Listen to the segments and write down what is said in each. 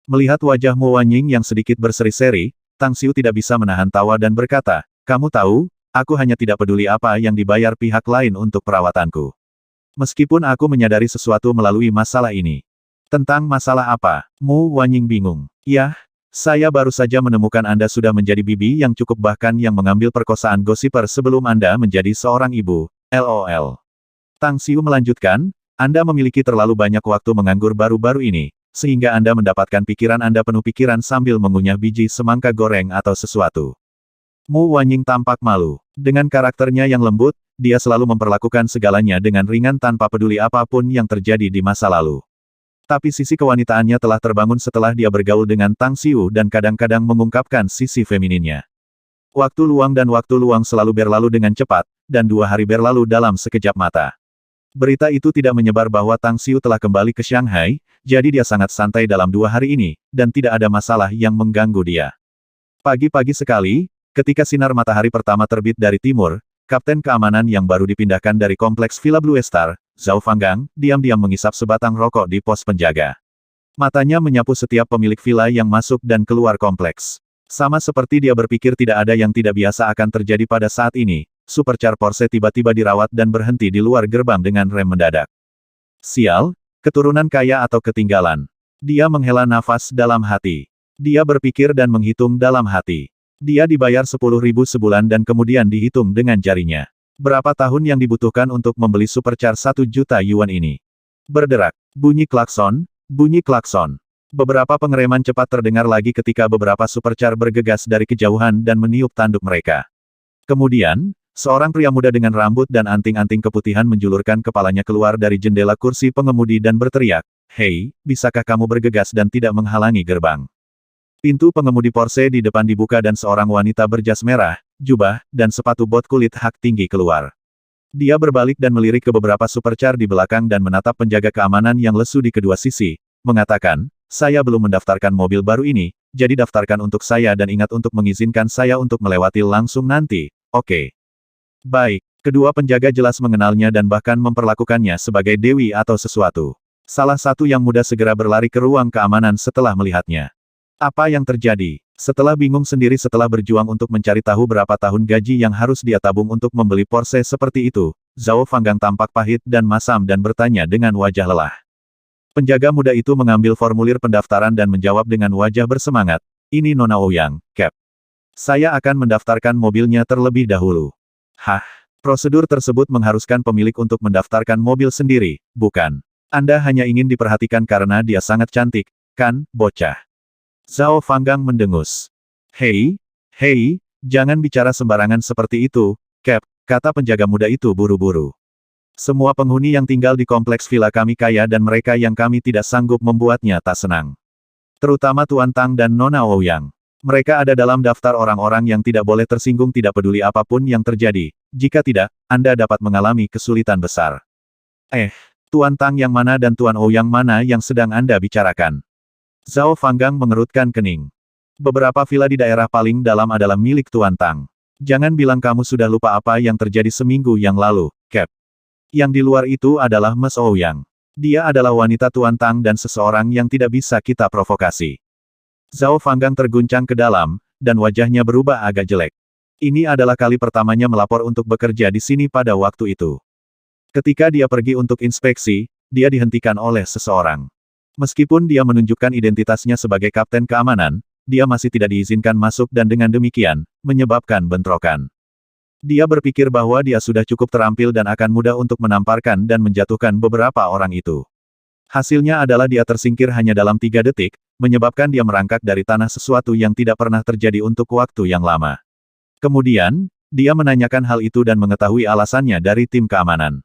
Melihat wajah Mo Wanying yang sedikit berseri-seri, Tang Xiu tidak bisa menahan tawa dan berkata, kamu tahu, aku hanya tidak peduli apa yang dibayar pihak lain untuk perawatanku. Meskipun aku menyadari sesuatu melalui masalah ini. Tentang masalah apa? Mo Wanying bingung. Yah, saya baru saja menemukan Anda sudah menjadi bibi yang cukup bahkan yang mengambil perkosaan gosiper sebelum Anda menjadi seorang ibu. LOL. Tang Xiu melanjutkan, Anda memiliki terlalu banyak waktu menganggur baru-baru ini, sehingga Anda mendapatkan pikiran Anda penuh pikiran sambil mengunyah biji semangka goreng atau sesuatu. Mo Wanying tampak malu. Dengan karakternya yang lembut, dia selalu memperlakukan segalanya dengan ringan tanpa peduli apapun yang terjadi di masa lalu. Tapi sisi kewanitaannya telah terbangun setelah dia bergaul dengan Tang Xiu dan kadang-kadang mengungkapkan sisi femininnya. Waktu luang selalu berlalu dengan cepat, dan 2 hari berlalu dalam sekejap mata. Berita itu tidak menyebar bahwa Tang Xiu telah kembali ke Shanghai, jadi dia sangat santai dalam 2 hari ini, dan tidak ada masalah yang mengganggu dia. Pagi-pagi sekali, ketika sinar matahari pertama terbit dari timur, Kapten Keamanan yang baru dipindahkan dari kompleks Villa Blue Star, Zhao Fanggang, diam-diam mengisap sebatang rokok di pos penjaga. Matanya menyapu setiap pemilik villa yang masuk dan keluar kompleks. Sama seperti dia berpikir tidak ada yang tidak biasa akan terjadi pada saat ini, Supercar Porsche tiba-tiba dirawat dan berhenti di luar gerbang dengan rem mendadak. Sial, keturunan kaya atau ketinggalan. Dia menghela nafas dalam hati. Dia berpikir dan menghitung dalam hati. Dia dibayar 10.000 sebulan dan kemudian dihitung dengan jarinya. Berapa tahun yang dibutuhkan untuk membeli Supercar 1 juta yuan ini? Berderak. Bunyi klakson, bunyi klakson. Beberapa pengereman cepat terdengar lagi ketika beberapa Supercar bergegas dari kejauhan dan meniup tanduk mereka. Kemudian, seorang pria muda dengan rambut dan anting-anting keputihan menjulurkan kepalanya keluar dari jendela kursi pengemudi dan berteriak, "Hei, bisakah kamu bergegas dan tidak menghalangi gerbang?" Pintu pengemudi Porsche di depan dibuka dan seorang wanita berjas merah, jubah, dan sepatu bot kulit hak tinggi keluar. Dia berbalik dan melirik ke beberapa Supercar di belakang dan menatap penjaga keamanan yang lesu di kedua sisi, mengatakan, saya belum mendaftarkan mobil baru ini, jadi daftarkan untuk saya dan ingat untuk mengizinkan saya untuk melewati langsung nanti, oke? Baik, kedua penjaga jelas mengenalnya dan bahkan memperlakukannya sebagai dewi atau sesuatu. Salah satu yang muda segera berlari ke ruang keamanan setelah melihatnya. Apa yang terjadi? Setelah bingung sendiri setelah berjuang untuk mencari tahu berapa tahun gaji yang harus dia tabung untuk membeli Porsche seperti itu, Zhao Fanggang tampak pahit dan masam dan bertanya dengan wajah lelah. Penjaga muda itu mengambil formulir pendaftaran dan menjawab dengan wajah bersemangat, ini Nona Ouyang, Cap. Saya akan mendaftarkan mobilnya terlebih dahulu. Hah? Prosedur tersebut mengharuskan pemilik untuk mendaftarkan mobil sendiri, bukan? Anda hanya ingin diperhatikan karena dia sangat cantik, kan, bocah? Zhao Fanggang mendengus. Hei, jangan bicara sembarangan seperti itu, Cap, kata penjaga muda itu buru-buru. Semua penghuni yang tinggal di kompleks villa kami kaya dan mereka yang kami tidak sanggup membuatnya tak senang. Terutama Tuan Tang dan Nona Ouyang. Mereka ada dalam daftar orang-orang yang tidak boleh tersinggung tidak peduli apapun yang terjadi, jika tidak, Anda dapat mengalami kesulitan besar. Tuan Tang yang mana dan Tuan Ouyang mana yang sedang Anda bicarakan? Zhao Fanggang mengerutkan kening. Beberapa villa di daerah paling dalam adalah milik Tuan Tang. Jangan bilang kamu sudah lupa apa yang terjadi seminggu yang lalu, Cap. Yang di luar itu adalah Mas Ouyang. Dia adalah wanita Tuan Tang dan seseorang yang tidak bisa kita provokasi. Zhao Fanggang terguncang ke dalam, dan wajahnya berubah agak jelek. Ini adalah kali pertamanya melapor untuk bekerja di sini pada waktu itu. Ketika dia pergi untuk inspeksi, dia dihentikan oleh seseorang. Meskipun dia menunjukkan identitasnya sebagai kapten keamanan, dia masih tidak diizinkan masuk dan dengan demikian, menyebabkan bentrokan. Dia berpikir bahwa dia sudah cukup terampil dan akan mudah untuk menamparkan dan menjatuhkan beberapa orang itu. Hasilnya adalah dia tersingkir hanya dalam 3 detik, menyebabkan dia merangkak dari tanah sesuatu yang tidak pernah terjadi untuk waktu yang lama. Kemudian, dia menanyakan hal itu dan mengetahui alasannya dari tim keamanan.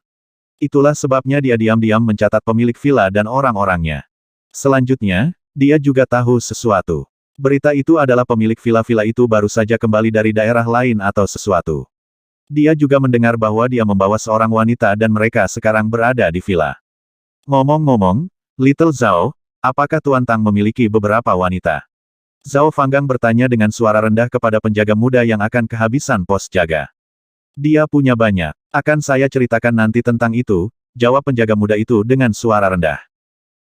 Itulah sebabnya dia diam-diam mencatat pemilik villa dan orang-orangnya. Selanjutnya, dia juga tahu sesuatu. Berita itu adalah pemilik villa-villa itu baru saja kembali dari daerah lain atau sesuatu. Dia juga mendengar bahwa dia membawa seorang wanita dan mereka sekarang berada di villa. Ngomong-ngomong, Little Zhao, apakah Tuan Tang memiliki beberapa wanita? Zhao Fanggang bertanya dengan suara rendah kepada penjaga muda yang akan kehabisan pos jaga. Dia punya banyak. Akan saya ceritakan nanti tentang itu, jawab penjaga muda itu dengan suara rendah.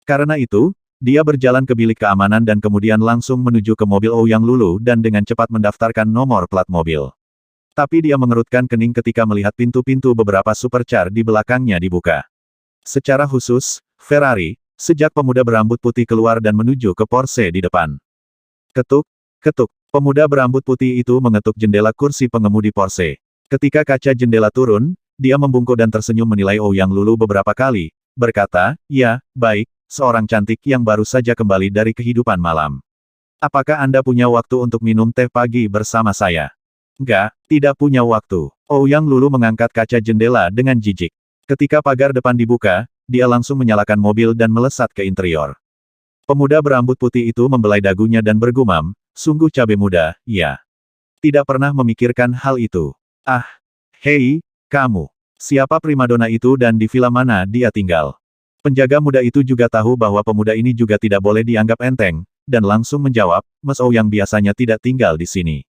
Karena itu, Dia berjalan ke bilik keamanan dan kemudian langsung menuju ke mobil Ouyang Lulu dan dengan cepat mendaftarkan nomor plat mobil. Tapi dia mengerutkan kening ketika melihat pintu-pintu beberapa supercar di belakangnya dibuka. Secara khusus, Ferrari, sejak pemuda berambut putih keluar dan menuju ke Porsche di depan. Ketuk, ketuk. Pemuda berambut putih itu mengetuk jendela kursi pengemudi Porsche. Ketika kaca jendela turun, dia membungkuk dan tersenyum menilai Ouyang Lulu beberapa kali, berkata, "Ya, baik, seorang cantik yang baru saja kembali dari kehidupan malam. Apakah Anda punya waktu untuk minum teh pagi bersama saya?" "Enggak, tidak punya waktu." Ouyang Lulu mengangkat kaca jendela dengan jijik. Ketika pagar depan dibuka, dia langsung menyalakan mobil dan melesat ke interior. Pemuda berambut putih itu membelai dagunya dan bergumam, "Sungguh cabe muda, ya. Tidak pernah memikirkan hal itu. Ah, hei, kamu. Siapa primadona itu dan di villa mana dia tinggal?" Penjaga muda itu juga tahu bahwa pemuda ini juga tidak boleh dianggap enteng, dan langsung menjawab, "Mas Ouyang biasanya tidak tinggal di sini.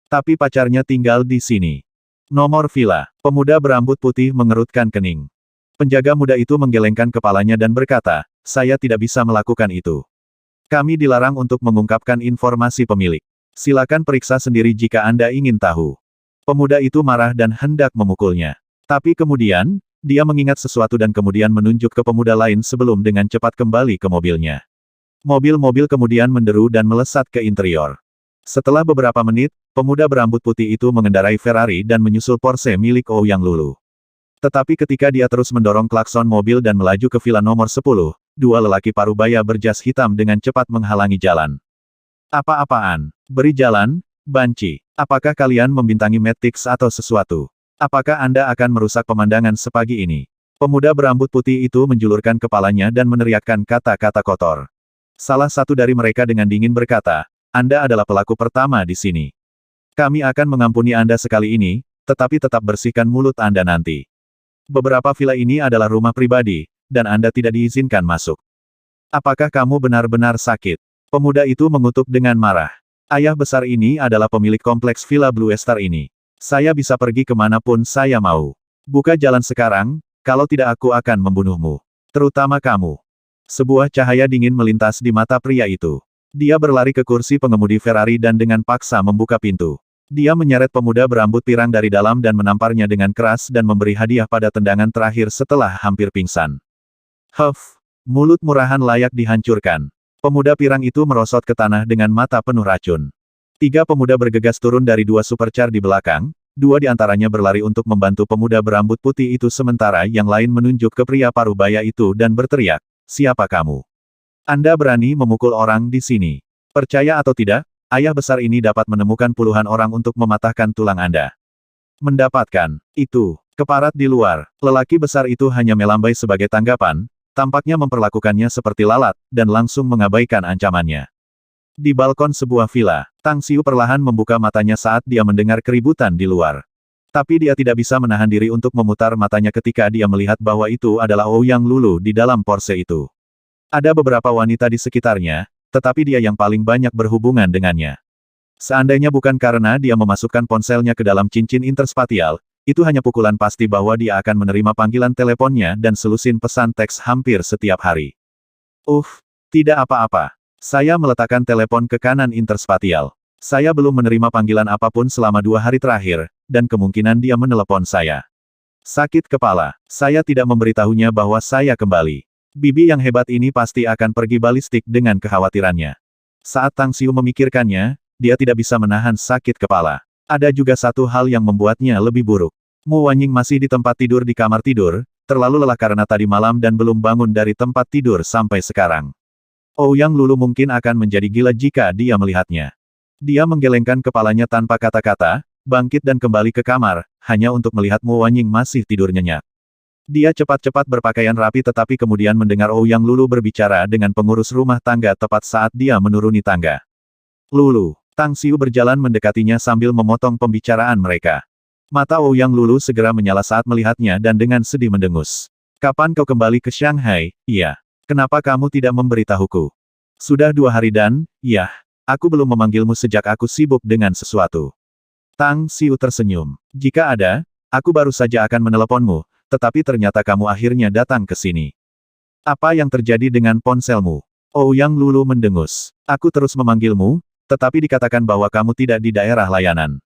Tapi pacarnya tinggal di sini." "Nomor villa." Pemuda berambut putih mengerutkan kening. Penjaga muda itu menggelengkan kepalanya dan berkata, "Saya tidak bisa melakukan itu. Kami dilarang untuk mengungkapkan informasi pemilik. Silakan periksa sendiri jika Anda ingin tahu." Pemuda itu marah dan hendak memukulnya. Tapi kemudian, dia mengingat sesuatu dan kemudian menunjuk ke pemuda lain sebelum dengan cepat kembali ke mobilnya. Mobil-mobil kemudian menderu dan melesat ke interior. Setelah beberapa menit, pemuda berambut putih itu mengendarai Ferrari dan menyusul Porsche milik Ouyang Lulu. Tetapi ketika dia terus mendorong klakson mobil dan melaju ke villa nomor 10, dua lelaki parubaya berjas hitam dengan cepat menghalangi jalan. "Apa-apaan? Beri jalan, banci. Apakah kalian membintangi Matrix atau sesuatu? Apakah Anda akan merusak pemandangan sepagi ini?" Pemuda berambut putih itu menjulurkan kepalanya dan meneriakkan kata-kata kotor. Salah satu dari mereka dengan dingin berkata, "Anda adalah pelaku pertama di sini. Kami akan mengampuni Anda sekali ini, tetapi tetap bersihkan mulut Anda nanti. Beberapa villa ini adalah rumah pribadi, dan Anda tidak diizinkan masuk. Apakah kamu benar-benar sakit?" Pemuda itu mengutuk dengan marah. "Ayah besar ini adalah pemilik kompleks Villa Blue Star ini. Saya bisa pergi kemanapun saya mau. Buka jalan sekarang, kalau tidak aku akan membunuhmu. Terutama kamu." Sebuah cahaya dingin melintas di mata pria itu. Dia berlari ke kursi pengemudi Ferrari dan dengan paksa membuka pintu. Dia menyeret pemuda berambut pirang dari dalam dan menamparnya dengan keras dan memberi hadiah pada tendangan terakhir setelah hampir pingsan. "Huff, mulut murahan layak dihancurkan." Pemuda pirang itu merosot ke tanah dengan mata penuh racun. Tiga pemuda bergegas turun dari dua supercar di belakang, dua di antaranya berlari untuk membantu pemuda berambut putih itu sementara yang lain menunjuk ke pria parubaya itu dan berteriak, "Siapa kamu? Anda berani memukul orang di sini? Percaya atau tidak, ayah besar ini dapat menemukan puluhan orang untuk mematahkan tulang Anda." Mendapatkan itu, keparat di luar, lelaki besar itu hanya melambai sebagai tanggapan, tampaknya memperlakukannya seperti lalat, dan langsung mengabaikan ancamannya. Di balkon sebuah villa, Tang Xiu perlahan membuka matanya saat dia mendengar keributan di luar. Tapi dia tidak bisa menahan diri untuk memutar matanya ketika dia melihat bahwa itu adalah Ouyang Lulu di dalam Porsche itu. Ada beberapa wanita di sekitarnya, tetapi dia yang paling banyak berhubungan dengannya. Seandainya bukan karena dia memasukkan ponselnya ke dalam cincin interspatial, itu hanya pukulan pasti bahwa dia akan menerima panggilan teleponnya dan selusin pesan teks hampir setiap hari. Tidak apa-apa. Saya meletakkan telepon ke kanan interspatial. Saya belum menerima panggilan apapun selama 2 hari terakhir, dan kemungkinan dia menelepon saya. Sakit kepala. Saya tidak memberitahunya bahwa saya kembali. Bibi yang hebat ini pasti akan pergi balistik dengan kekhawatirannya. Saat Tang Xiu memikirkannya, dia tidak bisa menahan sakit kepala. Ada juga satu hal yang membuatnya lebih buruk. Mu Wanying masih di tempat tidur di kamar tidur, terlalu lelah karena tadi malam dan belum bangun dari tempat tidur sampai sekarang. Ouyang Lulu mungkin akan menjadi gila jika dia melihatnya. Dia menggelengkan kepalanya tanpa kata-kata, bangkit dan kembali ke kamar, hanya untuk melihat Mu Wanying masih tidur nyenyak. Dia cepat-cepat berpakaian rapi tetapi kemudian mendengar Ouyang Lulu berbicara dengan pengurus rumah tangga tepat saat dia menuruni tangga. "Lulu." Tang Xiu berjalan mendekatinya sambil memotong pembicaraan mereka. Mata Ouyang Lulu segera menyala saat melihatnya dan dengan sedih mendengus. "Kapan kau kembali ke Shanghai?" "Iya. Kenapa kamu tidak memberitahuku?" "Sudah 2 hari dan, ya, aku belum memanggilmu sejak aku sibuk dengan sesuatu." Tang Xiu tersenyum. "Jika ada, aku baru saja akan meneleponmu, tetapi ternyata kamu akhirnya datang ke sini. Apa yang terjadi dengan ponselmu?" Ouyang Lulu mendengus. Aku terus memanggilmu, tetapi dikatakan bahwa kamu tidak di daerah layanan.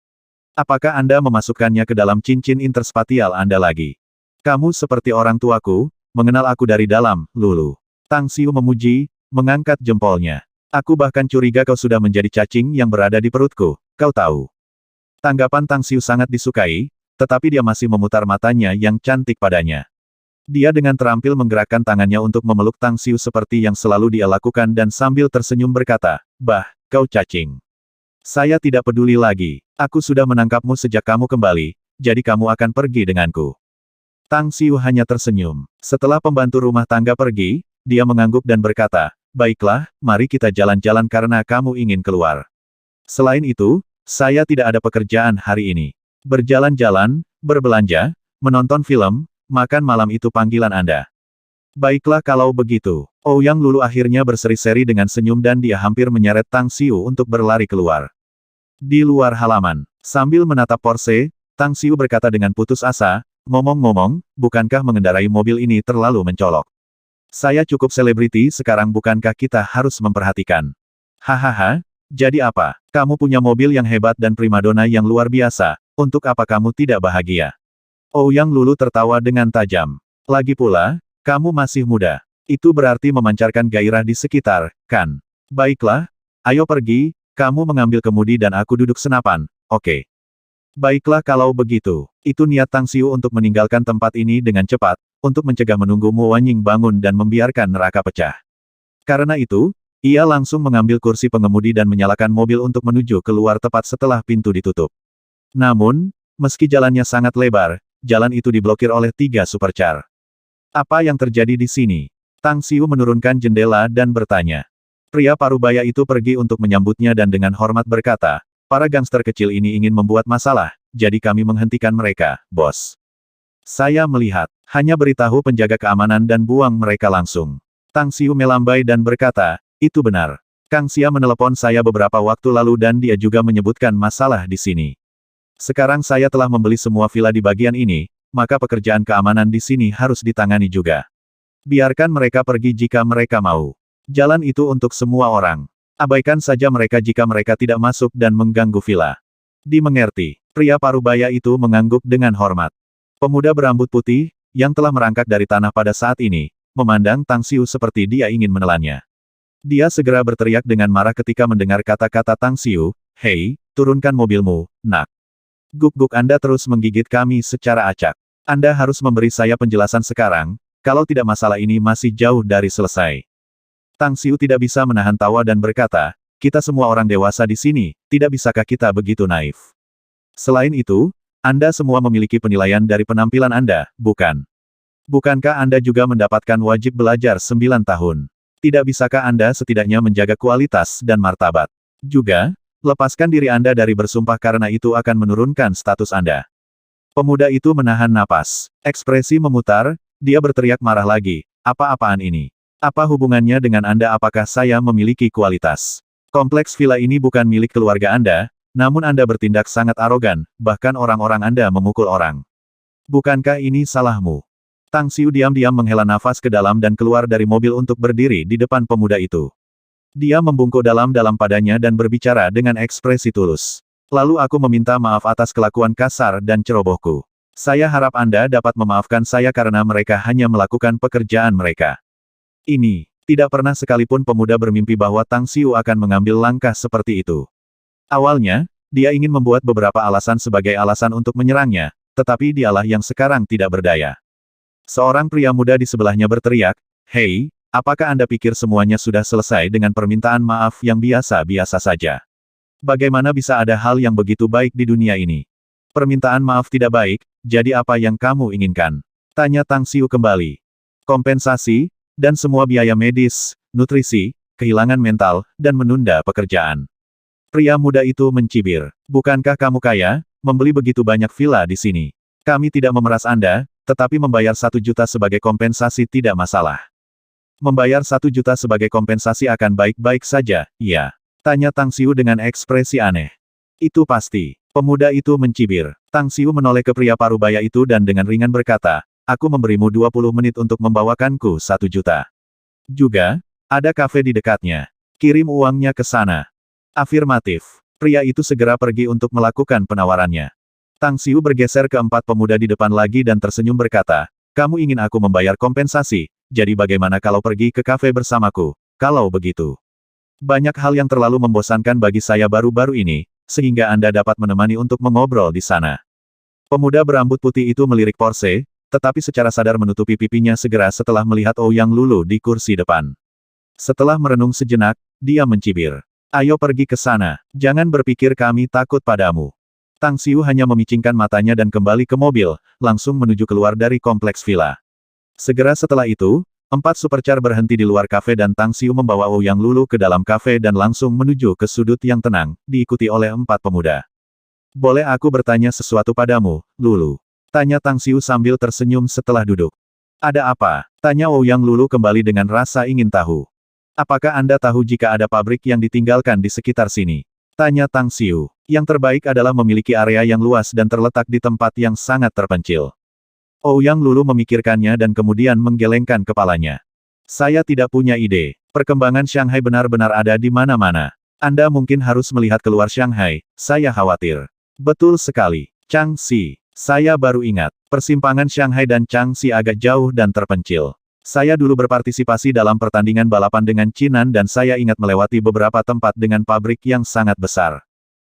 Apakah Anda memasukkannya ke dalam cincin interspatial Anda lagi? Kamu seperti orang tuaku, mengenal aku dari dalam, Lulu. Tang Xiu memuji, mengangkat jempolnya. Aku bahkan curiga kau sudah menjadi cacing yang berada di perutku, kau tahu. Tanggapan Tang Xiu sangat disukai, tetapi dia masih memutar matanya yang cantik padanya. Dia dengan terampil menggerakkan tangannya untuk memeluk Tang Xiu seperti yang selalu dia lakukan dan sambil tersenyum berkata, "Bah, kau cacing. Saya tidak peduli lagi. Aku sudah menangkapmu sejak kamu kembali, jadi kamu akan pergi denganku." Tang Xiu hanya tersenyum. Setelah pembantu rumah tangga pergi, dia mengangguk dan berkata, "Baiklah, mari kita jalan-jalan karena kamu ingin keluar. Selain itu, saya tidak ada pekerjaan hari ini. Berjalan-jalan, berbelanja, menonton film, makan malam itu panggilan Anda." "Baiklah kalau begitu." Ouyang Lulu akhirnya berseri-seri dengan senyum dan dia hampir menyeret Tang Xiu untuk berlari keluar. Di luar halaman, sambil menatap Porsche, Tang Xiu berkata dengan putus asa, "Ngomong-ngomong, bukankah mengendarai mobil ini terlalu mencolok? Saya cukup selebriti sekarang, bukankah kita harus memperhatikan?" "Hahaha, jadi apa? Kamu punya mobil yang hebat dan primadona yang luar biasa, untuk apa kamu tidak bahagia?" Ouyang Lulu tertawa dengan tajam. "Lagi pula, kamu masih muda. Itu berarti memancarkan gairah di sekitar, kan? Baiklah, ayo pergi, kamu mengambil kemudi dan aku duduk senapan, oke?" "Baiklah kalau begitu." Itu niat Tang Xiu untuk meninggalkan tempat ini dengan cepat, untuk mencegah menunggu Mo Wanying bangun dan membiarkan neraka pecah. Karena itu, ia langsung mengambil kursi pengemudi dan menyalakan mobil untuk menuju keluar tepat setelah pintu ditutup. Namun, meski jalannya sangat lebar, jalan itu diblokir oleh 3 supercar. "Apa yang terjadi di sini?" Tang Xiu menurunkan jendela dan bertanya. Pria parubaya itu pergi untuk menyambutnya dan dengan hormat berkata, "Para gangster kecil ini ingin membuat masalah, jadi kami menghentikan mereka, bos. Saya melihat, hanya beritahu penjaga keamanan dan buang mereka langsung." Tang Xiu melambai dan berkata, "Itu benar. Kang Xia menelepon saya beberapa waktu lalu dan dia juga menyebutkan masalah di sini. Sekarang saya telah membeli semua villa di bagian ini, maka pekerjaan keamanan di sini harus ditangani juga. Biarkan mereka pergi jika mereka mau. Jalan itu untuk semua orang. Abaikan saja mereka jika mereka tidak masuk dan mengganggu villa." "Dimengerti." Pria parubaya itu mengangguk dengan hormat. Pemuda berambut putih, yang telah merangkak dari tanah pada saat ini, memandang Tang Xiu seperti dia ingin menelannya. Dia segera berteriak dengan marah ketika mendengar kata-kata Tang Xiu, "Hei, turunkan mobilmu, nak. Guk-guk Anda terus menggigit kami secara acak. Anda harus memberi saya penjelasan sekarang, kalau tidak masalah ini masih jauh dari selesai." Tang Xiu tidak bisa menahan tawa dan berkata, "Kita semua orang dewasa di sini, tidak bisakah kita begitu naif? Selain itu, Anda semua memiliki penilaian dari penampilan Anda, bukan? Bukankah Anda juga mendapatkan wajib belajar 9 tahun? Tidak bisakah Anda setidaknya menjaga kualitas dan martabat? Juga, lepaskan diri Anda dari bersumpah karena itu akan menurunkan status Anda." Pemuda itu menahan napas. Ekspresi memutar, dia berteriak marah lagi, "Apa-apaan ini? Apa hubungannya dengan Anda? Apakah saya memiliki kualitas? Kompleks villa ini bukan milik keluarga Anda, namun Anda bertindak sangat arogan, bahkan orang-orang Anda memukul orang. Bukankah ini salahmu?" Tang Xiu diam-diam menghela nafas ke dalam dan keluar dari mobil untuk berdiri di depan pemuda itu. Dia membungkuk dalam-dalam padanya dan berbicara dengan ekspresi tulus. "Lalu aku meminta maaf atas kelakuan kasar dan cerobohku. Saya harap Anda dapat memaafkan saya karena mereka hanya melakukan pekerjaan mereka." Ini, tidak pernah sekalipun pemuda bermimpi bahwa Tang Xiu akan mengambil langkah seperti itu. Awalnya, dia ingin membuat beberapa alasan sebagai alasan untuk menyerangnya, tetapi dialah yang sekarang tidak berdaya. Seorang pria muda di sebelahnya berteriak, "Hei, apakah Anda pikir semuanya sudah selesai dengan permintaan maaf yang biasa-biasa saja? Bagaimana bisa ada hal yang begitu baik di dunia ini? Permintaan maaf tidak baik, jadi apa yang kamu inginkan?" Tanya Tang Xiu kembali. "Kompensasi, dan semua biaya medis, nutrisi, kehilangan mental, dan menunda pekerjaan." Pria muda itu mencibir. "Bukankah kamu kaya, membeli begitu banyak villa di sini? Kami tidak memeras Anda, tetapi membayar 1 juta sebagai kompensasi tidak masalah." "Membayar 1 juta sebagai kompensasi akan baik-baik saja, iya?" Tanya Tang Xiu dengan ekspresi aneh. "Itu pasti." Pemuda itu mencibir. Tang Xiu menoleh ke pria parubaya itu dan dengan ringan berkata, "Aku memberimu 20 menit untuk membawakanku 1 juta. Juga, Ada kafe di dekatnya. Kirim uangnya ke sana. Afirmatif. Pria itu segera pergi untuk melakukan penawarannya. Tang Xiu bergeser ke 4 pemuda di depan lagi dan tersenyum berkata, kamu ingin aku membayar kompensasi, jadi bagaimana kalau pergi ke kafe bersamaku, kalau begitu. Banyak hal yang terlalu membosankan bagi saya baru-baru ini, sehingga Anda dapat menemani untuk mengobrol di sana. Pemuda berambut putih itu melirik Porse, tetapi secara sadar menutupi pipinya segera setelah melihat Ouyang Lulu di kursi depan. Setelah merenung sejenak, dia mencibir. Ayo pergi ke sana, jangan berpikir kami takut padamu. Tang Xiu hanya memicingkan matanya dan kembali ke mobil, langsung menuju keluar dari kompleks villa. Segera setelah itu, 4 supercar berhenti di luar kafe dan Tang Xiu membawa Ouyang Lulu ke dalam kafe dan langsung menuju ke sudut yang tenang, diikuti oleh 4 pemuda. Boleh aku bertanya sesuatu padamu, Lulu? Tanya Tang Xiu sambil tersenyum setelah duduk. Ada apa? Tanya Ouyang Lulu kembali dengan rasa ingin tahu. Apakah Anda tahu jika ada pabrik yang ditinggalkan di sekitar sini? Tanya Tang Xiu. Yang terbaik adalah memiliki area yang luas dan terletak di tempat yang sangat terpencil. Ouyang Lulu memikirkannya dan kemudian menggelengkan kepalanya. Saya tidak punya ide. Perkembangan Shanghai benar-benar ada di mana-mana. Anda mungkin harus melihat keluar Shanghai, saya khawatir. Betul sekali. Changxi. Saya baru ingat. Persimpangan Shanghai dan Changxi agak jauh dan terpencil. Saya dulu berpartisipasi dalam pertandingan balapan dengan Chinan dan saya ingat melewati beberapa tempat dengan pabrik yang sangat besar.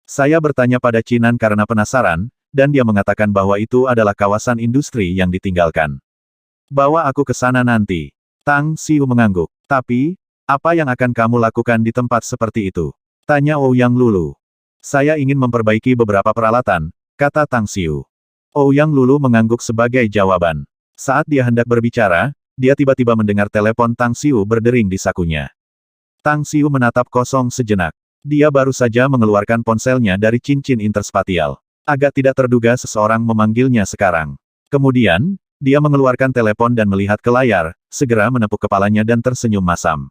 Saya bertanya pada Chinan karena penasaran, dan dia mengatakan bahwa itu adalah kawasan industri yang ditinggalkan. Bawa aku ke sana nanti. Tang Xiu mengangguk. Tapi, apa yang akan kamu lakukan di tempat seperti itu? Tanya Ouyang Lulu. Saya ingin memperbaiki beberapa peralatan, kata Tang Xiu. Ouyang Lulu mengangguk sebagai jawaban. Saat dia hendak berbicara, dia tiba-tiba mendengar telepon Tang Xiu berdering di sakunya. Tang Xiu menatap kosong sejenak. Dia baru saja mengeluarkan ponselnya dari cincin interspatial. Agak tidak terduga seseorang memanggilnya sekarang. Kemudian, dia mengeluarkan telepon dan melihat ke layar, segera menepuk kepalanya dan tersenyum masam.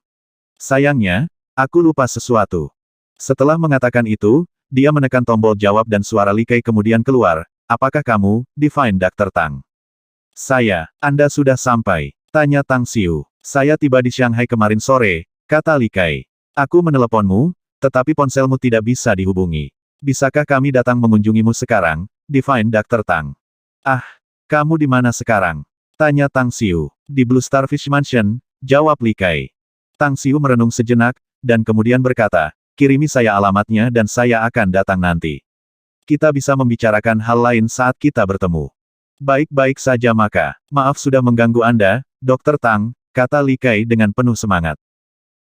Sayangnya, aku lupa sesuatu. Setelah mengatakan itu, dia menekan tombol jawab dan suara Li Kai kemudian keluar. Apakah kamu, Divine Dr. Tang? Saya, Anda sudah sampai. Tanya Tang Xiu. Saya tiba di Shanghai kemarin sore, kata Li Kai. Aku meneleponmu, tetapi ponselmu tidak bisa dihubungi. Bisakah kami datang mengunjungimu sekarang, Divine Dr. Tang? Ah, kamu di mana sekarang? Tanya Tang Xiu. Di Blue Starfish Mansion, jawab Li Kai. Tang Xiu merenung sejenak, dan kemudian berkata, kirimi saya alamatnya dan saya akan datang nanti. Kita bisa membicarakan hal lain saat kita bertemu. Baik-baik saja maka, maaf sudah mengganggu Anda, Dr. Tang, kata Li Kai dengan penuh semangat.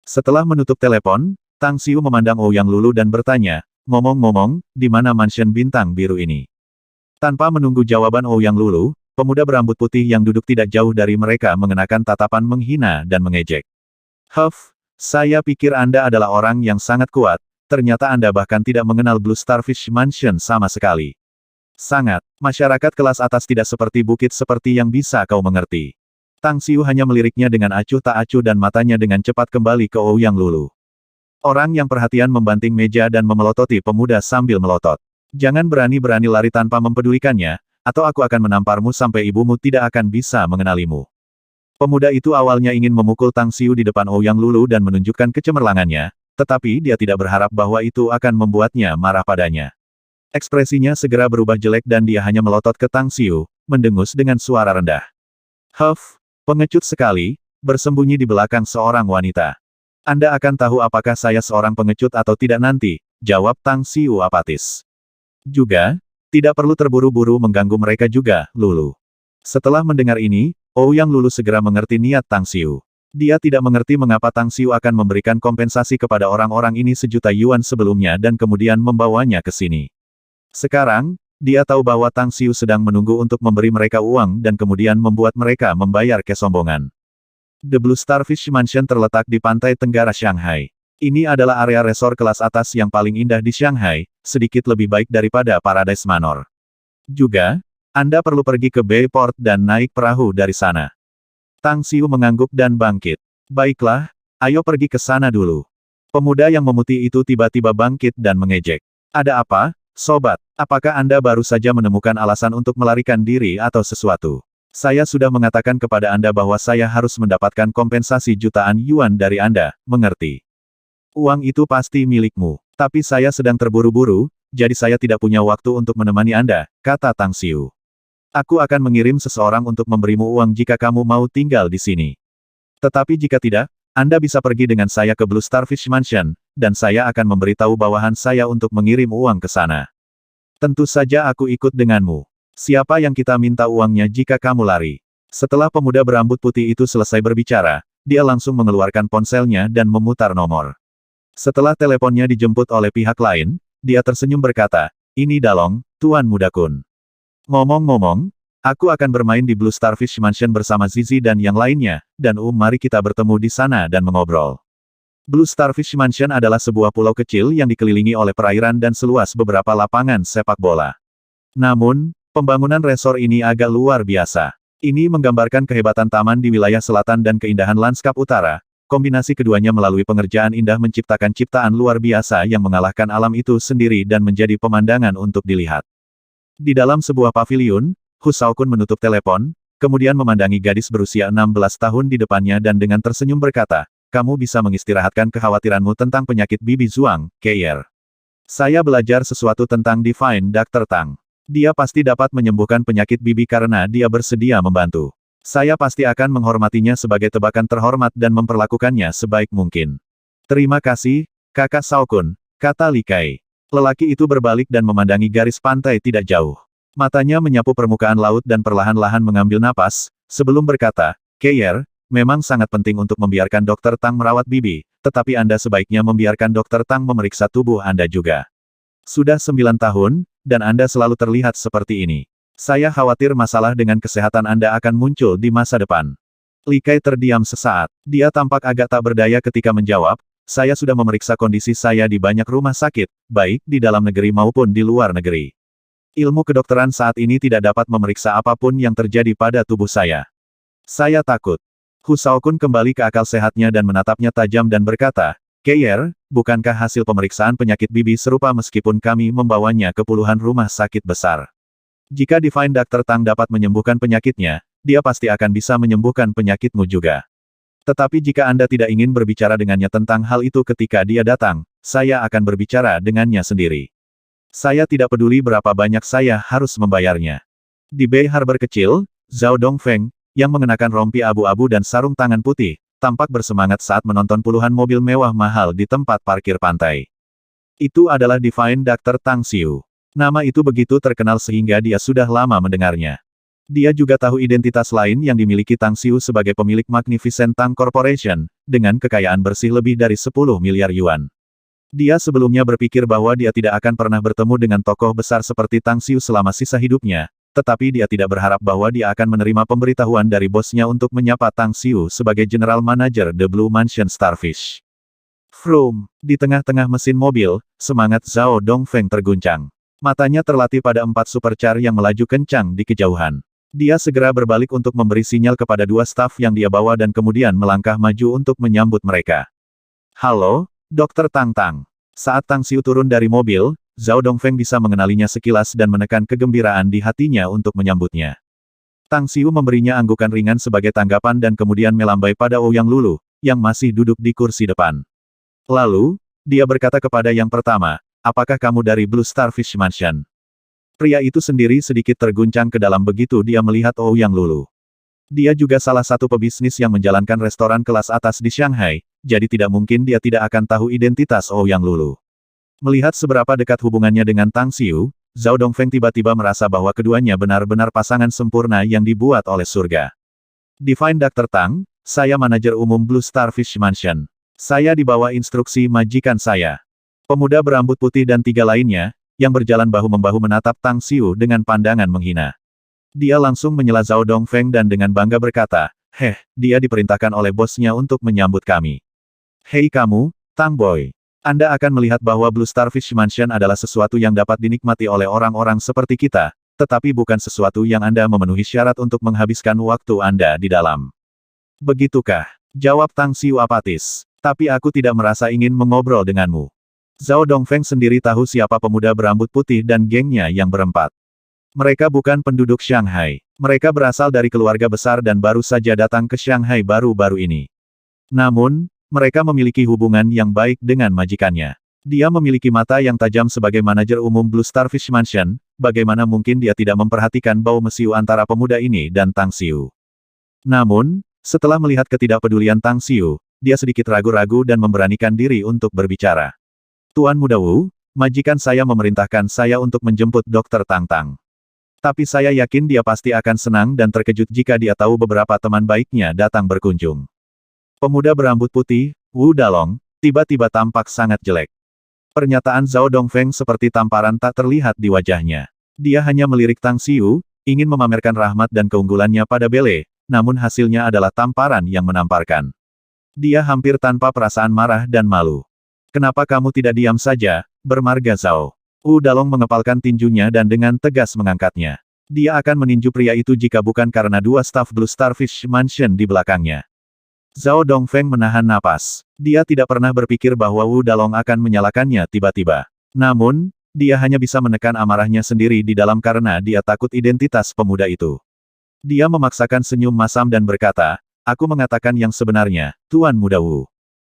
Setelah menutup telepon, Tang Xiu memandang Ouyang Lulu dan bertanya, ngomong-ngomong, di mana mansion bintang biru ini? Tanpa menunggu jawaban Ouyang Lulu, pemuda berambut putih yang duduk tidak jauh dari mereka mengenakan tatapan menghina dan mengejek. Huff, saya pikir Anda adalah orang yang sangat kuat, ternyata Anda bahkan tidak mengenal Blue Starfish Mansion sama sekali. Sangat, masyarakat kelas atas tidak seperti bukit seperti yang bisa kau mengerti. Tang Xiu hanya meliriknya dengan acuh tak acuh dan matanya dengan cepat kembali ke Ouyang Lulu. Orang yang perhatian membanting meja dan memelototi pemuda sambil melotot. Jangan berani-berani lari tanpa mempedulikannya, atau aku akan menamparmu sampai ibumu tidak akan bisa mengenalimu. Pemuda itu awalnya ingin memukul Tang Xiu di depan Ouyang Lulu dan menunjukkan kecemerlangannya, tetapi dia tidak berharap bahwa itu akan membuatnya marah padanya. Ekspresinya segera berubah jelek dan dia hanya melotot ke Tang Xiu, mendengus dengan suara rendah. Huff, pengecut sekali, bersembunyi di belakang seorang wanita. Anda akan tahu apakah saya seorang pengecut atau tidak nanti, jawab Tang Xiu apatis. Juga, tidak perlu terburu-buru mengganggu mereka juga, Lulu. Setelah mendengar ini, Ouyang Lulu segera mengerti niat Tang Xiu. Dia tidak mengerti mengapa Tang Xiu akan memberikan kompensasi kepada orang-orang ini 1.000.000 yuan sebelumnya dan kemudian membawanya ke sini. Sekarang, dia tahu bahwa Tang Xiu sedang menunggu untuk memberi mereka uang dan kemudian membuat mereka membayar kesombongan. The Blue Starfish Mansion terletak di pantai tenggara Shanghai. Ini adalah area resor kelas atas yang paling indah di Shanghai, sedikit lebih baik daripada Paradise Manor. Juga, Anda perlu pergi ke Bayport dan naik perahu dari sana. Tang Xiu mengangguk dan bangkit. Baiklah, ayo pergi ke sana dulu. Pemuda yang memutih itu tiba-tiba bangkit dan mengejek. Ada apa, sobat? Apakah Anda baru saja menemukan alasan untuk melarikan diri atau sesuatu? Saya sudah mengatakan kepada Anda bahwa saya harus mendapatkan kompensasi jutaan yuan dari Anda, mengerti? Uang itu pasti milikmu. Tapi saya sedang terburu-buru, jadi saya tidak punya waktu untuk menemani Anda, kata Tang Xiu. Aku akan mengirim seseorang untuk memberimu uang jika kamu mau tinggal di sini. Tetapi jika tidak, Anda bisa pergi dengan saya ke Blue Starfish Mansion, dan saya akan memberitahu bawahan saya untuk mengirim uang ke sana. Tentu saja aku ikut denganmu. Siapa yang kita minta uangnya jika kamu lari? Setelah pemuda berambut putih itu selesai berbicara, dia langsung mengeluarkan ponselnya dan memutar nomor. Setelah teleponnya dijemput oleh pihak lain, dia tersenyum berkata, "Ini Dalong, Tuan Muda Kun. Ngomong-ngomong, aku akan bermain di Blue Starfish Mansion bersama Zizi dan yang lainnya, dan mari kita bertemu di sana dan mengobrol." Blue Starfish Mansion adalah sebuah pulau kecil yang dikelilingi oleh perairan dan seluas beberapa lapangan sepak bola. Namun, pembangunan resor ini agak luar biasa. Ini menggambarkan kehebatan taman di wilayah selatan dan keindahan lanskap utara. Kombinasi keduanya melalui pengerjaan indah menciptakan ciptaan luar biasa yang mengalahkan alam itu sendiri dan menjadi pemandangan untuk dilihat. Di dalam sebuah paviliun, Hu Shaokun menutup telepon, kemudian memandangi gadis berusia 16 tahun di depannya dan dengan tersenyum berkata, "Kamu bisa mengistirahatkan kekhawatiranmu tentang penyakit bibi Zhuang, Keir. Saya belajar sesuatu tentang Divine Dr. Tang. Dia pasti dapat menyembuhkan penyakit bibi karena dia bersedia membantu. Saya pasti akan menghormatinya sebagai tebakan terhormat dan memperlakukannya sebaik mungkin." "Terima kasih, Kakak Shaokun," kata Li Kai. Lelaki itu berbalik dan memandangi garis pantai tidak jauh. Matanya menyapu permukaan laut dan perlahan-lahan mengambil napas, sebelum berkata, "Keir, memang sangat penting untuk membiarkan Dr. Tang merawat bibi, tetapi Anda sebaiknya membiarkan Dr. Tang memeriksa tubuh Anda juga. Sudah 9 tahun, dan Anda selalu terlihat seperti ini. Saya khawatir masalah dengan kesehatan Anda akan muncul di masa depan." Li Kai terdiam sesaat. Dia tampak agak tak berdaya ketika menjawab, "Saya sudah memeriksa kondisi saya di banyak rumah sakit, baik di dalam negeri maupun di luar negeri. Ilmu kedokteran saat ini tidak dapat memeriksa apapun yang terjadi pada tubuh saya. Saya takut." Hu Shaokun kembali ke akal sehatnya dan menatapnya tajam dan berkata, "Keir, bukankah hasil pemeriksaan penyakit bibi serupa meskipun kami membawanya ke puluhan rumah sakit besar? Jika Divine Dr. Tang dapat menyembuhkan penyakitnya, dia pasti akan bisa menyembuhkan penyakitmu juga. Tetapi jika Anda tidak ingin berbicara dengannya tentang hal itu ketika dia datang, saya akan berbicara dengannya sendiri. Saya tidak peduli berapa banyak saya harus membayarnya." Di Bay Harbor kecil, Zhao Dongfeng, yang mengenakan rompi abu-abu dan sarung tangan putih, tampak bersemangat saat menonton puluhan mobil mewah mahal di tempat parkir pantai. Itu adalah Divine Dr. Tang Xiu. Nama itu begitu terkenal sehingga dia sudah lama mendengarnya. Dia juga tahu identitas lain yang dimiliki Tang Xiu sebagai pemilik Magnificent Tang Corporation, dengan kekayaan bersih lebih dari 10 miliar yuan. Dia sebelumnya berpikir bahwa dia tidak akan pernah bertemu dengan tokoh besar seperti Tang Xiu selama sisa hidupnya, tetapi dia tidak berharap bahwa dia akan menerima pemberitahuan dari bosnya untuk menyapa Tang Xiu sebagai General Manager The Blue Mansion Starfish. Vroom! Di tengah-tengah mesin mobil, semangat Zhao Dongfeng terguncang. Matanya terlatih pada 4 supercar yang melaju kencang di kejauhan. Dia segera berbalik untuk memberi sinyal kepada 2 staf yang dia bawa dan kemudian melangkah maju untuk menyambut mereka. "Halo, Dr. Tang Tang." Saat Tang Xiu turun dari mobil, Zhao Dongfeng bisa mengenalinya sekilas dan menekan kegembiraan di hatinya untuk menyambutnya. Tang Xiu memberinya anggukan ringan sebagai tanggapan dan kemudian melambai pada Ouyang Lulu, yang masih duduk di kursi depan. Lalu, dia berkata kepada yang pertama, "Apakah kamu dari Blue Starfish Mansion?" Pria itu sendiri sedikit terguncang ke dalam begitu dia melihat Ouyang Lulu. Dia juga salah satu pebisnis yang menjalankan restoran kelas atas di Shanghai, jadi tidak mungkin dia tidak akan tahu identitas Ouyang Lulu. Melihat seberapa dekat hubungannya dengan Tang Xiu, Zhao Dongfeng tiba-tiba merasa bahwa keduanya benar-benar pasangan sempurna yang dibuat oleh surga. "Divine Dr. Tang, saya manajer umum Blue Starfish Mansion. Saya di bawah instruksi majikan saya." Pemuda berambut putih dan 3 lainnya, yang berjalan bahu-membahu menatap Tang Xiu dengan pandangan menghina. Dia langsung menyela Zhao Dongfeng dan dengan bangga berkata, dia diperintahkan oleh bosnya untuk menyambut kami. Hei kamu, Tang Boy. Anda akan melihat bahwa Blue Starfish Mansion adalah sesuatu yang dapat dinikmati oleh orang-orang seperti kita, tetapi bukan sesuatu yang Anda memenuhi syarat untuk menghabiskan waktu Anda di dalam. Begitukah? Jawab Tang Xiu apatis. Tapi aku tidak merasa ingin mengobrol denganmu. Zhao Dongfeng sendiri tahu siapa pemuda berambut putih dan gengnya yang berempat. Mereka bukan penduduk Shanghai. Mereka berasal dari keluarga besar dan baru saja datang ke Shanghai baru-baru ini. Namun, mereka memiliki hubungan yang baik dengan majikannya. Dia memiliki mata yang tajam sebagai manajer umum Blue Starfish Mansion, bagaimana mungkin dia tidak memperhatikan bau mesiu antara pemuda ini dan Tang Xiu. Namun, setelah melihat ketidakpedulian Tang Xiu, dia sedikit ragu-ragu dan memberanikan diri untuk berbicara. Tuan Muda Wu, majikan saya memerintahkan saya untuk menjemput Dr. Tang Tang. Tapi saya yakin dia pasti akan senang dan terkejut jika dia tahu beberapa teman baiknya datang berkunjung. Pemuda berambut putih, Wu Dalong, tiba-tiba tampak sangat jelek. Pernyataan Zhao Dongfeng seperti tamparan tak terlihat di wajahnya. Dia hanya melirik Tang Xiu, ingin memamerkan rahmat dan keunggulannya pada Bele, namun hasilnya adalah tamparan yang menamparkan. Dia hampir tanpa perasaan marah dan malu. Kenapa kamu tidak diam saja, bermarga Zhao? Wu Dalong mengepalkan tinjunya dan dengan tegas mengangkatnya. Dia akan meninju pria itu jika bukan karena dua staf Blue Starfish Mansion di belakangnya. Zhao Dongfeng menahan napas. Dia tidak pernah berpikir bahwa Wu Dalong akan menyalakannya tiba-tiba. Namun, dia hanya bisa menekan amarahnya sendiri di dalam karena dia takut identitas pemuda itu. Dia memaksakan senyum masam dan berkata, "Aku mengatakan yang sebenarnya, Tuan Muda Wu.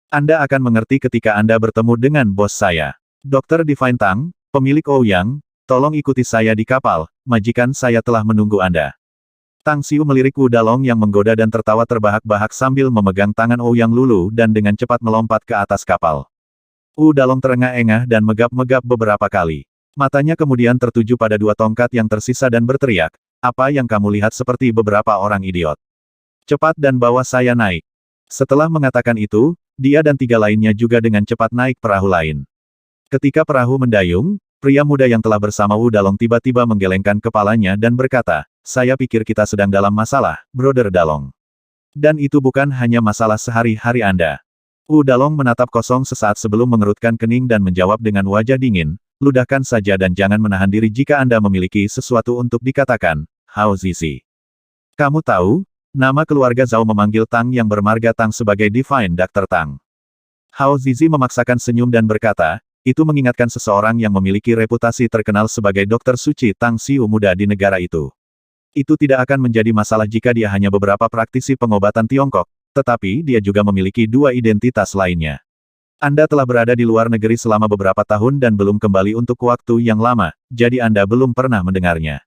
Anda akan mengerti ketika Anda bertemu dengan bos saya. Dr. Divine Tang, pemilik Ouyang, tolong ikuti saya di kapal, majikan saya telah menunggu Anda." Tang Xiu melirik Wu Dalong yang menggoda dan tertawa terbahak-bahak sambil memegang tangan Ouyang Lulu dan dengan cepat melompat ke atas kapal. Wu Dalong terengah-engah dan megap-megap beberapa kali. Matanya kemudian tertuju pada dua tongkat yang tersisa dan berteriak, "Apa yang kamu lihat seperti beberapa orang idiot? Cepat dan bawa saya naik." Setelah mengatakan itu, dia dan tiga lainnya juga dengan cepat naik perahu lain. Ketika perahu mendayung, pria muda yang telah bersama Wu Dalong tiba-tiba menggelengkan kepalanya dan berkata, "Saya pikir kita sedang dalam masalah, Brother Dalong. Dan itu bukan hanya masalah sehari-hari Anda." Wu Dalong menatap kosong sesaat sebelum mengerutkan kening dan menjawab dengan wajah dingin, "Ludahkan saja dan jangan menahan diri jika Anda memiliki sesuatu untuk dikatakan, Hao Zizi." "Kamu tahu, nama keluarga Zhao memanggil Tang yang bermarga Tang sebagai Divine Dr. Tang." Hao Zizi memaksakan senyum dan berkata, "Itu mengingatkan seseorang yang memiliki reputasi terkenal sebagai dokter suci Tang Xiu muda di negara itu. Itu tidak akan menjadi masalah jika dia hanya beberapa praktisi pengobatan Tiongkok, tetapi dia juga memiliki dua identitas lainnya. Anda telah berada di luar negeri selama beberapa tahun dan belum kembali untuk waktu yang lama, jadi Anda belum pernah mendengarnya.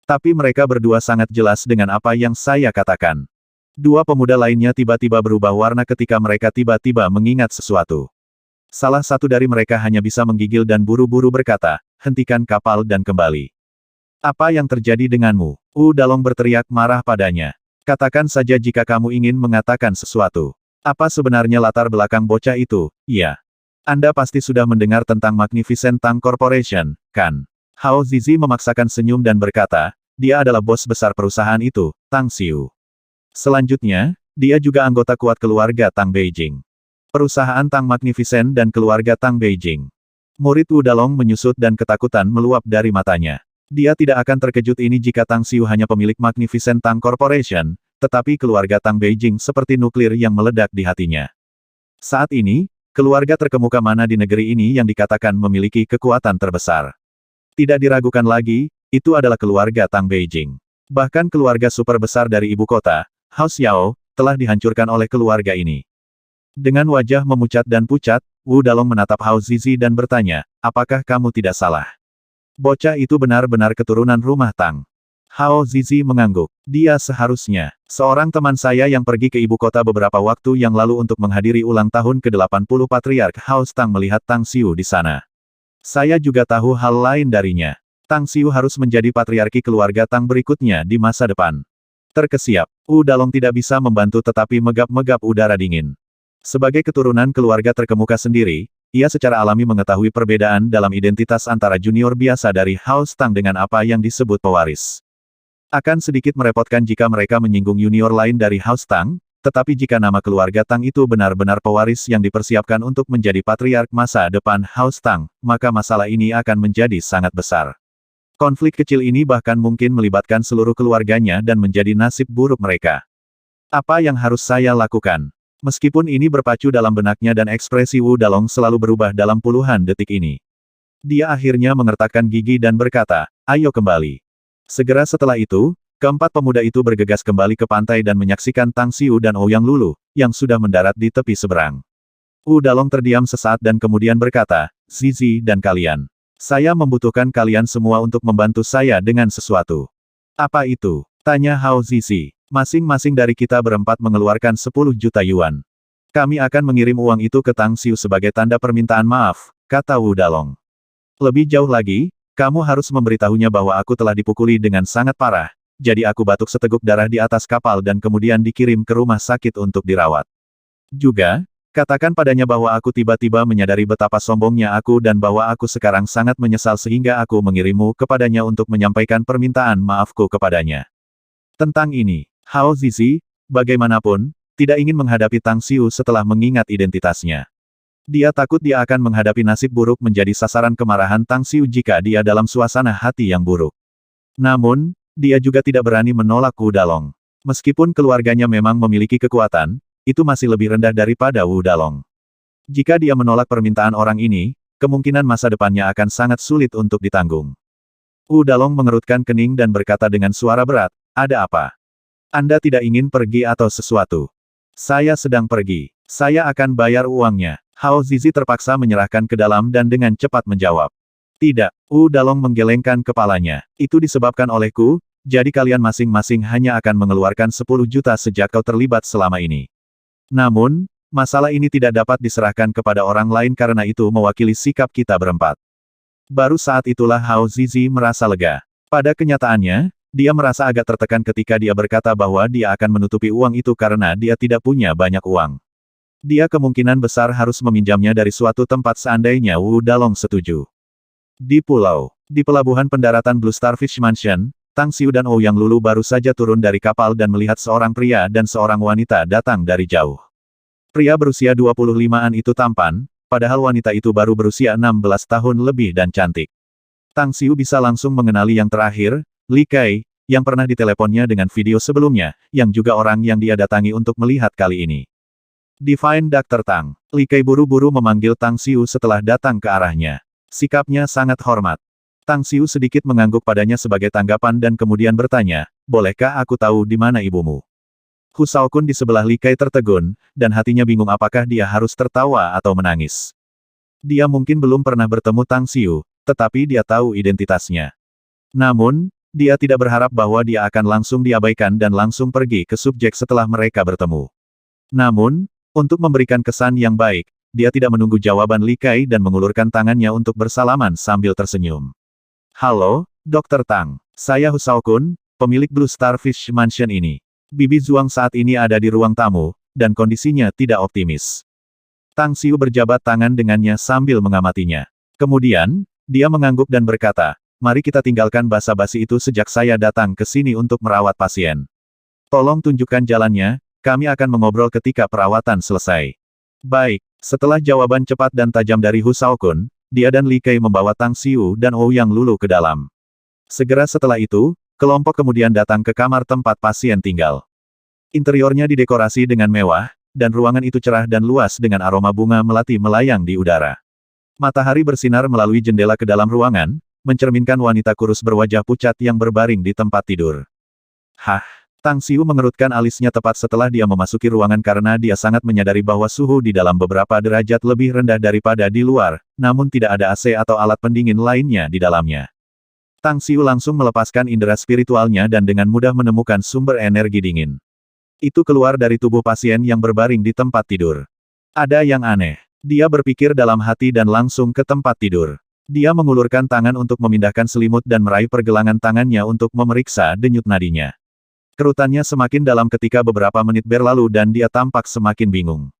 Tapi mereka berdua sangat jelas dengan apa yang saya katakan." Dua pemuda lainnya tiba-tiba berubah warna ketika mereka tiba-tiba mengingat sesuatu. Salah satu dari mereka hanya bisa menggigil dan buru-buru berkata, "Hentikan kapal dan kembali." "Apa yang terjadi denganmu?" Wu Dalong berteriak marah padanya. "Katakan saja jika kamu ingin mengatakan sesuatu. Apa sebenarnya latar belakang bocah itu?" "Iya. Anda pasti sudah mendengar tentang Magnificent Tang Corporation, kan?" Hao Zizi memaksakan senyum dan berkata, "Dia adalah bos besar perusahaan itu, Tang Xiu. Selanjutnya, dia juga anggota kuat keluarga Tang Beijing. Perusahaan Tang Magnificent dan keluarga Tang Beijing." Murid Wu Dalong menyusut dan ketakutan meluap dari matanya. Dia tidak akan terkejut ini jika Tang Xiu hanya pemilik Magnificent Tang Corporation, tetapi keluarga Tang Beijing seperti nuklir yang meledak di hatinya. Saat ini, keluarga terkemuka mana di negeri ini yang dikatakan memiliki kekuatan terbesar? Tidak diragukan lagi, itu adalah keluarga Tang Beijing. Bahkan keluarga super besar dari ibu kota, House Yao, telah dihancurkan oleh keluarga ini. Dengan wajah memucat dan pucat, Wu Dalong menatap Hao Zizi dan bertanya, "Apakah kamu tidak salah? Bocah itu benar-benar keturunan rumah Tang." Hao Zizi mengangguk. "Dia seharusnya. Seorang teman saya yang pergi ke ibu kota beberapa waktu yang lalu untuk menghadiri ulang tahun ke-80 Patriark House Tang melihat Tang Xiu di sana. Saya juga tahu hal lain darinya. Tang Xiu harus menjadi patriarki keluarga Tang berikutnya di masa depan." Terkesiap, Wu Dalong tidak bisa membantu tetapi megap-megap udara dingin. Sebagai keturunan keluarga terkemuka sendiri, ia secara alami mengetahui perbedaan dalam identitas antara junior biasa dari House Tang dengan apa yang disebut pewaris. Akan sedikit merepotkan jika mereka menyinggung junior lain dari House Tang, tetapi jika nama keluarga Tang itu benar-benar pewaris yang dipersiapkan untuk menjadi patriark masa depan House Tang, maka masalah ini akan menjadi sangat besar. Konflik kecil ini bahkan mungkin melibatkan seluruh keluarganya dan menjadi nasib buruk mereka. Apa yang harus saya lakukan? Meskipun ini berpacu dalam benaknya dan ekspresi Wu Dalong selalu berubah dalam puluhan detik ini. Dia akhirnya mengertakkan gigi dan berkata, "Ayo kembali." Segera setelah itu, keempat pemuda itu bergegas kembali ke pantai dan menyaksikan Tang Xiu dan Ouyang Lulu, yang sudah mendarat di tepi seberang. Wu Dalong terdiam sesaat dan kemudian berkata, Zizi dan kalian. Saya membutuhkan kalian semua untuk membantu saya dengan sesuatu. Apa itu? Tanya Hao Zizi. Masing-masing dari kita berempat mengeluarkan 10 juta yuan. Kami akan mengirim uang itu ke Tang Xiu sebagai tanda permintaan maaf, kata Wu Dalong. Lebih jauh lagi, kamu harus memberitahunya bahwa aku telah dipukuli dengan sangat parah, jadi aku batuk seteguk darah di atas kapal dan kemudian dikirim ke rumah sakit untuk dirawat. Juga, katakan padanya bahwa aku tiba-tiba menyadari betapa sombongnya aku dan bahwa aku sekarang sangat menyesal sehingga aku mengirimmu kepadanya untuk menyampaikan permintaan maafku kepadanya. Tentang ini, Hao Zizi, bagaimanapun, tidak ingin menghadapi Tang Xiu setelah mengingat identitasnya. Dia takut dia akan menghadapi nasib buruk menjadi sasaran kemarahan Tang Xiu jika dia dalam suasana hati yang buruk. Namun, dia juga tidak berani menolak Wu Dalong. Meskipun keluarganya memang memiliki kekuatan, itu masih lebih rendah daripada Wu Dalong. Jika dia menolak permintaan orang ini, kemungkinan masa depannya akan sangat sulit untuk ditanggung. Wu Dalong mengerutkan kening dan berkata dengan suara berat, ada apa? Anda tidak ingin pergi atau sesuatu? Saya sedang pergi. Saya akan bayar uangnya. Hao Zizi terpaksa menyerahkan ke dalam dan dengan cepat menjawab. Tidak, Wu Dalong menggelengkan kepalanya. Itu disebabkan olehku, jadi kalian masing-masing hanya akan mengeluarkan 10 juta sejak kau terlibat selama ini. Namun, masalah ini tidak dapat diserahkan kepada orang lain karena itu mewakili sikap kita berempat. Baru saat itulah Hao Zizi merasa lega. Pada kenyataannya, dia merasa agak tertekan ketika dia berkata bahwa dia akan menutupi uang itu karena dia tidak punya banyak uang. Dia kemungkinan besar harus meminjamnya dari suatu tempat seandainya Wu Dalong setuju. Di pelabuhan pendaratan Blue Starfish Mansion, Tang Xiu dan Ouyang Lulu baru saja turun dari kapal dan melihat seorang pria dan seorang wanita datang dari jauh. Pria berusia 25-an itu tampan, padahal wanita itu baru berusia 16 tahun lebih dan cantik. Tang Xiu bisa langsung mengenali yang terakhir, Li Kai, yang pernah diteleponnya dengan video sebelumnya, yang juga orang yang dia datangi untuk melihat kali ini. Divine Dr. Tang. Li Kai buru-buru memanggil Tang Xiu setelah datang ke arahnya. Sikapnya sangat hormat. Tang Xiu sedikit mengangguk padanya sebagai tanggapan dan kemudian bertanya, bolehkah aku tahu di mana ibumu? Hu Shaokun di sebelah Li Kai tertegun, dan hatinya bingung apakah dia harus tertawa atau menangis. Dia mungkin belum pernah bertemu Tang Xiu, tetapi dia tahu identitasnya. Namun, dia tidak berharap bahwa dia akan langsung diabaikan dan langsung pergi ke subjek setelah mereka bertemu. Namun, untuk memberikan kesan yang baik, dia tidak menunggu jawaban Li Kai dan mengulurkan tangannya untuk bersalaman sambil tersenyum. Halo, Dr. Tang. Saya Hu Shaokun, pemilik Blue Starfish Mansion ini. Bibi Zhuang saat ini ada di ruang tamu, dan kondisinya tidak optimis. Tang Xiu berjabat tangan dengannya sambil mengamatinya. Kemudian, dia mengangguk dan berkata, mari kita tinggalkan basa-basi itu sejak saya datang ke sini untuk merawat pasien. Tolong tunjukkan jalannya, kami akan mengobrol ketika perawatan selesai. Baik, setelah jawaban cepat dan tajam dari Hu Shaokun, dia dan Li Kai membawa Tang Xiu dan Ouyang Lulu ke dalam. Segera setelah itu, kelompok kemudian datang ke kamar tempat pasien tinggal. Interiornya didekorasi dengan mewah, dan ruangan itu cerah dan luas dengan aroma bunga melati melayang di udara. Matahari bersinar melalui jendela ke dalam ruangan, mencerminkan wanita kurus berwajah pucat yang berbaring di tempat tidur. Hah? Tang Xiu mengerutkan alisnya tepat setelah dia memasuki ruangan karena dia sangat menyadari bahwa suhu di dalam beberapa derajat lebih rendah daripada di luar, namun tidak ada AC atau alat pendingin lainnya di dalamnya. Tang Xiu langsung melepaskan indera spiritualnya dan dengan mudah menemukan sumber energi dingin. Itu keluar dari tubuh pasien yang berbaring di tempat tidur. Ada yang aneh. Dia berpikir dalam hati dan langsung ke tempat tidur. Dia mengulurkan tangan untuk memindahkan selimut dan meraih pergelangan tangannya untuk memeriksa denyut nadinya. Kerutannya semakin dalam ketika beberapa menit berlalu dan dia tampak semakin bingung.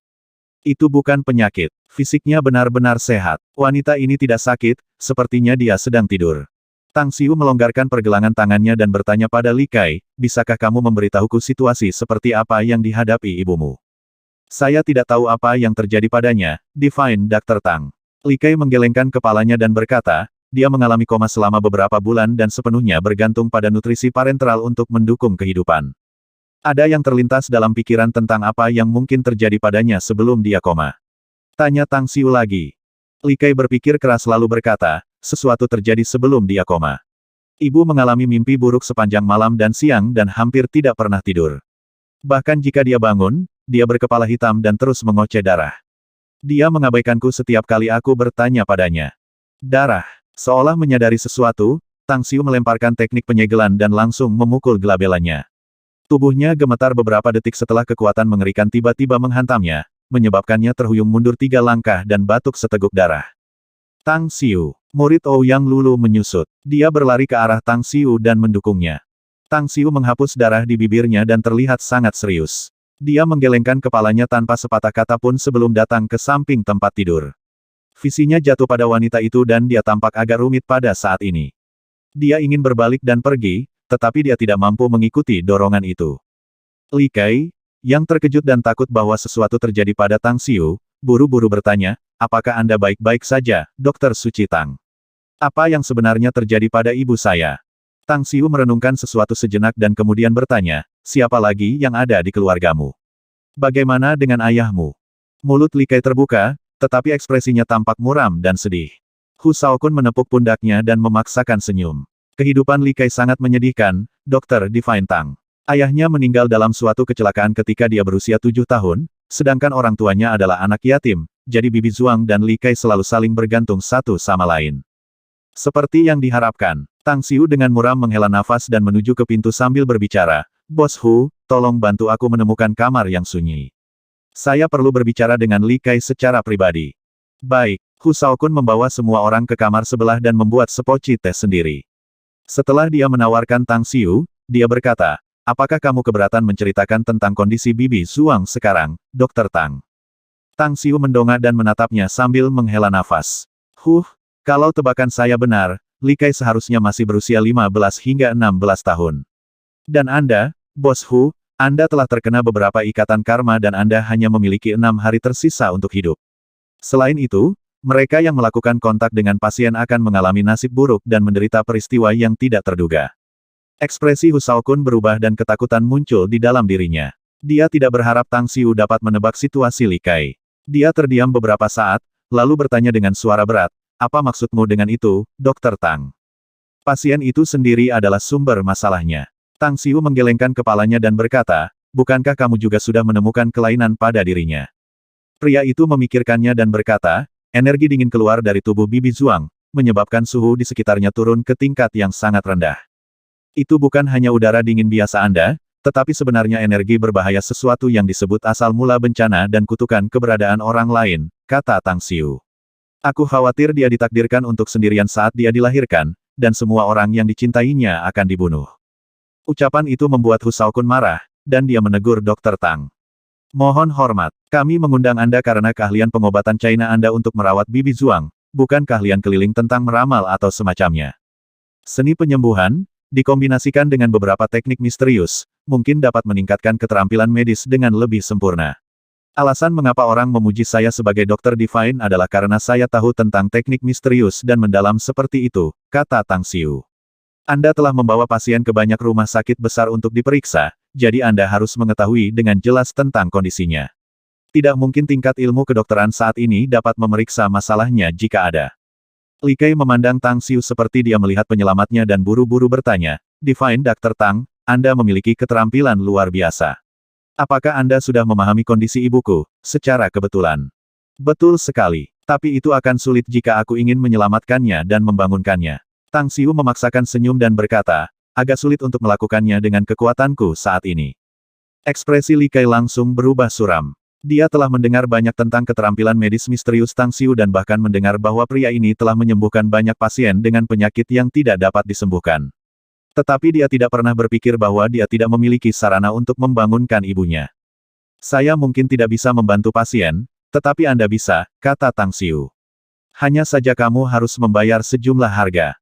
Itu bukan penyakit. Fisiknya benar-benar sehat. Wanita ini tidak sakit, sepertinya dia sedang tidur. Tang Xiu melonggarkan pergelangan tangannya dan bertanya pada Li Kai, bisakah kamu memberitahuku situasi seperti apa yang dihadapi ibumu? Saya tidak tahu apa yang terjadi padanya, Divine Dr. Tang. Li Kai menggelengkan kepalanya dan berkata, dia mengalami koma selama beberapa bulan dan sepenuhnya bergantung pada nutrisi parenteral untuk mendukung kehidupan. Ada yang terlintas dalam pikiran tentang apa yang mungkin terjadi padanya sebelum dia koma. Tanya Tang Xiu lagi. Li Kai berpikir keras lalu berkata, sesuatu terjadi sebelum dia koma. Ibu mengalami mimpi buruk sepanjang malam dan siang dan hampir tidak pernah tidur. Bahkan jika dia bangun, dia berkepala hitam dan terus mengoceh darah. Dia mengabaikanku setiap kali aku bertanya padanya. Darah. Seolah menyadari sesuatu, Tang Xiu melemparkan teknik penyegelan dan langsung memukul gelabelannya. Tubuhnya gemetar beberapa detik setelah kekuatan mengerikan tiba-tiba menghantamnya, menyebabkannya terhuyung mundur 3 langkah dan batuk seteguk darah. Tang Xiu. Murid Ouyang Lulu menyusut. Dia berlari ke arah Tang Xiu dan mendukungnya. Tang Xiu menghapus darah di bibirnya dan terlihat sangat serius. Dia menggelengkan kepalanya tanpa sepatah kata pun sebelum datang ke samping tempat tidur. Visinya jatuh pada wanita itu dan dia tampak agak rumit pada saat ini. Dia ingin berbalik dan pergi, tetapi dia tidak mampu mengikuti dorongan itu. Li Kai, yang terkejut dan takut bahwa sesuatu terjadi pada Tang Xiu, buru-buru bertanya, apakah Anda baik-baik saja, Dokter Suci Tang? Apa yang sebenarnya terjadi pada ibu saya? Tang Xiu merenungkan sesuatu sejenak dan kemudian bertanya, siapa lagi yang ada di keluargamu? Bagaimana dengan ayahmu? Mulut Li Kai terbuka, tetapi ekspresinya tampak muram dan sedih. Hu Shaokun menepuk pundaknya dan memaksakan senyum. Kehidupan Li Kai sangat menyedihkan, Dokter Divine Tang. Ayahnya meninggal dalam suatu kecelakaan ketika dia berusia 7 tahun, sedangkan orang tuanya adalah anak yatim, jadi Bibi Zuang dan Li Kai selalu saling bergantung satu sama lain. Seperti yang diharapkan, Tang Xiu dengan muram menghela nafas dan menuju ke pintu sambil berbicara, Bos Hu, tolong bantu aku menemukan kamar yang sunyi. Saya perlu berbicara dengan Li Kai secara pribadi. Baik, Hu Shaokun membawa semua orang ke kamar sebelah dan membuat sepoci teh sendiri. Setelah dia menawarkan Tang Xiu, dia berkata, apakah kamu keberatan menceritakan tentang kondisi Bibi Zuang sekarang, Dokter Tang? Tang Xiu mendongak dan menatapnya sambil menghela nafas. Kalau tebakan saya benar, Li Kai seharusnya masih berusia 15 hingga 16 tahun. Dan Anda, Bos Hu, Anda telah terkena beberapa ikatan karma dan Anda hanya memiliki 6 hari tersisa untuk hidup. Selain itu, mereka yang melakukan kontak dengan pasien akan mengalami nasib buruk dan menderita peristiwa yang tidak terduga. Ekspresi Hu Shaokun berubah dan ketakutan muncul di dalam dirinya. Dia tidak berharap Tang Xiu dapat menebak situasi Li Kai. Dia terdiam beberapa saat, lalu bertanya dengan suara berat, apa maksudmu dengan itu, Dokter Tang? Pasien itu sendiri adalah sumber masalahnya. Tang Xiu menggelengkan kepalanya dan berkata, bukankah kamu juga sudah menemukan kelainan pada dirinya? Pria itu memikirkannya dan berkata, energi dingin keluar dari tubuh Bibi Zuang, menyebabkan suhu di sekitarnya turun ke tingkat yang sangat rendah. Itu bukan hanya udara dingin biasa Anda, tetapi sebenarnya energi berbahaya sesuatu yang disebut asal mula bencana dan kutukan keberadaan orang lain, kata Tang Xiu. Aku khawatir dia ditakdirkan untuk sendirian saat dia dilahirkan, dan semua orang yang dicintainya akan dibunuh. Ucapan itu membuat Hu Shaokun marah, dan dia menegur Dokter Tang. Mohon hormat, kami mengundang Anda karena keahlian pengobatan China Anda untuk merawat Bibi Zuang, bukan keahlian keliling tentang meramal atau semacamnya. Seni penyembuhan, dikombinasikan dengan beberapa teknik misterius, mungkin dapat meningkatkan keterampilan medis dengan lebih sempurna. Alasan mengapa orang memuji saya sebagai Dokter Divine adalah karena saya tahu tentang teknik misterius dan mendalam seperti itu, kata Tang Xiu. Anda telah membawa pasien ke banyak rumah sakit besar untuk diperiksa, jadi Anda harus mengetahui dengan jelas tentang kondisinya. Tidak mungkin tingkat ilmu kedokteran saat ini dapat memeriksa masalahnya jika ada. Li Kai memandang Tang Xiu seperti dia melihat penyelamatnya dan buru-buru bertanya, Divine Dr. Tang, Anda memiliki keterampilan luar biasa. Apakah Anda sudah memahami kondisi ibuku, secara kebetulan? Betul sekali, tapi itu akan sulit jika aku ingin menyelamatkannya dan membangunkannya. Tang Xiu memaksakan senyum dan berkata, agak sulit untuk melakukannya dengan kekuatanku saat ini. Ekspresi Li Kai langsung berubah suram. Dia telah mendengar banyak tentang keterampilan medis misterius Tang Xiu dan bahkan mendengar bahwa pria ini telah menyembuhkan banyak pasien dengan penyakit yang tidak dapat disembuhkan. Tetapi dia tidak pernah berpikir bahwa dia tidak memiliki sarana untuk membangunkan ibunya. Saya mungkin tidak bisa membantu pasien, tetapi Anda bisa, kata Tang Xiu. Hanya saja kamu harus membayar sejumlah harga.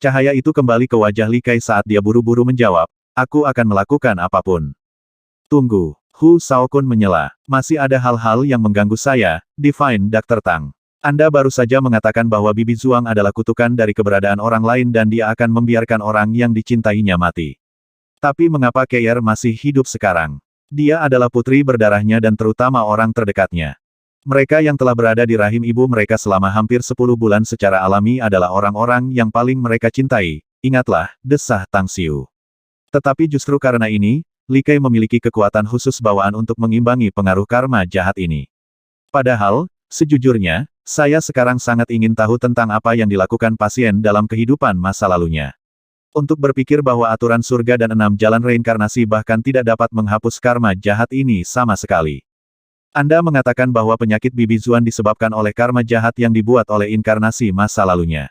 Cahaya itu kembali ke wajah Li Kai saat dia buru-buru menjawab, aku akan melakukan apapun. Tunggu, Hu Shaokun menyela. Masih ada hal-hal yang mengganggu saya, Divine Dr. Tang. Anda baru saja mengatakan bahwa Bibi Zuang adalah kutukan dari keberadaan orang lain dan dia akan membiarkan orang yang dicintainya mati. Tapi mengapa Keir masih hidup sekarang? Dia adalah putri berdarahnya dan terutama orang terdekatnya. Mereka yang telah berada di rahim ibu mereka selama hampir 10 bulan secara alami adalah orang-orang yang paling mereka cintai. ingatlah, desah Tang Xiu. Tetapi justru karena ini, Li Kai memiliki kekuatan khusus bawaan untuk mengimbangi pengaruh karma jahat ini. Padahal, sejujurnya, saya sekarang sangat ingin tahu tentang apa yang dilakukan pasien dalam kehidupan masa lalunya. Untuk berpikir bahwa aturan surga dan 6 jalan reinkarnasi bahkan tidak dapat menghapus karma jahat ini sama sekali. Anda mengatakan bahwa penyakit Bibi Zuan disebabkan oleh karma jahat yang dibuat oleh inkarnasi masa lalunya.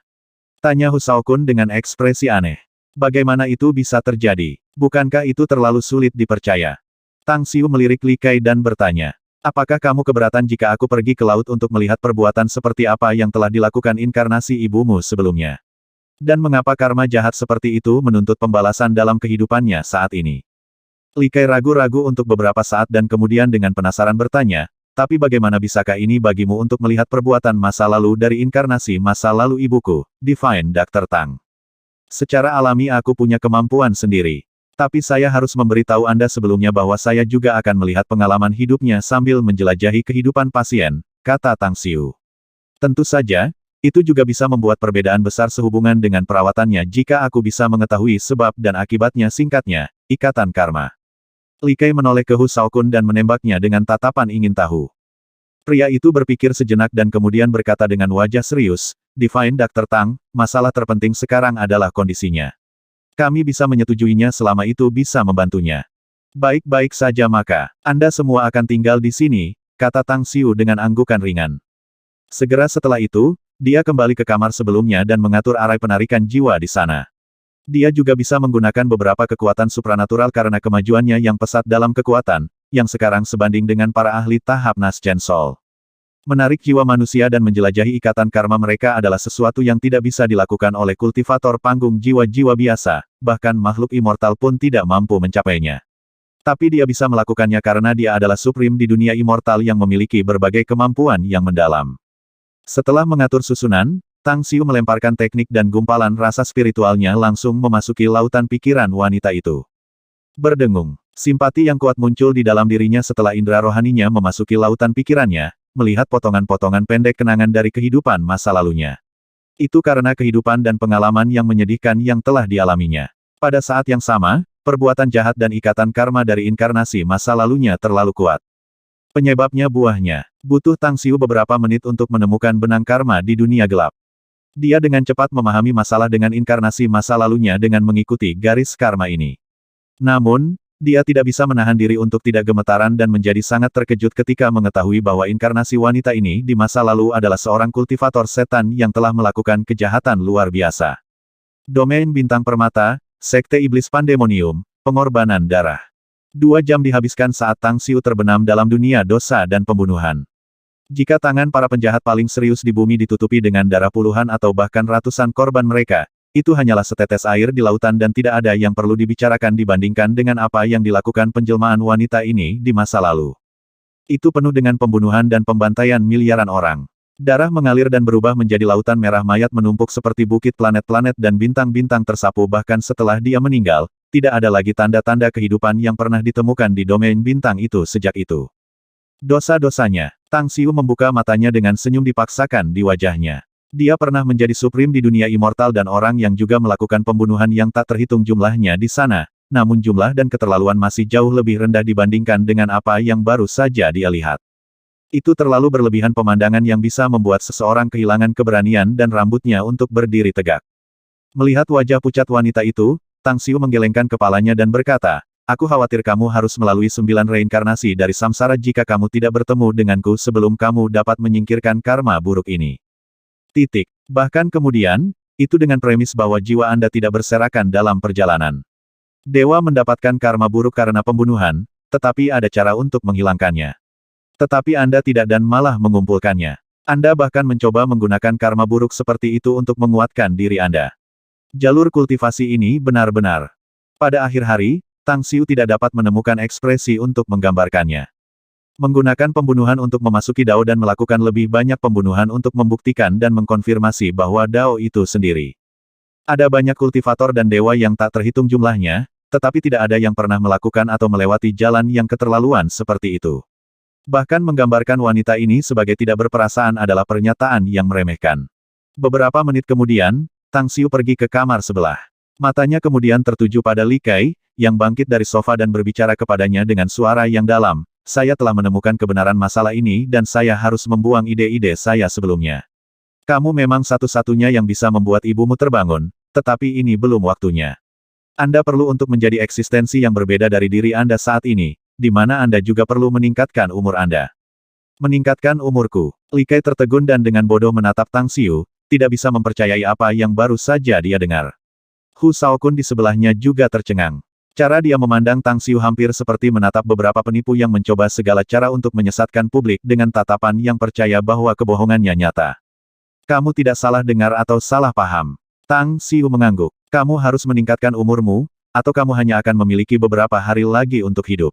Tanya Hu Shaokun dengan ekspresi aneh. Bagaimana itu bisa terjadi? Bukankah itu terlalu sulit dipercaya? Tang Xiu melirik Li Kai dan bertanya. Apakah kamu keberatan jika aku pergi ke laut untuk melihat perbuatan seperti apa yang telah dilakukan inkarnasi ibumu sebelumnya? Dan mengapa karma jahat seperti itu menuntut pembalasan dalam kehidupannya saat ini? Li Kai ragu-ragu untuk beberapa saat dan kemudian dengan penasaran bertanya, tapi bagaimana bisakah ini bagimu untuk melihat perbuatan masa lalu dari inkarnasi masa lalu ibuku, Divine Dr. Tang? Secara alami aku punya kemampuan sendiri. Tapi saya harus memberitahu Anda sebelumnya bahwa saya juga akan melihat pengalaman hidupnya sambil menjelajahi kehidupan pasien, kata Tang Xiu. Tentu saja, itu juga bisa membuat perbedaan besar sehubungan dengan perawatannya jika aku bisa mengetahui sebab dan akibatnya. Singkatnya, ikatan karma. Li Kai menoleh ke Hu Shaokun dan menembaknya dengan tatapan ingin tahu. Pria itu berpikir sejenak dan kemudian berkata dengan wajah serius, Divine Dr. Tang, masalah terpenting sekarang adalah kondisinya. Kami bisa menyetujuinya selama itu bisa membantunya. Baik-baik saja maka, Anda semua akan tinggal di sini, kata Tang Xiu dengan anggukan ringan. Segera setelah itu, dia kembali ke kamar sebelumnya dan mengatur arai penarikan jiwa di sana. Dia juga bisa menggunakan beberapa kekuatan supranatural karena kemajuannya yang pesat dalam kekuatan, yang sekarang sebanding dengan para ahli tahap Nasgen Soul. Menarik jiwa manusia dan menjelajahi ikatan karma mereka adalah sesuatu yang tidak bisa dilakukan oleh kultivator panggung jiwa-jiwa biasa, bahkan makhluk immortal pun tidak mampu mencapainya. Tapi dia bisa melakukannya karena dia adalah supreme di dunia immortal yang memiliki berbagai kemampuan yang mendalam. Setelah mengatur susunan, Tang Xiu melemparkan teknik dan gumpalan rasa spiritualnya langsung memasuki lautan pikiran wanita itu. Berdengung, simpati yang kuat muncul di dalam dirinya setelah indera rohaninya memasuki lautan pikirannya, melihat potongan-potongan pendek kenangan dari kehidupan masa lalunya. Itu karena kehidupan dan pengalaman yang menyedihkan yang telah dialaminya. Pada saat yang sama, perbuatan jahat dan ikatan karma dari inkarnasi masa lalunya terlalu kuat. Penyebabnya buahnya. Butuh Tang Xiu beberapa menit untuk menemukan benang karma di dunia gelap. Dia dengan cepat memahami masalah dengan inkarnasi masa lalunya dengan mengikuti garis karma ini. Namun, dia tidak bisa menahan diri untuk tidak gemetaran dan menjadi sangat terkejut ketika mengetahui bahwa inkarnasi wanita ini di masa lalu adalah seorang kultivator setan yang telah melakukan kejahatan luar biasa. Domain Bintang Permata, Sekte Iblis Pandemonium, Pengorbanan Darah. 2 jam dihabiskan saat Tang Xiu terbenam dalam dunia dosa dan pembunuhan. Jika tangan para penjahat paling serius di bumi ditutupi dengan darah puluhan atau bahkan ratusan korban mereka, itu hanyalah setetes air di lautan dan tidak ada yang perlu dibicarakan dibandingkan dengan apa yang dilakukan penjelmaan wanita ini di masa lalu. Itu penuh dengan pembunuhan dan pembantaian miliaran orang. Darah mengalir dan berubah menjadi lautan merah mayat menumpuk seperti bukit planet-planet dan bintang-bintang tersapu bahkan setelah dia meninggal, tidak ada lagi tanda-tanda kehidupan yang pernah ditemukan di domain bintang itu sejak itu. Dosa-dosanya. Tang Xiu membuka matanya dengan senyum dipaksakan di wajahnya. Dia pernah menjadi supreme di dunia immortal dan orang yang juga melakukan pembunuhan yang tak terhitung jumlahnya di sana, namun jumlah dan keterlaluan masih jauh lebih rendah dibandingkan dengan apa yang baru saja dia lihat. Itu terlalu berlebihan pemandangan yang bisa membuat seseorang kehilangan keberanian dan rambutnya untuk berdiri tegak. Melihat wajah pucat wanita itu, Tang Xiu menggelengkan kepalanya dan berkata, aku khawatir kamu harus melalui 9 reinkarnasi dari samsara jika kamu tidak bertemu denganku sebelum kamu dapat menyingkirkan karma buruk ini. Titik. Bahkan kemudian, itu dengan premis bahwa jiwa Anda tidak berserakan dalam perjalanan. Dewa mendapatkan karma buruk karena pembunuhan, tetapi ada cara untuk menghilangkannya. Tetapi Anda tidak dan malah mengumpulkannya. Anda bahkan mencoba menggunakan karma buruk seperti itu untuk menguatkan diri Anda. Jalur kultivasi ini benar-benar. Pada akhir hari, Tang Xiu tidak dapat menemukan ekspresi untuk menggambarkannya. Menggunakan pembunuhan untuk memasuki Dao dan melakukan lebih banyak pembunuhan untuk membuktikan dan mengkonfirmasi bahwa Dao itu sendiri. Ada banyak kultivator dan dewa yang tak terhitung jumlahnya, tetapi tidak ada yang pernah melakukan atau melewati jalan yang keterlaluan seperti itu. Bahkan menggambarkan wanita ini sebagai tidak berperasaan adalah pernyataan yang meremehkan. Beberapa menit kemudian, Tang Xiu pergi ke kamar sebelah. Matanya kemudian tertuju pada Li Kai, yang bangkit dari sofa dan berbicara kepadanya dengan suara yang dalam. Saya telah menemukan kebenaran masalah ini dan saya harus membuang ide-ide saya sebelumnya. Kamu memang satu-satunya yang bisa membuat ibumu terbangun, tetapi ini belum waktunya. Anda perlu untuk menjadi eksistensi yang berbeda dari diri Anda saat ini, di mana Anda juga perlu meningkatkan umur Anda. Meningkatkan umurku. Li Kai tertegun dan dengan bodoh menatap Tang Xiu, tidak bisa mempercayai apa yang baru saja dia dengar. Hu Shaokun di sebelahnya juga tercengang. Cara dia memandang Tang Xiu hampir seperti menatap beberapa penipu yang mencoba segala cara untuk menyesatkan publik dengan tatapan yang percaya bahwa kebohongannya nyata. Kamu tidak salah dengar atau salah paham. Tang Xiu mengangguk. Kamu harus meningkatkan umurmu, atau kamu hanya akan memiliki beberapa hari lagi untuk hidup.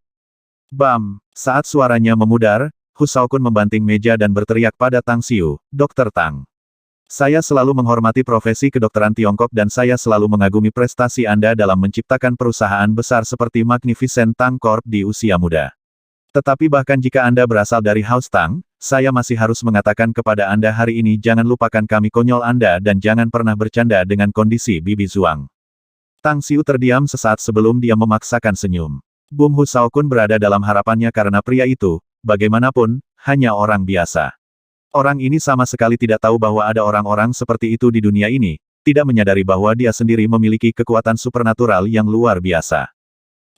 Bam! Saat suaranya memudar, Hu Shaokun membanting meja dan berteriak pada Tang Xiu, Dokter Tang. Saya selalu menghormati profesi kedokteran Tiongkok dan saya selalu mengagumi prestasi Anda dalam menciptakan perusahaan besar seperti Magnificent Tang Corp di usia muda. Tetapi bahkan jika Anda berasal dari House Tang, saya masih harus mengatakan kepada Anda hari ini jangan lupakan kami konyol Anda dan jangan pernah bercanda dengan kondisi Bibi Zhuang. Tang Xiu terdiam sesaat sebelum dia memaksakan senyum. Bum Hu Shaokun berada dalam harapannya karena pria itu, bagaimanapun, hanya orang biasa. Orang ini sama sekali tidak tahu bahwa ada orang-orang seperti itu di dunia ini, tidak menyadari bahwa dia sendiri memiliki kekuatan supernatural yang luar biasa.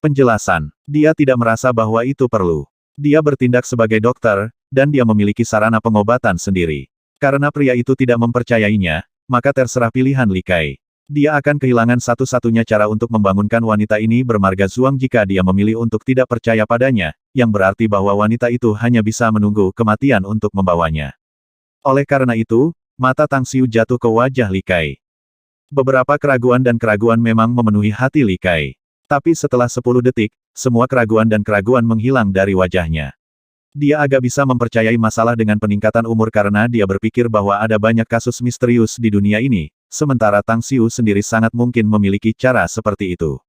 Penjelasan. Dia tidak merasa bahwa itu perlu. Dia bertindak sebagai dokter, dan dia memiliki sarana pengobatan sendiri. Karena pria itu tidak mempercayainya, maka terserah pilihan Li Kai. Dia akan kehilangan satu-satunya cara untuk membangunkan wanita ini bermarga Zhuang jika dia memilih untuk tidak percaya padanya, yang berarti bahwa wanita itu hanya bisa menunggu kematian untuk membawanya. Oleh karena itu, mata Tang Xiu jatuh ke wajah Li Kai. Beberapa keraguan dan keraguan memang memenuhi hati Li Kai. Tapi setelah 10 detik, semua keraguan dan keraguan menghilang dari wajahnya. Dia agak bisa mempercayai masalah dengan peningkatan umur karena dia berpikir bahwa ada banyak kasus misterius di dunia ini, sementara Tang Xiu sendiri sangat mungkin memiliki cara seperti itu.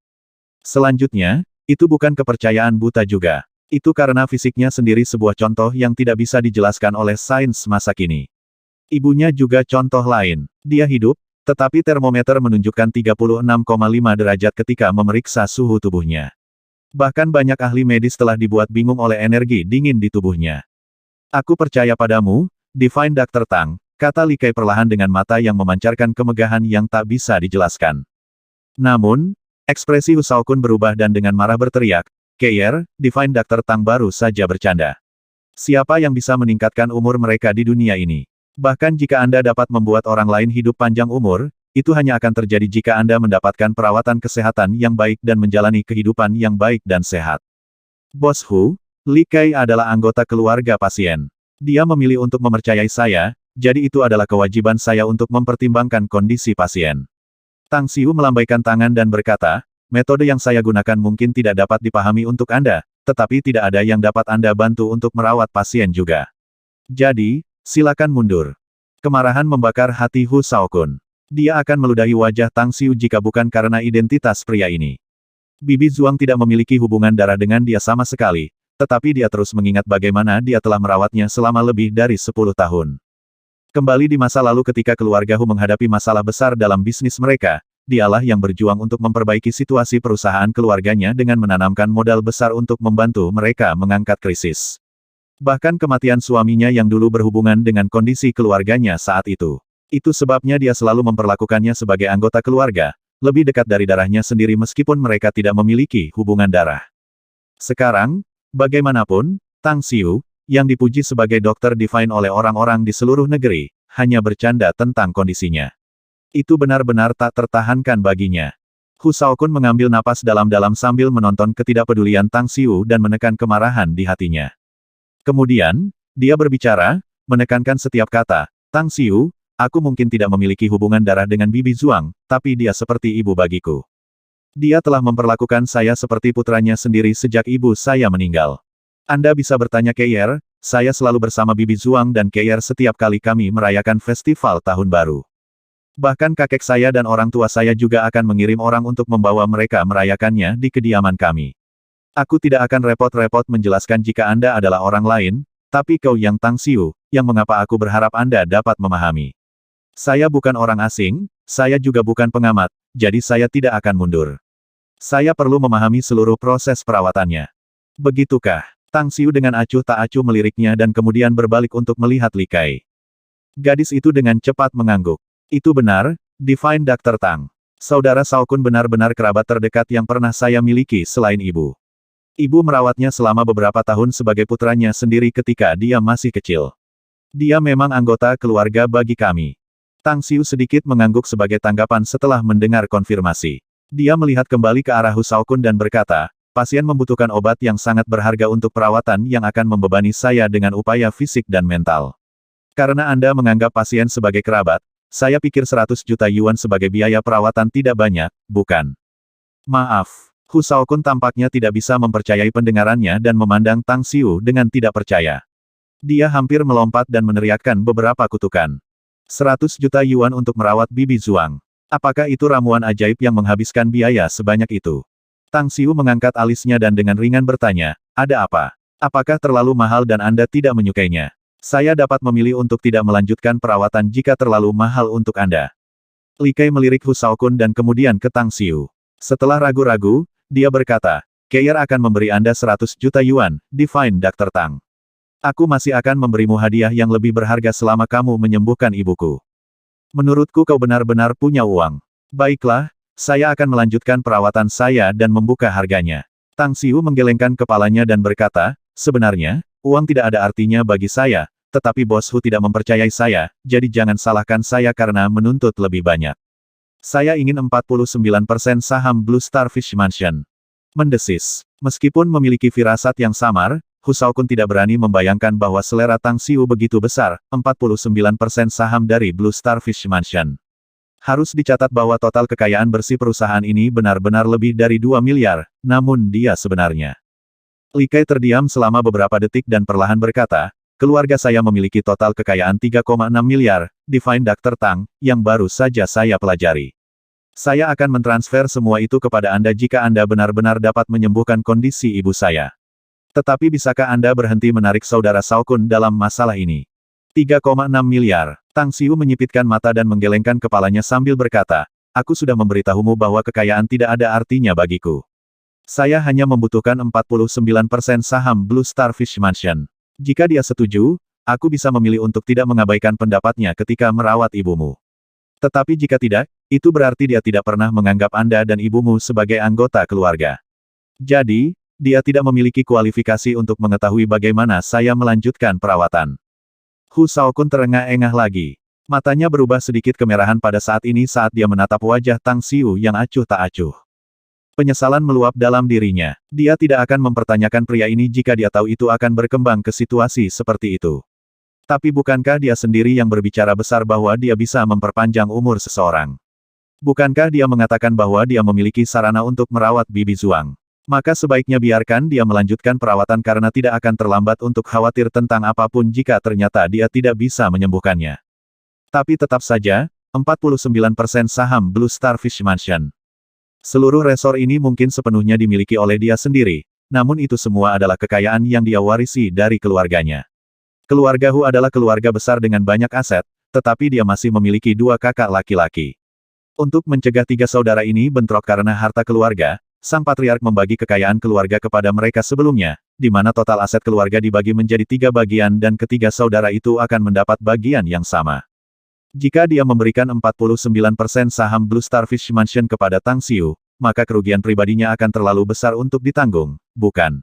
Selanjutnya, itu bukan kepercayaan buta juga. Itu karena fisiknya sendiri sebuah contoh yang tidak bisa dijelaskan oleh sains masa kini. Ibunya juga contoh lain. Dia hidup, tetapi termometer menunjukkan 36,5 derajat ketika memeriksa suhu tubuhnya. Bahkan banyak ahli medis telah dibuat bingung oleh energi dingin di tubuhnya. Aku percaya padamu, Divine Dr. Tang, kata Li Kai perlahan dengan mata yang memancarkan kemegahan yang tak bisa dijelaskan. Namun, ekspresi Hu Shaokun berubah dan dengan marah berteriak, Keier, Divine Dr. Tang baru saja bercanda. Siapa yang bisa meningkatkan umur mereka di dunia ini? Bahkan jika Anda dapat membuat orang lain hidup panjang umur, itu hanya akan terjadi jika Anda mendapatkan perawatan kesehatan yang baik dan menjalani kehidupan yang baik dan sehat. Bos Hu, Li Kai adalah anggota keluarga pasien. Dia memilih untuk mempercayai saya, jadi itu adalah kewajiban saya untuk mempertimbangkan kondisi pasien. Tang Xiu melambaikan tangan dan berkata, metode yang saya gunakan mungkin tidak dapat dipahami untuk Anda, tetapi tidak ada yang dapat Anda bantu untuk merawat pasien juga. Jadi, silakan mundur. Kemarahan membakar hati Hu Shaokun. Dia akan meludahi wajah Tang Xiu jika bukan karena identitas pria ini. Bibi Zhuang tidak memiliki hubungan darah dengan dia sama sekali, tetapi dia terus mengingat bagaimana dia telah merawatnya selama lebih dari 10 tahun. Kembali di masa lalu ketika keluarga Hu menghadapi masalah besar dalam bisnis mereka, dialah yang berjuang untuk memperbaiki situasi perusahaan keluarganya dengan menanamkan modal besar untuk membantu mereka mengangkat krisis. Bahkan kematian suaminya yang dulu berhubungan dengan kondisi keluarganya saat itu. Itu sebabnya dia selalu memperlakukannya sebagai anggota keluarga, lebih dekat dari darahnya sendiri meskipun mereka tidak memiliki hubungan darah. Sekarang, bagaimanapun, Tang Xiu, yang dipuji sebagai dokter divine oleh orang-orang di seluruh negeri, hanya bercanda tentang kondisinya. Itu benar-benar tak tertahankan baginya. Hu Shaokun mengambil napas dalam-dalam sambil menonton ketidakpedulian Tang Xiu dan menekan kemarahan di hatinya. Kemudian, dia berbicara, menekankan setiap kata, Tang Xiu, aku mungkin tidak memiliki hubungan darah dengan Bibi Zhuang, tapi dia seperti ibu bagiku. Dia telah memperlakukan saya seperti putranya sendiri sejak ibu saya meninggal. Anda bisa bertanya Keier, saya selalu bersama Bibi Zhuang dan Keier setiap kali kami merayakan festival tahun baru. Bahkan kakek saya dan orang tua saya juga akan mengirim orang untuk membawa mereka merayakannya di kediaman kami. Aku tidak akan repot-repot menjelaskan jika Anda adalah orang lain, tapi kau yang Tang Xiu, yang mengapa aku berharap Anda dapat memahami. Saya bukan orang asing, saya juga bukan pengamat, jadi saya tidak akan mundur. Saya perlu memahami seluruh proses perawatannya. Begitukah? Tang Xiu dengan acuh tak acuh meliriknya dan kemudian berbalik untuk melihat Li Kai. Gadis itu dengan cepat mengangguk. Itu benar, Divine Dr. Tang. Saudara Shao Kun benar-benar kerabat terdekat yang pernah saya miliki selain ibu. Ibu merawatnya selama beberapa tahun sebagai putranya sendiri ketika dia masih kecil. Dia memang anggota keluarga bagi kami. Tang Xiu sedikit mengangguk sebagai tanggapan setelah mendengar konfirmasi. Dia melihat kembali ke arah Hu Shaokun dan berkata, pasien membutuhkan obat yang sangat berharga untuk perawatan yang akan membebani saya dengan upaya fisik dan mental. Karena Anda menganggap pasien sebagai kerabat, saya pikir 100 juta yuan sebagai biaya perawatan tidak banyak, bukan? Maaf. Hu Shaokun tampaknya tidak bisa mempercayai pendengarannya dan memandang Tang Xiu dengan tidak percaya. Dia hampir melompat dan meneriakkan beberapa kutukan. 100 juta yuan untuk merawat Bibi Zhuang. Apakah itu ramuan ajaib yang menghabiskan biaya sebanyak itu? Tang Xiu mengangkat alisnya dan dengan ringan bertanya, ada apa? Apakah terlalu mahal dan Anda tidak menyukainya? Saya dapat memilih untuk tidak melanjutkan perawatan jika terlalu mahal untuk Anda. Li Kai melirik Hu Shaokun dan kemudian ke Tang Xiu. Setelah ragu-ragu, dia berkata, Keir akan memberi Anda 100 juta yuan, Divine Dr. Tang. Aku masih akan memberimu hadiah yang lebih berharga selama kamu menyembuhkan ibuku. Menurutku kau benar-benar punya uang. Baiklah, saya akan melanjutkan perawatan saya dan membuka harganya. Tang Xiu menggelengkan kepalanya dan berkata, sebenarnya, uang tidak ada artinya bagi saya, tetapi Bos Hu tidak mempercayai saya, jadi jangan salahkan saya karena menuntut lebih banyak. Saya ingin 49% saham Blue Starfish Mansion. Mendesis. Meskipun memiliki firasat yang samar, Hu Shaokun tidak berani membayangkan bahwa selera Tang Xiu begitu besar, 49% saham dari Blue Starfish Mansion. Harus dicatat bahwa total kekayaan bersih perusahaan ini benar-benar lebih dari 2 miliar, namun dia sebenarnya. Li Kai terdiam selama beberapa detik dan perlahan berkata, keluarga saya memiliki total kekayaan 3,6 miliar, Divine Dr. Tang, yang baru saja saya pelajari. Saya akan mentransfer semua itu kepada Anda jika Anda benar-benar dapat menyembuhkan kondisi ibu saya. Tetapi bisakah Anda berhenti menarik saudara Shao Kun dalam masalah ini? 3,6 miliar. Tang Xiu menyipitkan mata dan menggelengkan kepalanya sambil berkata, aku sudah memberitahumu bahwa kekayaan tidak ada artinya bagiku. Saya hanya membutuhkan 49% saham Blue Starfish Mansion. Jika dia setuju, aku bisa memilih untuk tidak mengabaikan pendapatnya ketika merawat ibumu. Tetapi jika tidak, itu berarti dia tidak pernah menganggap Anda dan ibumu sebagai anggota keluarga. Jadi, dia tidak memiliki kualifikasi untuk mengetahui bagaimana saya melanjutkan perawatan. Hu Shaokun terengah-engah lagi. Matanya berubah sedikit kemerahan pada saat ini saat dia menatap wajah Tang Xiu yang acuh tak acuh. Penyesalan meluap dalam dirinya. Dia tidak akan mempertanyakan pria ini jika dia tahu itu akan berkembang ke situasi seperti itu. Tapi bukankah dia sendiri yang berbicara besar bahwa dia bisa memperpanjang umur seseorang? Bukankah dia mengatakan bahwa dia memiliki sarana untuk merawat Bibi Zhuang? Maka sebaiknya biarkan dia melanjutkan perawatan karena tidak akan terlambat untuk khawatir tentang apapun jika ternyata dia tidak bisa menyembuhkannya. Tapi tetap saja, 49% saham Blue Starfish Mansion. Seluruh resor ini mungkin sepenuhnya dimiliki oleh dia sendiri, namun itu semua adalah kekayaan yang dia warisi dari keluarganya. Keluarga Hu adalah keluarga besar dengan banyak aset, tetapi dia masih memiliki 2 kakak laki-laki. Untuk mencegah 3 saudara ini bentrok karena harta keluarga, sang patriark membagi kekayaan keluarga kepada mereka sebelumnya, di mana total aset keluarga dibagi menjadi 3 bagian dan ketiga saudara itu akan mendapat bagian yang sama. Jika dia memberikan 49% saham Blue Starfish Mansion kepada Tang Xiu, maka kerugian pribadinya akan terlalu besar untuk ditanggung, bukan?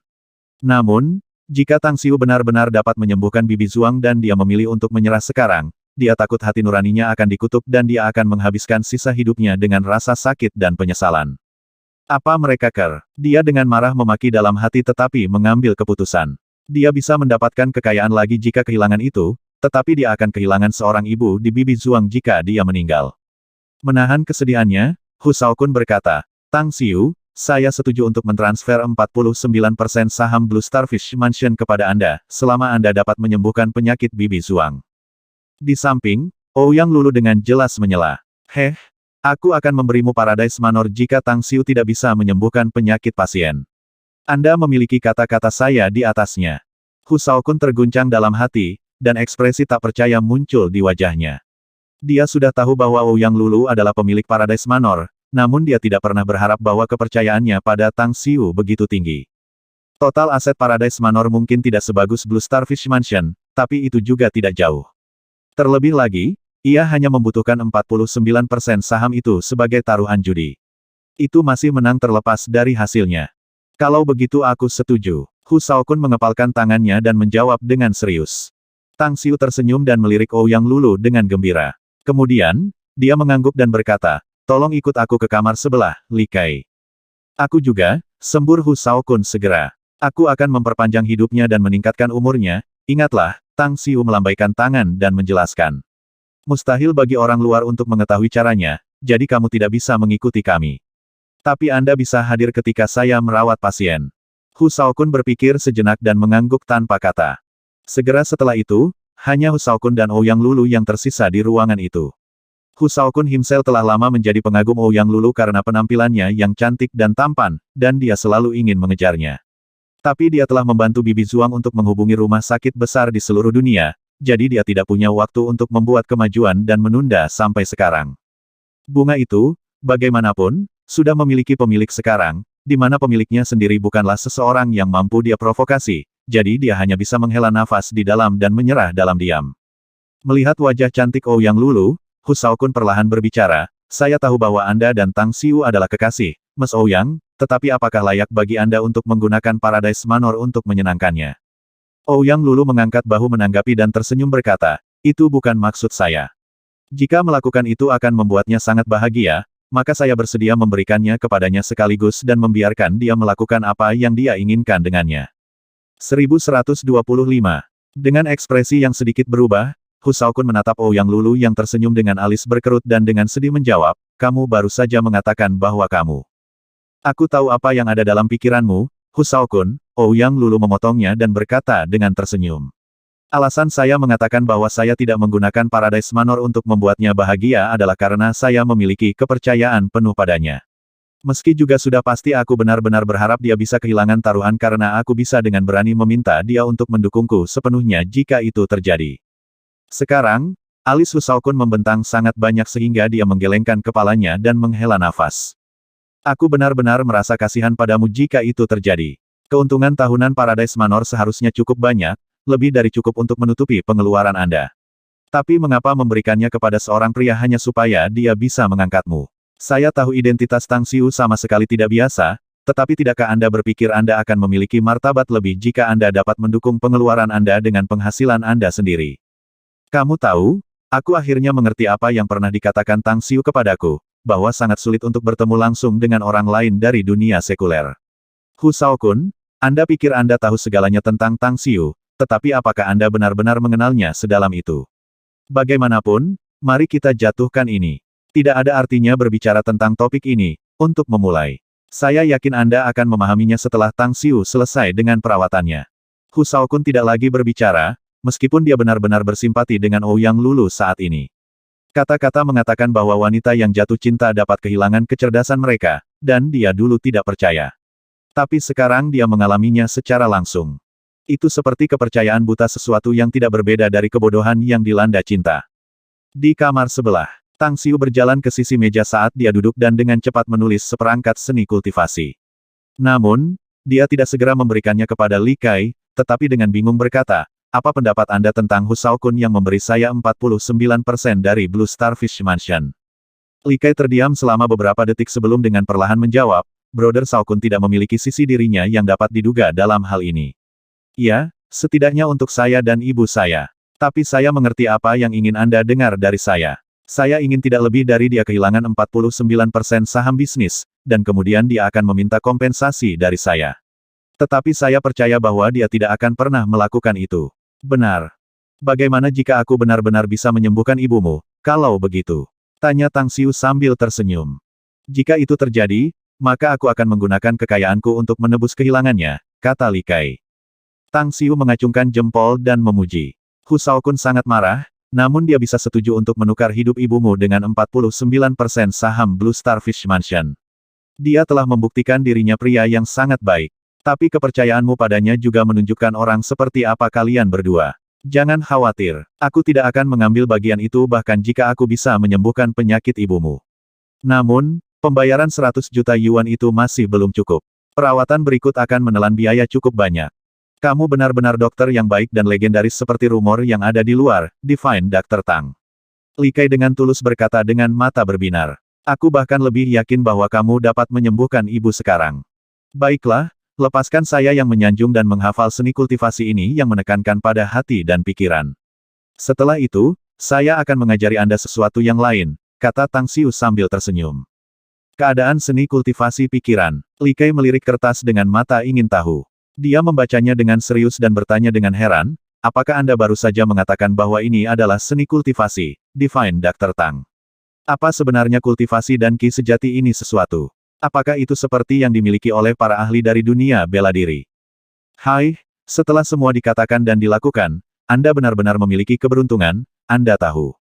Namun, jika Tang Xiu benar-benar dapat menyembuhkan Bibi Zhuang dan dia memilih untuk menyerah sekarang, dia takut hati nuraninya akan dikutuk dan dia akan menghabiskan sisa hidupnya dengan rasa sakit dan penyesalan. Apa mereka ker? Dia dengan marah memaki dalam hati tetapi mengambil keputusan. Dia bisa mendapatkan kekayaan lagi jika kehilangan itu, tetapi dia akan kehilangan seorang ibu di Bibi Zhuang jika dia meninggal. Menahan kesedihannya, Hu Shaokun berkata, Tang Xiu, saya setuju untuk mentransfer 49% saham Blue Starfish Mansion kepada Anda, selama Anda dapat menyembuhkan penyakit Bibi Zhuang. Di samping, Ouyang Lulu dengan jelas menyela. Aku akan memberimu Paradise Manor jika Tang Xiu tidak bisa menyembuhkan penyakit pasien. Anda memiliki kata-kata saya di atasnya. Hu Shaokun terguncang dalam hati, dan ekspresi tak percaya muncul di wajahnya. Dia sudah tahu bahwa Ouyang Lulu adalah pemilik Paradise Manor, namun dia tidak pernah berharap bahwa kepercayaannya pada Tang Xiu begitu tinggi. Total aset Paradise Manor mungkin tidak sebagus Blue Starfish Mansion, tapi itu juga tidak jauh. Terlebih lagi, ia hanya membutuhkan 49% saham itu sebagai taruhan judi. Itu masih menang terlepas dari hasilnya. Kalau begitu aku setuju. Hu Shaokun mengepalkan tangannya dan menjawab dengan serius. Tang Xiu tersenyum dan melirik Ouyang Lulu dengan gembira. Kemudian, dia mengangguk dan berkata, "Tolong ikut aku ke kamar sebelah, Li Kai." "Aku juga," sembur Hu Shaokun segera. "Aku akan memperpanjang hidupnya dan meningkatkan umurnya." Ingatlah, Tang Xiu melambaikan tangan dan menjelaskan. "Mustahil bagi orang luar untuk mengetahui caranya, jadi kamu tidak bisa mengikuti kami. Tapi Anda bisa hadir ketika saya merawat pasien." Hu Shaokun berpikir sejenak dan mengangguk tanpa kata. Segera setelah itu, hanya Hu Shaokun dan Ouyang Lulu yang tersisa di ruangan itu. Hu Shaokun himself telah lama menjadi pengagum Ouyang Lulu karena penampilannya yang cantik dan tampan, dan dia selalu ingin mengejarnya. Tapi dia telah membantu Bibi Zuang untuk menghubungi rumah sakit besar di seluruh dunia, jadi dia tidak punya waktu untuk membuat kemajuan dan menunda sampai sekarang. Bunga itu, bagaimanapun, sudah memiliki pemilik sekarang, di mana pemiliknya sendiri bukanlah seseorang yang mampu dia provokasi, jadi dia hanya bisa menghela nafas di dalam dan menyerah dalam diam. Melihat wajah cantik Ouyang Lulu, Hu Shaokun perlahan berbicara, "Saya tahu bahwa Anda dan Tang Xiu adalah kekasih, Mas Ouyang, tetapi apakah layak bagi Anda untuk menggunakan Paradise Manor untuk menyenangkannya?" Ouyang Lulu mengangkat bahu menanggapi dan tersenyum berkata, "Itu bukan maksud saya. Jika melakukan itu akan membuatnya sangat bahagia, maka saya bersedia memberikannya kepadanya sekaligus dan membiarkan dia melakukan apa yang dia inginkan dengannya." 1125. Dengan ekspresi yang sedikit berubah, Hu Shaokun menatap Ouyang Lulu yang tersenyum dengan alis berkerut dan dengan sedih menjawab, "Kamu baru saja mengatakan bahwa kamu..." "Aku tahu apa yang ada dalam pikiranmu, Hu Shaokun," Ouyang Lulu memotongnya dan berkata dengan tersenyum. "Alasan saya mengatakan bahwa saya tidak menggunakan Paradise Manor untuk membuatnya bahagia adalah karena saya memiliki kepercayaan penuh padanya. Meski juga sudah pasti aku benar-benar berharap dia bisa kehilangan taruhan karena aku bisa dengan berani meminta dia untuk mendukungku sepenuhnya jika itu terjadi." Sekarang, alis Hu Shaokun membentang sangat banyak sehingga dia menggelengkan kepalanya dan menghela nafas. "Aku benar-benar merasa kasihan padamu jika itu terjadi. Keuntungan tahunan Paradise Manor seharusnya cukup banyak, lebih dari cukup untuk menutupi pengeluaran Anda. Tapi mengapa memberikannya kepada seorang pria hanya supaya dia bisa mengangkatmu? Saya tahu identitas Tang Xiu sama sekali tidak biasa, tetapi tidakkah Anda berpikir Anda akan memiliki martabat lebih jika Anda dapat mendukung pengeluaran Anda dengan penghasilan Anda sendiri? Kamu tahu, aku akhirnya mengerti apa yang pernah dikatakan Tang Xiu kepadaku, bahwa sangat sulit untuk bertemu langsung dengan orang lain dari dunia sekuler. Hu Shaokun, Anda pikir Anda tahu segalanya tentang Tang Xiu, tetapi apakah Anda benar-benar mengenalnya sedalam itu? Bagaimanapun, mari kita jatuhkan ini. Tidak ada artinya berbicara tentang topik ini, untuk memulai. Saya yakin Anda akan memahaminya setelah Tang Xiu selesai dengan perawatannya." Hu Shaokun tidak lagi berbicara, meskipun dia benar-benar bersimpati dengan Ouyang Lulu saat ini. Kata-kata mengatakan bahwa wanita yang jatuh cinta dapat kehilangan kecerdasan mereka, dan dia dulu tidak percaya. Tapi sekarang dia mengalaminya secara langsung. Itu seperti kepercayaan buta sesuatu yang tidak berbeda dari kebodohan yang dilanda cinta. Di kamar sebelah, Tang Xiu berjalan ke sisi meja saat dia duduk dan dengan cepat menulis seperangkat seni kultivasi. Namun, dia tidak segera memberikannya kepada Li Kai, tetapi dengan bingung berkata, "Apa pendapat Anda tentang Hu Shaokun yang memberi saya 49% dari Blue Starfish Mansion?" Li Kai terdiam selama beberapa detik sebelum dengan perlahan menjawab, "Brother Shaokun tidak memiliki sisi dirinya yang dapat diduga dalam hal ini. Ya, setidaknya untuk saya dan ibu saya. Tapi saya mengerti apa yang ingin Anda dengar dari saya. Saya ingin tidak lebih dari dia kehilangan 49% saham bisnis, dan kemudian dia akan meminta kompensasi dari saya. Tetapi saya percaya bahwa dia tidak akan pernah melakukan itu." "Benar. Bagaimana jika aku benar-benar bisa menyembuhkan ibumu, kalau begitu?" tanya Tang Xiu sambil tersenyum. "Jika itu terjadi, maka aku akan menggunakan kekayaanku untuk menebus kehilangannya," kata Li Kai. Tang Xiu mengacungkan jempol dan memuji. Hu Shaokun sangat marah, namun dia bisa setuju untuk menukar hidup ibumu dengan 49% saham Blue Starfish Mansion. Dia telah membuktikan dirinya pria yang sangat baik. Tapi kepercayaanmu padanya juga menunjukkan orang seperti apa kalian berdua. Jangan khawatir, aku tidak akan mengambil bagian itu bahkan jika aku bisa menyembuhkan penyakit ibumu. Namun, Pembayaran 100 juta yuan itu masih belum cukup. Perawatan berikut akan menelan biaya cukup banyak. Kamu benar-benar dokter yang baik dan legendaris seperti rumor yang ada di luar, Divine Dr. Tang. Li Kai dengan tulus berkata dengan mata berbinar. Aku bahkan lebih yakin bahwa kamu dapat menyembuhkan ibu sekarang. Baiklah, lepaskan saya yang menyanjung dan menghafal seni kultivasi ini yang menekankan pada hati dan pikiran. Setelah itu, saya akan mengajari Anda sesuatu yang lain, kata Tang Xiu sambil tersenyum. Keadaan seni kultivasi pikiran. Li Kai melirik kertas dengan mata ingin tahu. Dia membacanya dengan serius dan bertanya dengan heran, apakah Anda baru saja mengatakan bahwa ini adalah seni kultivasi, Divine Dr. Tang? Apa sebenarnya kultivasi dan ki sejati ini sesuatu? Apakah itu seperti yang dimiliki oleh para ahli dari dunia bela diri? Hai, setelah semua dikatakan dan dilakukan, Anda benar-benar memiliki keberuntungan, Anda tahu.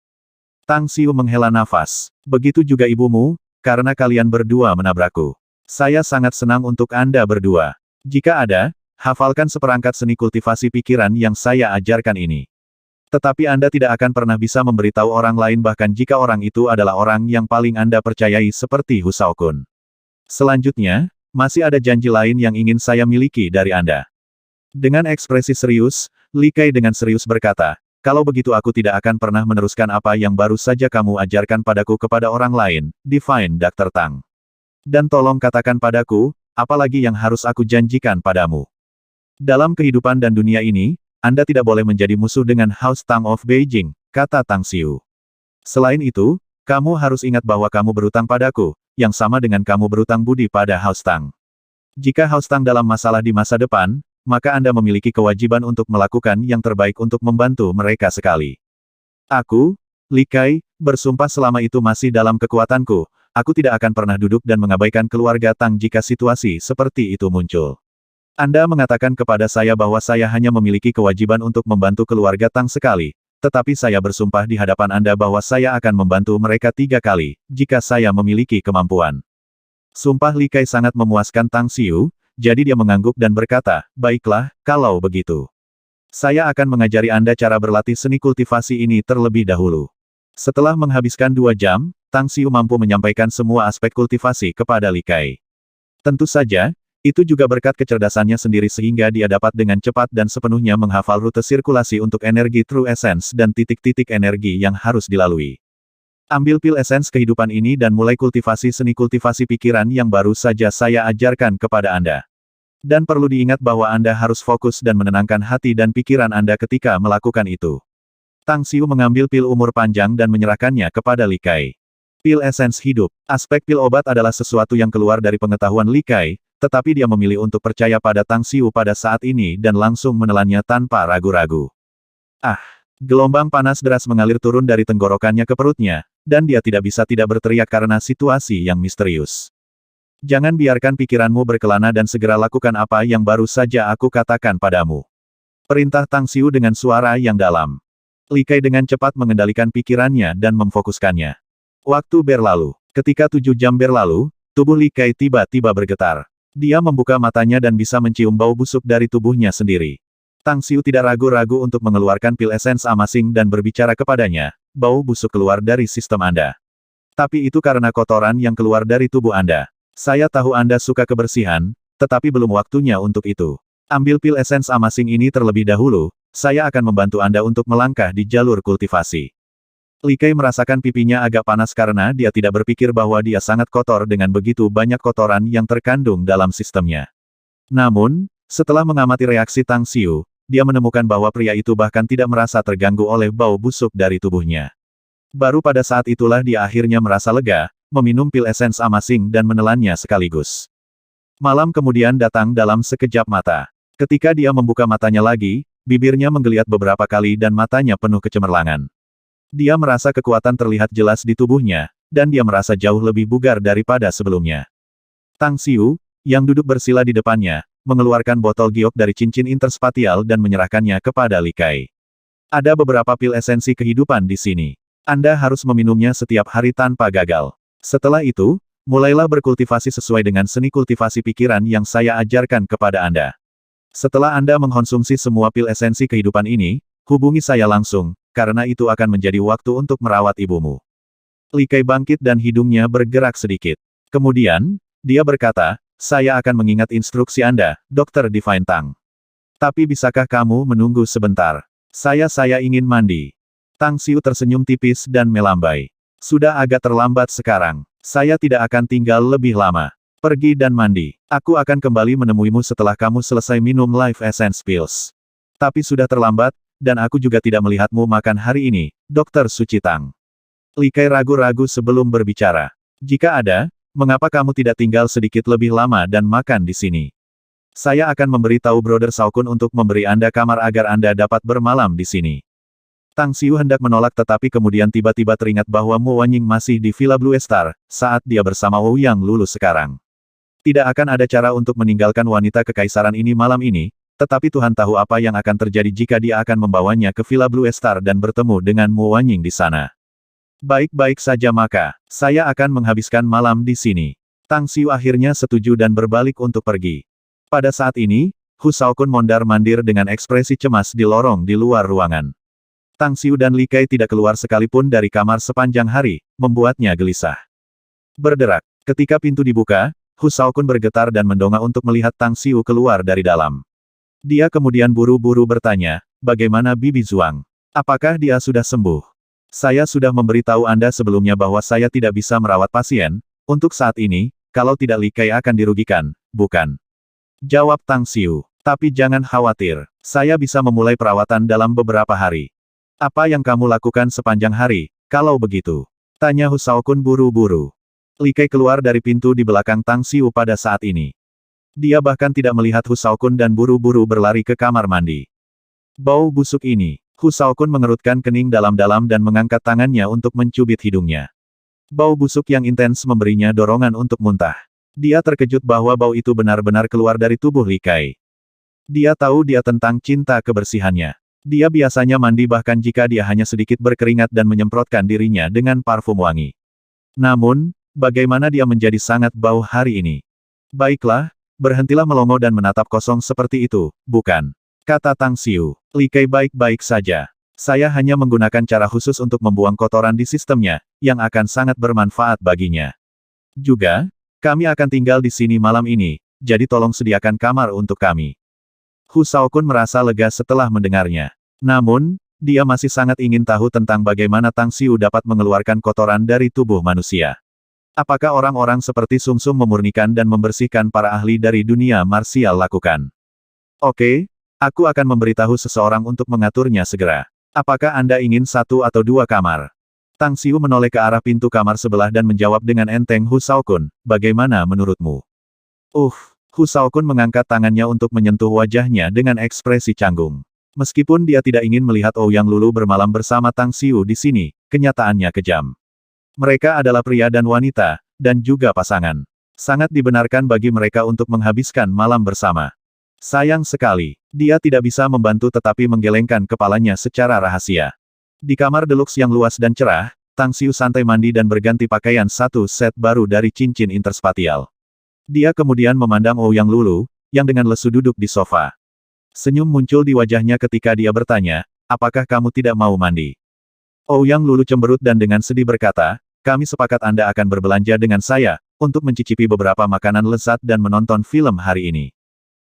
Tang Xiu menghela nafas. Begitu juga ibumu, karena kalian berdua menabrakku. Saya sangat senang untuk Anda berdua. Jika ada, hafalkan seperangkat seni kultivasi pikiran yang saya ajarkan ini. Tetapi Anda tidak akan pernah bisa memberitahu orang lain bahkan jika orang itu adalah orang yang paling Anda percayai seperti Hu Shaokun. Selanjutnya, masih ada janji lain yang ingin saya miliki dari Anda. Dengan ekspresi serius, Li Kai dengan serius berkata, kalau begitu aku tidak akan pernah meneruskan apa yang baru saja kamu ajarkan padaku kepada orang lain, Divine Dr. Tang. Dan tolong katakan padaku, apa lagi yang harus aku janjikan padamu? Dalam kehidupan dan dunia ini, Anda tidak boleh menjadi musuh dengan House Tang of Beijing, kata Tang Xiu. Selain itu, kamu harus ingat bahwa kamu berutang padaku, yang sama dengan kamu berutang budi pada House Tang. Jika House Tang dalam masalah di masa depan, maka Anda memiliki kewajiban untuk melakukan yang terbaik untuk membantu mereka sekali. Aku, Li Kai, bersumpah selama itu masih dalam kekuatanku, aku tidak akan pernah duduk dan mengabaikan keluarga Tang jika situasi seperti itu muncul. Anda mengatakan kepada saya bahwa saya hanya memiliki kewajiban untuk membantu keluarga Tang sekali, tetapi saya bersumpah di hadapan Anda bahwa saya akan membantu mereka 3 kali, jika saya memiliki kemampuan. Sumpah Li Kai sangat memuaskan Tang Xiu, jadi dia mengangguk dan berkata, baiklah, kalau begitu. Saya akan mengajari Anda cara berlatih seni kultivasi ini terlebih dahulu. Setelah menghabiskan 2 jam, Tang Xiu mampu menyampaikan semua aspek kultivasi kepada Li Kai. Tentu saja, itu juga berkat kecerdasannya sendiri sehingga dia dapat dengan cepat dan sepenuhnya menghafal rute sirkulasi untuk energi True Essence dan titik-titik energi yang harus dilalui. Ambil pil esens kehidupan ini dan mulai kultivasi seni kultivasi pikiran yang baru saja saya ajarkan kepada Anda. Dan perlu diingat bahwa Anda harus fokus dan menenangkan hati dan pikiran Anda ketika melakukan itu. Tang Xiu mengambil pil umur panjang dan menyerahkannya kepada Li Kai. Pil esens hidup. Aspek pil obat adalah sesuatu yang keluar dari pengetahuan Li Kai, tetapi dia memilih untuk percaya pada Tang Xiu pada saat ini dan langsung menelannya tanpa ragu-ragu. Ah! Gelombang panas deras mengalir turun dari tenggorokannya ke perutnya, dan dia tidak bisa tidak berteriak karena situasi yang misterius. Jangan biarkan pikiranmu berkelana dan segera lakukan apa yang baru saja aku katakan padamu. Perintah Tang Xiu dengan suara yang dalam. Li Kai dengan cepat mengendalikan pikirannya dan memfokuskannya. Waktu berlalu. Ketika 7 jam berlalu, tubuh Li Kai tiba-tiba bergetar. Dia membuka matanya dan bisa mencium bau busuk dari tubuhnya sendiri. Tang Xiu tidak ragu-ragu untuk mengeluarkan pil esens amasing dan berbicara kepadanya, bau busuk keluar dari sistem Anda. Tapi itu karena kotoran yang keluar dari tubuh Anda. Saya tahu Anda suka kebersihan, tetapi belum waktunya untuk itu. Ambil pil esens amasing ini terlebih dahulu, saya akan membantu Anda untuk melangkah di jalur kultivasi. Li Kai merasakan pipinya agak panas karena dia tidak berpikir bahwa dia sangat kotor dengan begitu banyak kotoran yang terkandung dalam sistemnya. Namun, setelah mengamati reaksi Tang Xiu, dia menemukan bahwa pria itu bahkan tidak merasa terganggu oleh bau busuk dari tubuhnya. Baru pada saat itulah dia akhirnya merasa lega, meminum pil esens amasing dan menelannya sekaligus. Malam kemudian datang dalam sekejap mata. Ketika dia membuka matanya lagi, bibirnya menggeliat beberapa kali dan matanya penuh kecemerlangan. Dia merasa kekuatan terlihat jelas di tubuhnya, dan dia merasa jauh lebih bugar daripada sebelumnya. Tang Xiu, yang duduk bersila di depannya, mengeluarkan botol giok dari cincin interspatial dan menyerahkannya kepada Li Kai. Ada beberapa pil esensi kehidupan di sini. Anda harus meminumnya setiap hari tanpa gagal. Setelah itu, mulailah berkultivasi sesuai dengan seni kultivasi pikiran yang saya ajarkan kepada Anda. Setelah Anda mengkonsumsi semua pil esensi kehidupan ini, hubungi saya langsung, karena itu akan menjadi waktu untuk merawat ibumu. Li Kai bangkit dan hidungnya bergerak sedikit. Kemudian, dia berkata, saya akan mengingat instruksi Anda, Dr. Divine Tang. Tapi bisakah kamu menunggu sebentar? Saya ingin mandi. Tang Xiu tersenyum tipis dan melambai. Sudah agak terlambat sekarang. Saya tidak akan tinggal lebih lama. Pergi dan mandi. Aku akan kembali menemuimu setelah kamu selesai minum Life Essence Pills. Tapi sudah terlambat, dan aku juga tidak melihatmu makan hari ini, Dr. Suci Tang. Li Kai ragu-ragu sebelum berbicara. Jika ada, mengapa kamu tidak tinggal sedikit lebih lama dan makan di sini? Saya akan memberitahu Brother Shao Kun untuk memberi Anda kamar agar Anda dapat bermalam di sini. Tang Xiu hendak menolak tetapi kemudian tiba-tiba teringat bahwa Mo Wanying masih di Villa Blue Star, saat dia bersama Ouyang Lulu sekarang. Tidak akan ada cara untuk meninggalkan wanita kekaisaran ini malam ini, tetapi Tuhan tahu apa yang akan terjadi jika dia akan membawanya ke Villa Blue Star dan bertemu dengan Mo Wanying di sana. Baik-baik saja maka, saya akan menghabiskan malam di sini. Tang Xiu akhirnya setuju dan berbalik untuk pergi. Pada saat ini, Hu Shaokun mondar-mandir dengan ekspresi cemas di lorong di luar ruangan. Tang Xiu dan Li Kai tidak keluar sekalipun dari kamar sepanjang hari, membuatnya gelisah. Berderak. Ketika pintu dibuka, Hu Shaokun bergetar dan mendongak untuk melihat Tang Xiu keluar dari dalam. Dia kemudian buru-buru bertanya, bagaimana Bibi Zhuang? Apakah dia sudah sembuh? Saya sudah memberitahu Anda sebelumnya bahwa saya tidak bisa merawat pasien, untuk saat ini, kalau tidak Li Kai akan dirugikan, bukan? Jawab Tang Xiu. Tapi jangan khawatir, saya bisa memulai perawatan dalam beberapa hari. Apa yang kamu lakukan sepanjang hari, kalau begitu? Tanya Hu Shaokun buru-buru. Li Kai keluar dari pintu di belakang Tang Xiu pada saat ini. Dia bahkan tidak melihat Hu Shaokun dan buru-buru berlari ke kamar mandi. Bau busuk ini. Hu Shaokun mengerutkan kening dalam-dalam dan mengangkat tangannya untuk mencubit hidungnya. Bau busuk yang intens memberinya dorongan untuk muntah. Dia terkejut bahwa bau itu benar-benar keluar dari tubuh Li Kai. Dia tahu dia tentang cinta kebersihannya. Dia biasanya mandi bahkan jika dia hanya sedikit berkeringat dan menyemprotkan dirinya dengan parfum wangi. Namun, bagaimana dia menjadi sangat bau hari ini? Baiklah, berhentilah melongo dan menatap kosong seperti itu, bukan? Kata Tang Xiu. Li Kai baik-baik saja. Saya hanya menggunakan cara khusus untuk membuang kotoran di sistemnya, yang akan sangat bermanfaat baginya. Juga, kami akan tinggal di sini malam ini, jadi tolong sediakan kamar untuk kami. Hu Shaokun merasa lega setelah mendengarnya. Namun, dia masih sangat ingin tahu tentang bagaimana Tang Xiu dapat mengeluarkan kotoran dari tubuh manusia. Apakah orang-orang seperti Sung Sung memurnikan dan membersihkan para ahli dari dunia marsial lakukan? Oke, aku akan memberitahu seseorang untuk mengaturnya segera. Apakah Anda ingin satu atau dua kamar? Tang Xiu menoleh ke arah pintu kamar sebelah dan menjawab dengan enteng Hu Shaokun, bagaimana menurutmu? Hu Shaokun mengangkat tangannya untuk menyentuh wajahnya dengan ekspresi canggung. Meskipun dia tidak ingin melihat Ouyang Lulu bermalam bersama Tang Xiu di sini, kenyataannya kejam. Mereka adalah pria dan wanita, dan juga pasangan. Sangat dibenarkan bagi mereka untuk menghabiskan malam bersama. Sayang sekali, dia tidak bisa membantu tetapi menggelengkan kepalanya secara rahasia. Di kamar deluxe yang luas dan cerah, Tang Xiu santai mandi dan berganti pakaian satu set baru dari cincin interspatial. Dia kemudian memandang Ouyang Lulu, yang dengan lesu duduk di sofa. Senyum muncul di wajahnya ketika dia bertanya, apakah kamu tidak mau mandi? Ouyang Lulu cemberut dan dengan sedih berkata, kami sepakat Anda akan berbelanja dengan saya, untuk mencicipi beberapa makanan lezat dan menonton film hari ini.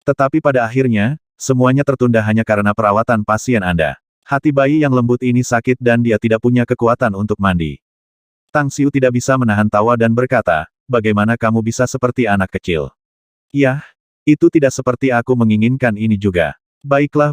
Tetapi pada akhirnya, semuanya tertunda hanya karena perawatan pasien Anda. Hati bayi yang lembut ini sakit dan dia tidak punya kekuatan untuk mandi. Tang Xiu tidak bisa menahan tawa dan berkata, bagaimana kamu bisa seperti anak kecil? Yah, itu tidak seperti aku menginginkan ini juga. Baiklah,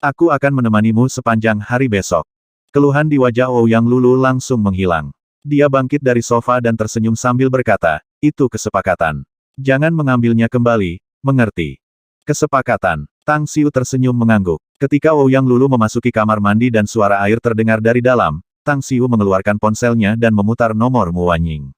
aku akan menemanimu sepanjang hari besok. Keluhan di wajah Ouyang Lulu langsung menghilang. Dia bangkit dari sofa dan tersenyum sambil berkata, itu kesepakatan. Jangan mengambilnya kembali, mengerti? Kesepakatan. Tang Xiu tersenyum mengangguk. Ketika Ouyang Lulu memasuki kamar mandi dan suara air terdengar dari dalam, Tang Xiu mengeluarkan ponselnya dan memutar nomor Mo Wanying.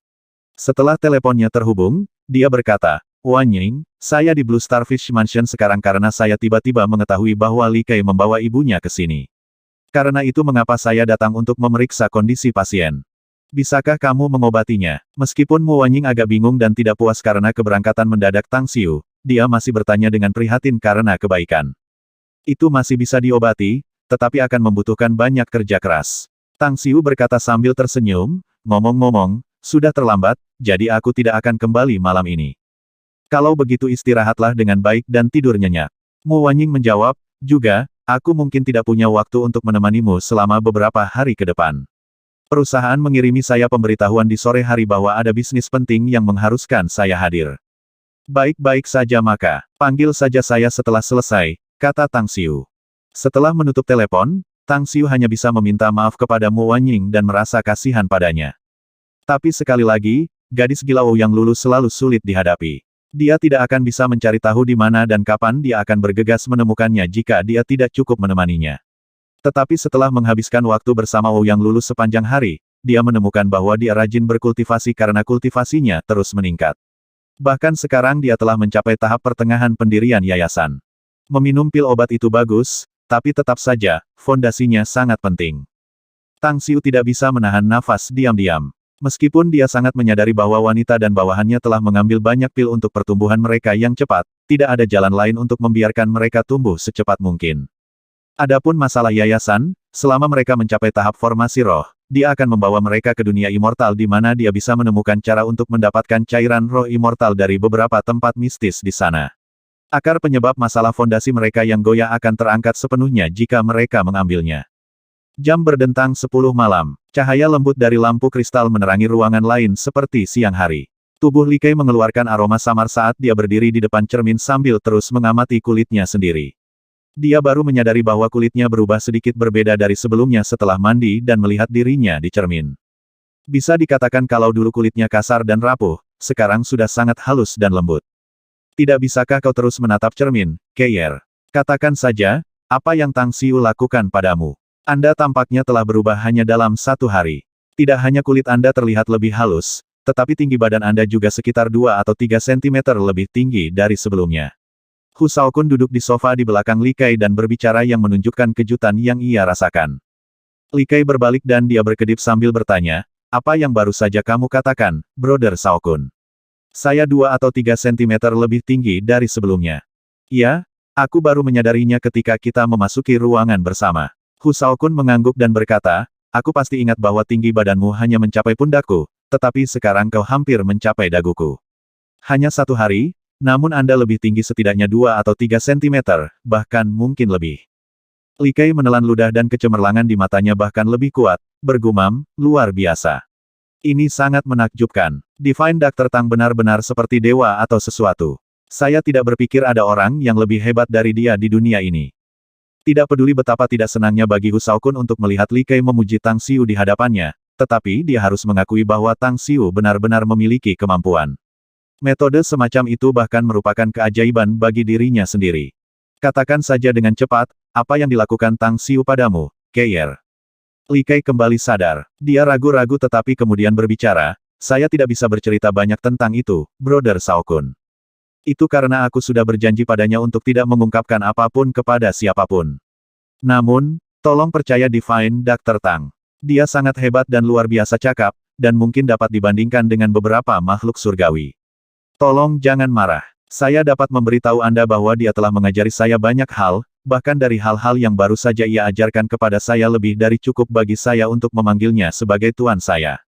Setelah teleponnya terhubung, dia berkata, Wanying, saya di Blue Starfish Mansion sekarang karena saya tiba-tiba mengetahui bahwa Li Kai membawa ibunya ke sini. Karena itu mengapa saya datang untuk memeriksa kondisi pasien. Bisakah kamu mengobatinya? Meskipun Mo Wanying agak bingung dan tidak puas karena keberangkatan mendadak Tang Xiu, dia masih bertanya dengan prihatin karena kebaikan. Itu masih bisa diobati, tetapi akan membutuhkan banyak kerja keras. Tang Xiu berkata sambil tersenyum, ngomong-ngomong, sudah terlambat, jadi aku tidak akan kembali malam ini. Kalau begitu istirahatlah dengan baik dan tidur nyenyak. Mu Wanying menjawab, juga, aku mungkin tidak punya waktu untuk menemanimu selama beberapa hari ke depan. Perusahaan mengirimi saya pemberitahuan di sore hari bahwa ada bisnis penting yang mengharuskan saya hadir. Baik-baik saja maka, panggil saja saya setelah selesai, kata Tang Xiu. Setelah menutup telepon, Tang Xiu hanya bisa meminta maaf kepada Mu Wanying dan merasa kasihan padanya. Tapi sekali lagi, gadis gila yang lulus selalu sulit dihadapi. Dia tidak akan bisa mencari tahu di mana dan kapan dia akan bergegas menemukannya jika dia tidak cukup menemaninya. Tetapi setelah menghabiskan waktu bersama yang lulus sepanjang hari, dia menemukan bahwa dia rajin berkultivasi karena kultivasinya terus meningkat. Bahkan sekarang dia telah mencapai tahap pertengahan pendirian yayasan. Meminum pil obat itu bagus, tapi tetap saja, fondasinya sangat penting. Tang Xiu tidak bisa menahan nafas diam-diam. Meskipun dia sangat menyadari bahwa wanita dan bawahannya telah mengambil banyak pil untuk pertumbuhan mereka yang cepat, tidak ada jalan lain untuk membiarkan mereka tumbuh secepat mungkin. Adapun masalah yayasan, selama mereka mencapai tahap formasi roh, dia akan membawa mereka ke dunia immortal di mana dia bisa menemukan cara untuk mendapatkan cairan roh immortal dari beberapa tempat mistis di sana. Akar penyebab masalah fondasi mereka yang goyah akan terangkat sepenuhnya jika mereka mengambilnya. Jam berdentang 10 malam. Cahaya lembut dari lampu kristal menerangi ruangan lain seperti siang hari. Tubuh Li Kai mengeluarkan aroma samar saat dia berdiri di depan cermin sambil terus mengamati kulitnya sendiri. Dia baru menyadari bahwa kulitnya berubah sedikit berbeda dari sebelumnya setelah mandi dan melihat dirinya di cermin. Bisa dikatakan kalau dulu kulitnya kasar dan rapuh, sekarang sudah sangat halus dan lembut. Tidak bisakah kau terus menatap cermin, Keier? Katakan saja, apa yang Tang Xiu lakukan padamu? Anda tampaknya telah berubah hanya dalam 1 hari. Tidak hanya kulit Anda terlihat lebih halus, tetapi tinggi badan Anda juga sekitar 2 atau 3 cm lebih tinggi dari sebelumnya. Hu Shaokun duduk di sofa di belakang Li Kai dan berbicara yang menunjukkan kejutan yang ia rasakan. Li Kai berbalik dan dia berkedip sambil bertanya, apa yang baru saja kamu katakan, Brother Shaokun? Saya 2 atau 3 cm lebih tinggi dari sebelumnya. Iya, aku baru menyadarinya ketika kita memasuki ruangan bersama. Hu Shaokun mengangguk dan berkata, aku pasti ingat bahwa tinggi badanmu hanya mencapai pundakku, tetapi sekarang kau hampir mencapai daguku. Hanya 1 hari, namun Anda lebih tinggi setidaknya 2 atau 3 cm, bahkan mungkin lebih. Li Kai menelan ludah dan kecemerlangan di matanya bahkan lebih kuat, bergumam, luar biasa. Ini sangat menakjubkan. Divine Doctor Tang benar-benar seperti dewa atau sesuatu. Saya tidak berpikir ada orang yang lebih hebat dari dia di dunia ini. Tidak peduli betapa tidak senangnya bagi Hu Shaokun untuk melihat Li Kai memuji Tang Xiu di hadapannya, tetapi dia harus mengakui bahwa Tang Xiu benar-benar memiliki kemampuan. Metode semacam itu bahkan merupakan keajaiban bagi dirinya sendiri. Katakan saja dengan cepat, apa yang dilakukan Tang Xiu padamu, Keier? Li Kai kembali sadar. Dia ragu-ragu tetapi kemudian berbicara, saya tidak bisa bercerita banyak tentang itu, Brother Shaokun. Itu karena aku sudah berjanji padanya untuk tidak mengungkapkan apapun kepada siapapun. Namun, tolong percaya Divine Doctor Tang. Dia sangat hebat dan luar biasa cakap, dan mungkin dapat dibandingkan dengan beberapa makhluk surgawi. Tolong jangan marah. Saya dapat memberitahu Anda bahwa dia telah mengajari saya banyak hal, bahkan dari hal-hal yang baru saja ia ajarkan kepada saya lebih dari cukup bagi saya untuk memanggilnya sebagai tuan saya.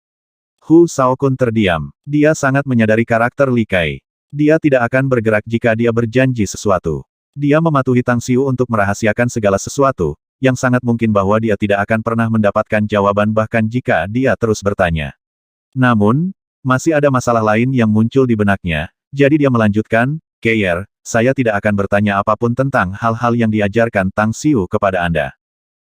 Hu Shaokun terdiam. Dia sangat menyadari karakter Li Kai. Dia tidak akan bergerak jika dia berjanji sesuatu. Dia mematuhi Tang Xiu untuk merahasiakan segala sesuatu, yang sangat mungkin bahwa dia tidak akan pernah mendapatkan jawaban bahkan jika dia terus bertanya. Namun, masih ada masalah lain yang muncul di benaknya, jadi dia melanjutkan, Keier, saya tidak akan bertanya apapun tentang hal-hal yang diajarkan Tang Xiu kepada Anda.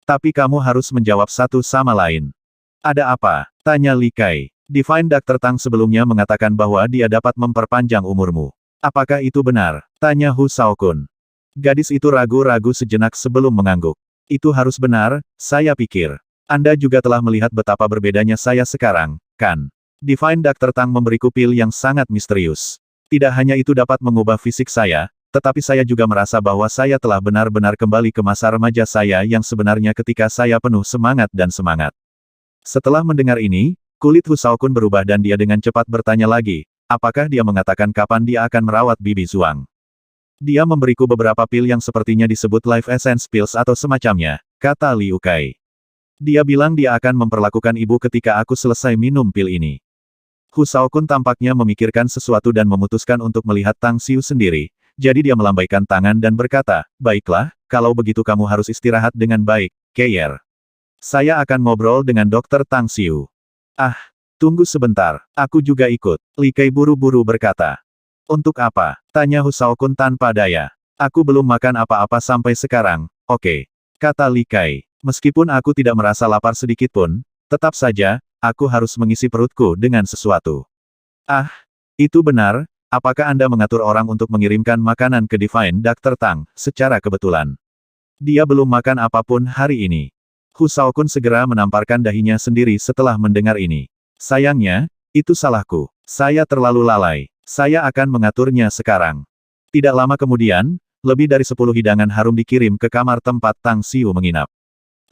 Tapi kamu harus menjawab satu sama lain. Ada apa? Tanya Li Kai. Divine Doctor Tang sebelumnya mengatakan bahwa dia dapat memperpanjang umurmu. Apakah itu benar? Tanya Hu Shaokun. Gadis itu ragu-ragu sejenak sebelum mengangguk. Itu harus benar, saya pikir. Anda juga telah melihat betapa berbedanya saya sekarang, kan? Divine Doctor Tang memberiku pil yang sangat misterius. Tidak hanya itu dapat mengubah fisik saya, tetapi saya juga merasa bahwa saya telah benar-benar kembali ke masa remaja saya yang sebenarnya ketika saya penuh semangat dan semangat. Setelah mendengar ini, kulit Hu Shaokun berubah dan dia dengan cepat bertanya lagi, apakah dia mengatakan kapan dia akan merawat Bibi Zuang? Dia memberiku beberapa pil yang sepertinya disebut Life Essence Pills atau semacamnya, kata Liu Kai. Dia bilang dia akan memperlakukan ibu ketika aku selesai minum pil ini. Hu Shaokun tampaknya memikirkan sesuatu dan memutuskan untuk melihat Tang Xiu sendiri, jadi dia melambaikan tangan dan berkata, "Baiklah, kalau begitu kamu harus istirahat dengan baik, Keyer. Saya akan ngobrol dengan Dokter Tang Xiu." "Ah, tunggu sebentar, aku juga ikut," Li Kai buru-buru berkata. "Untuk apa?" tanya Hu Shaokun tanpa daya. "Aku belum makan apa-apa sampai sekarang, oke," kata Li Kai. "Meskipun aku tidak merasa lapar sedikitpun, tetap saja, aku harus mengisi perutku dengan sesuatu." "Ah, itu benar, apakah Anda mengatur orang untuk mengirimkan makanan ke Divine Dr. Tang, secara kebetulan?" "Dia belum makan apapun hari ini." Hu Shaokun segera menamparkan dahinya sendiri setelah mendengar ini. "Sayangnya, itu salahku. Saya terlalu lalai. Saya akan mengaturnya sekarang." Tidak lama kemudian, lebih dari 10 hidangan harum dikirim ke kamar tempat Tang Xiu menginap.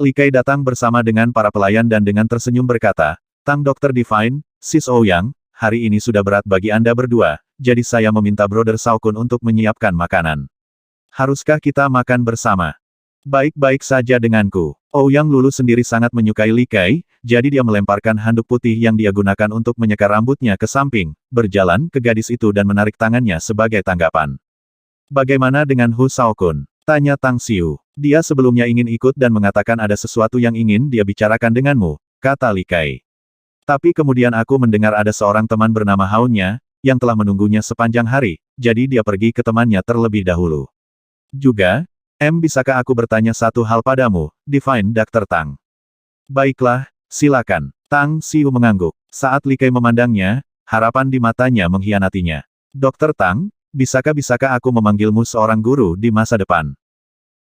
Li Kai datang bersama dengan para pelayan dan dengan tersenyum berkata, "Tang Dokter Divine, Sis Ouyang, hari ini sudah berat bagi Anda berdua, jadi saya meminta Brother Shaokun untuk menyiapkan makanan. Haruskah kita makan bersama?" "Baik-baik saja denganku." Ouyang Lulu sendiri sangat menyukai Li Kai, jadi dia melemparkan handuk putih yang dia gunakan untuk menyeka rambutnya ke samping, berjalan ke gadis itu dan menarik tangannya sebagai tanggapan. "Bagaimana dengan Hu Shaokun?" tanya Tang Xiu. "Dia sebelumnya ingin ikut dan mengatakan ada sesuatu yang ingin dia bicarakan denganmu," kata Li Kai. "Tapi kemudian aku mendengar ada seorang teman bernama Haunnya, yang telah menunggunya sepanjang hari, jadi dia pergi ke temannya terlebih dahulu. Juga, bisakah aku bertanya satu hal padamu, Divine Dr. Tang?" "Baiklah, silakan." Tang Xiu mengangguk. Saat Li Kai memandangnya, harapan di matanya mengkhianatinya. "Dr. Tang, bisakah aku memanggilmu seorang guru di masa depan?"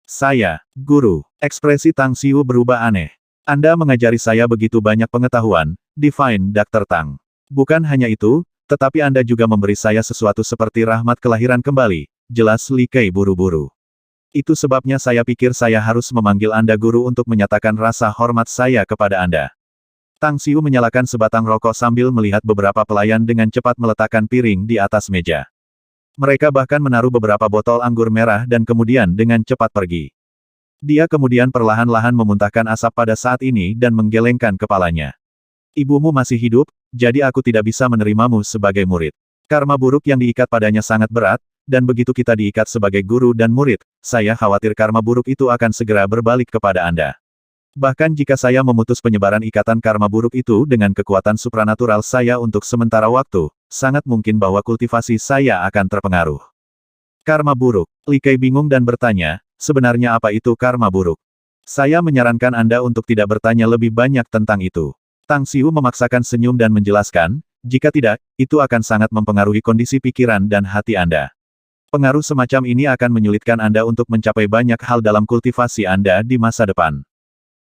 "Saya, guru." Ekspresi Tang Xiu berubah aneh. "Anda mengajari saya begitu banyak pengetahuan, Divine Dr. Tang. Bukan hanya itu, tetapi Anda juga memberi saya sesuatu seperti rahmat kelahiran kembali," jelas Li Kai buru-buru. "Itu sebabnya saya pikir saya harus memanggil Anda guru untuk menyatakan rasa hormat saya kepada Anda." Tang Xiu menyalakan sebatang rokok sambil melihat beberapa pelayan dengan cepat meletakkan piring di atas meja. Mereka bahkan menaruh beberapa botol anggur merah dan kemudian dengan cepat pergi. Dia kemudian perlahan-lahan memuntahkan asap pada saat ini dan menggelengkan kepalanya. "Ibumu masih hidup, jadi aku tidak bisa menerimamu sebagai murid. Karma buruk yang diikat padanya sangat berat, dan begitu kita diikat sebagai guru dan murid, saya khawatir karma buruk itu akan segera berbalik kepada Anda. Bahkan jika saya memutus penyebaran ikatan karma buruk itu dengan kekuatan supranatural saya untuk sementara waktu, sangat mungkin bahwa kultivasi saya akan terpengaruh." "Karma buruk?" Li Kai bingung dan bertanya, "Sebenarnya apa itu karma buruk?" "Saya menyarankan Anda untuk tidak bertanya lebih banyak tentang itu." Tang Xiu memaksakan senyum dan menjelaskan, "Jika tidak, itu akan sangat mempengaruhi kondisi pikiran dan hati Anda. Pengaruh semacam ini akan menyulitkan Anda untuk mencapai banyak hal dalam kultivasi Anda di masa depan."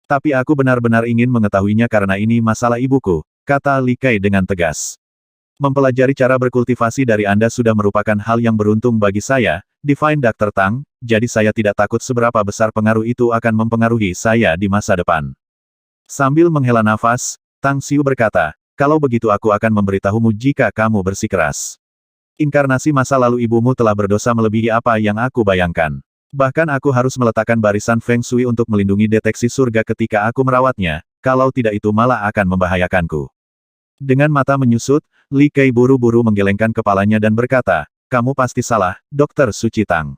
"Tapi aku benar-benar ingin mengetahuinya karena ini masalah ibuku," kata Li Kai dengan tegas. "Mempelajari cara berkultivasi dari Anda sudah merupakan hal yang beruntung bagi saya, Divine Dr. Tang, jadi saya tidak takut seberapa besar pengaruh itu akan mempengaruhi saya di masa depan." Sambil menghela nafas, Tang Xiu berkata, "Kalau begitu aku akan memberitahumu jika kamu bersikeras. Inkarnasi masa lalu ibumu telah berdosa melebihi apa yang aku bayangkan. Bahkan aku harus meletakkan barisan Feng Shui untuk melindungi deteksi surga ketika aku merawatnya, kalau tidak itu malah akan membahayakanku." Dengan mata menyusut, Li Kai buru-buru menggelengkan kepalanya dan berkata, "Kamu pasti salah, Dokter Suci Tang.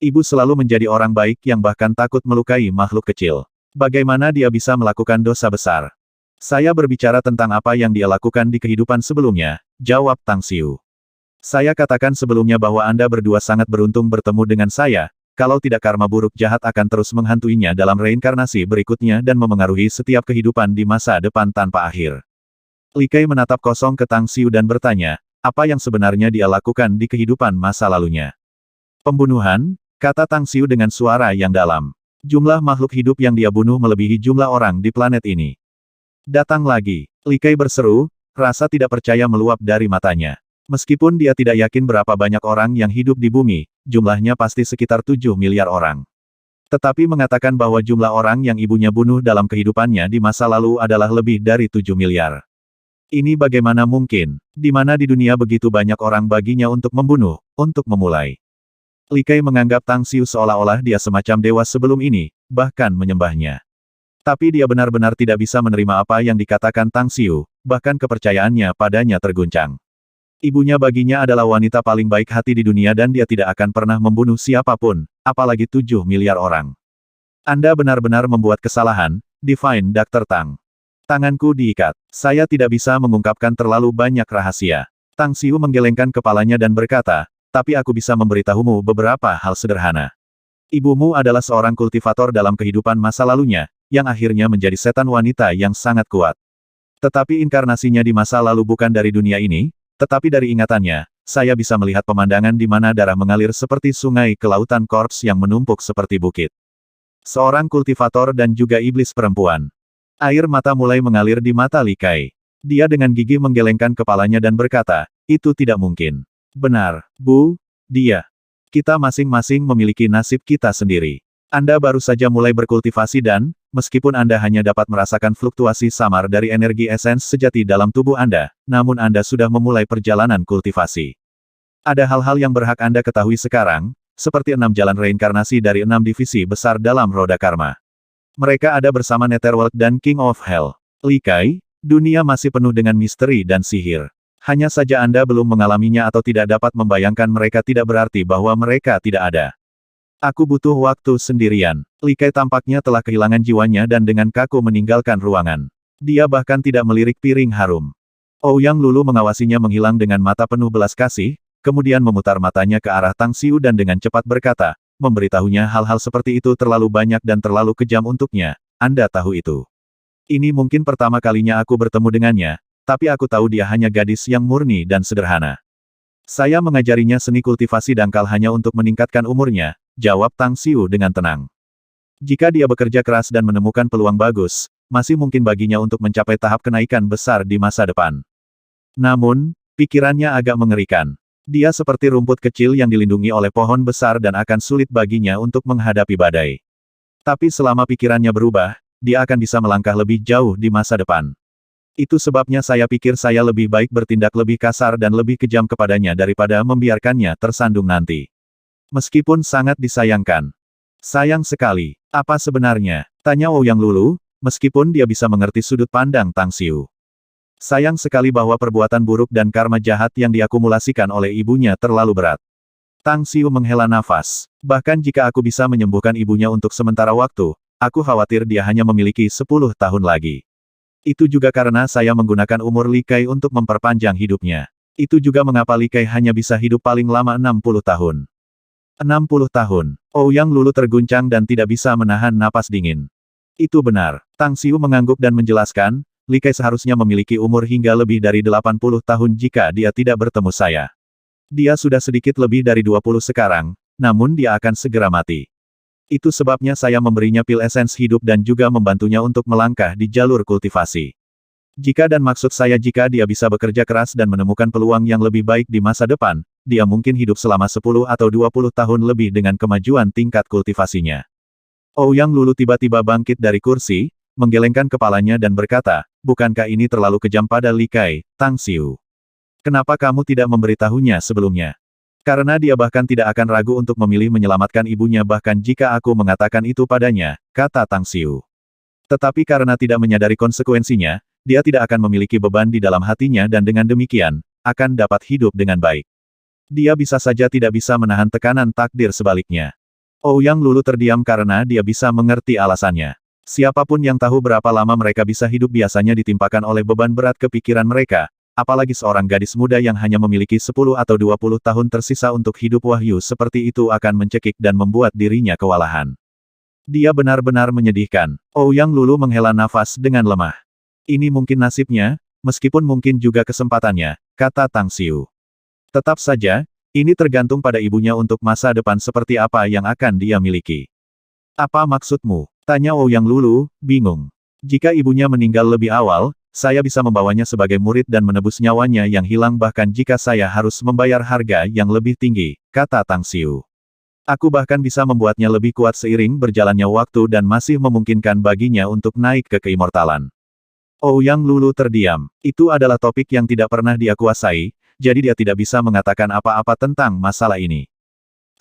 Ibu selalu menjadi orang baik yang bahkan takut melukai makhluk kecil. Bagaimana dia bisa melakukan dosa besar?" "Saya berbicara tentang apa yang dia lakukan di kehidupan sebelumnya," jawab Tang Xiu. "Saya katakan sebelumnya bahwa Anda berdua sangat beruntung bertemu dengan saya, kalau tidak karma buruk jahat akan terus menghantuinya dalam reinkarnasi berikutnya dan memengaruhi setiap kehidupan di masa depan tanpa akhir." Li Kai menatap kosong ke Tang Xiu dan bertanya, apa yang sebenarnya dia lakukan di kehidupan masa lalunya. "Pembunuhan," kata Tang Xiu dengan suara yang dalam. "Jumlah makhluk hidup yang dia bunuh melebihi jumlah orang di planet ini." "Datang lagi," Li Kai berseru, rasa tidak percaya meluap dari matanya. Meskipun dia tidak yakin berapa banyak orang yang hidup di bumi, jumlahnya pasti sekitar 7 miliar orang. Tetapi mengatakan bahwa jumlah orang yang ibunya bunuh dalam kehidupannya di masa lalu adalah lebih dari 7 miliar. Ini bagaimana mungkin? Di mana di dunia begitu banyak orang baginya untuk membunuh, untuk memulai. Li Kai menganggap Tang Xiu seolah-olah dia semacam dewa sebelum ini, bahkan menyembahnya. Tapi dia benar-benar tidak bisa menerima apa yang dikatakan Tang Xiu, bahkan kepercayaannya padanya terguncang. Ibunya baginya adalah wanita paling baik hati di dunia dan dia tidak akan pernah membunuh siapapun, apalagi 7 miliar orang. Anda benar-benar membuat kesalahan, Divine Dr. Tang. Tanganku diikat. Saya tidak bisa mengungkapkan terlalu banyak rahasia. Tang Xiu menggelengkan kepalanya dan berkata, tapi aku bisa memberitahumu beberapa hal sederhana. Ibumu adalah seorang kultivator dalam kehidupan masa lalunya, yang akhirnya menjadi setan wanita yang sangat kuat. Tetapi inkarnasinya di masa lalu bukan dari dunia ini, tetapi dari ingatannya, saya bisa melihat pemandangan di mana darah mengalir seperti sungai ke lautan korps yang menumpuk seperti bukit. Seorang kultivator dan juga iblis perempuan. Air mata mulai mengalir di mata Li Kai. Dia dengan gigih menggelengkan kepalanya dan berkata, itu tidak mungkin. Benar, Bu, dia. Kita masing-masing memiliki nasib kita sendiri. Anda baru saja mulai berkultivasi dan, meskipun Anda hanya dapat merasakan fluktuasi samar dari energi esens sejati dalam tubuh Anda, namun Anda sudah memulai perjalanan kultivasi. Ada hal-hal yang berhak Anda ketahui sekarang, seperti 6 jalan reinkarnasi dari 6 divisi besar dalam roda karma. Mereka ada bersama Netherworld dan King of Hell. Li Kai, dunia masih penuh dengan misteri dan sihir. Hanya saja Anda belum mengalaminya atau tidak dapat membayangkan mereka tidak berarti bahwa mereka tidak ada. Aku butuh waktu sendirian. Li Kai tampaknya telah kehilangan jiwanya dan dengan kaku meninggalkan ruangan. Dia bahkan tidak melirik piring harum. Ouyang Lulu mengawasinya menghilang dengan mata penuh belas kasih, kemudian memutar matanya ke arah Tang Xiu dan dengan cepat berkata, memberitahunya hal-hal seperti itu terlalu banyak dan terlalu kejam untuknya, Anda tahu itu. Ini mungkin pertama kalinya aku bertemu dengannya, tapi aku tahu dia hanya gadis yang murni dan sederhana. Saya mengajarinya seni kultivasi dangkal hanya untuk meningkatkan umurnya, jawab Tang Xiu dengan tenang. Jika dia bekerja keras dan menemukan peluang bagus, masih mungkin baginya untuk mencapai tahap kenaikan besar di masa depan. Namun, pikirannya agak mengerikan. Dia seperti rumput kecil yang dilindungi oleh pohon besar dan akan sulit baginya untuk menghadapi badai. Tapi selama pikirannya berubah, dia akan bisa melangkah lebih jauh di masa depan. Itu sebabnya saya pikir saya lebih baik bertindak lebih kasar dan lebih kejam kepadanya daripada membiarkannya tersandung nanti. Meskipun sangat disayangkan. Sayang sekali. Apa sebenarnya? Tanya Ouyang Lulu, meskipun dia bisa mengerti sudut pandang Tang Xiu. Sayang sekali bahwa perbuatan buruk dan karma jahat yang diakumulasikan oleh ibunya terlalu berat. Tang Xiu menghela nafas. Bahkan jika aku bisa menyembuhkan ibunya untuk sementara waktu, aku khawatir dia hanya memiliki 10 tahun lagi. Itu juga karena saya menggunakan umur Li Kai untuk memperpanjang hidupnya. Itu juga mengapa Li Kai hanya bisa hidup paling lama 60 tahun. 60 tahun. Ouyang Lulu terguncang dan tidak bisa menahan napas dingin. Itu benar. Tang Xiu mengangguk dan menjelaskan, Li Kai seharusnya memiliki umur hingga lebih dari 80 tahun jika dia tidak bertemu saya. Dia sudah sedikit lebih dari 20 sekarang, namun dia akan segera mati. Itu sebabnya saya memberinya pil esens hidup dan juga membantunya untuk melangkah di jalur kultivasi. Jika dan maksud saya jika dia bisa bekerja keras dan menemukan peluang yang lebih baik di masa depan, dia mungkin hidup selama 10 atau 20 tahun lebih dengan kemajuan tingkat kultivasinya. Ouyang Lulu tiba-tiba bangkit dari kursi, menggelengkan kepalanya dan berkata, bukankah ini terlalu kejam pada Li Kai, Tang Xiu? Kenapa kamu tidak memberitahunya sebelumnya? Karena dia bahkan tidak akan ragu untuk memilih menyelamatkan ibunya bahkan jika aku mengatakan itu padanya, kata Tang Xiu. Tetapi karena tidak menyadari konsekuensinya, dia tidak akan memiliki beban di dalam hatinya dan dengan demikian, akan dapat hidup dengan baik. Dia bisa saja tidak bisa menahan tekanan takdir sebaliknya. Ouyang Lulu terdiam karena dia bisa mengerti alasannya. Siapapun yang tahu berapa lama mereka bisa hidup biasanya ditimpakan oleh beban berat ke pikiran mereka, apalagi seorang gadis muda yang hanya memiliki 10 atau 20 tahun tersisa untuk hidup wahyu seperti itu akan mencekik dan membuat dirinya kewalahan. Dia benar-benar menyedihkan. Ouyang Lulu menghela nafas dengan lemah. Ini mungkin nasibnya, meskipun mungkin juga kesempatannya, kata Tang Xiu. Tetap saja, ini tergantung pada ibunya untuk masa depan seperti apa yang akan dia miliki. Apa maksudmu? Tanya Ouyang Lulu, bingung. Jika ibunya meninggal lebih awal, saya bisa membawanya sebagai murid dan menebus nyawanya yang hilang bahkan jika saya harus membayar harga yang lebih tinggi, kata Tang Xiu. Aku bahkan bisa membuatnya lebih kuat seiring berjalannya waktu dan masih memungkinkan baginya untuk naik ke keimortalan. Ouyang Lulu terdiam. Itu adalah topik yang tidak pernah dia kuasai, jadi dia tidak bisa mengatakan apa-apa tentang masalah ini.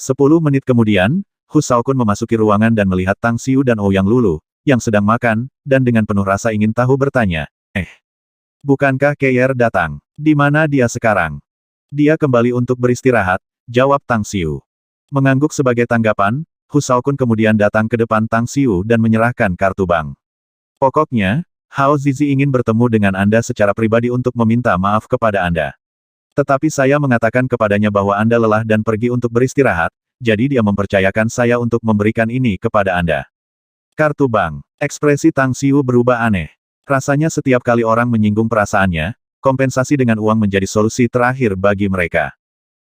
10 menit kemudian, Hu Shaokun memasuki ruangan dan melihat Tang Xiu dan Ouyang Lulu, yang sedang makan, dan dengan penuh rasa ingin tahu bertanya, Bukankah Keir datang? Di mana dia sekarang? Dia kembali untuk beristirahat, jawab Tang Xiu. Mengangguk sebagai tanggapan, Hu Shaokun kemudian datang ke depan Tang Xiu dan menyerahkan kartu bank. Pokoknya, Hao Zizi ingin bertemu dengan Anda secara pribadi untuk meminta maaf kepada Anda. Tetapi saya mengatakan kepadanya bahwa Anda lelah dan pergi untuk beristirahat, jadi dia mempercayakan saya untuk memberikan ini kepada Anda. Kartu bank. Ekspresi Tang Xiu berubah aneh. Rasanya setiap kali orang menyinggung perasaannya, kompensasi dengan uang menjadi solusi terakhir bagi mereka.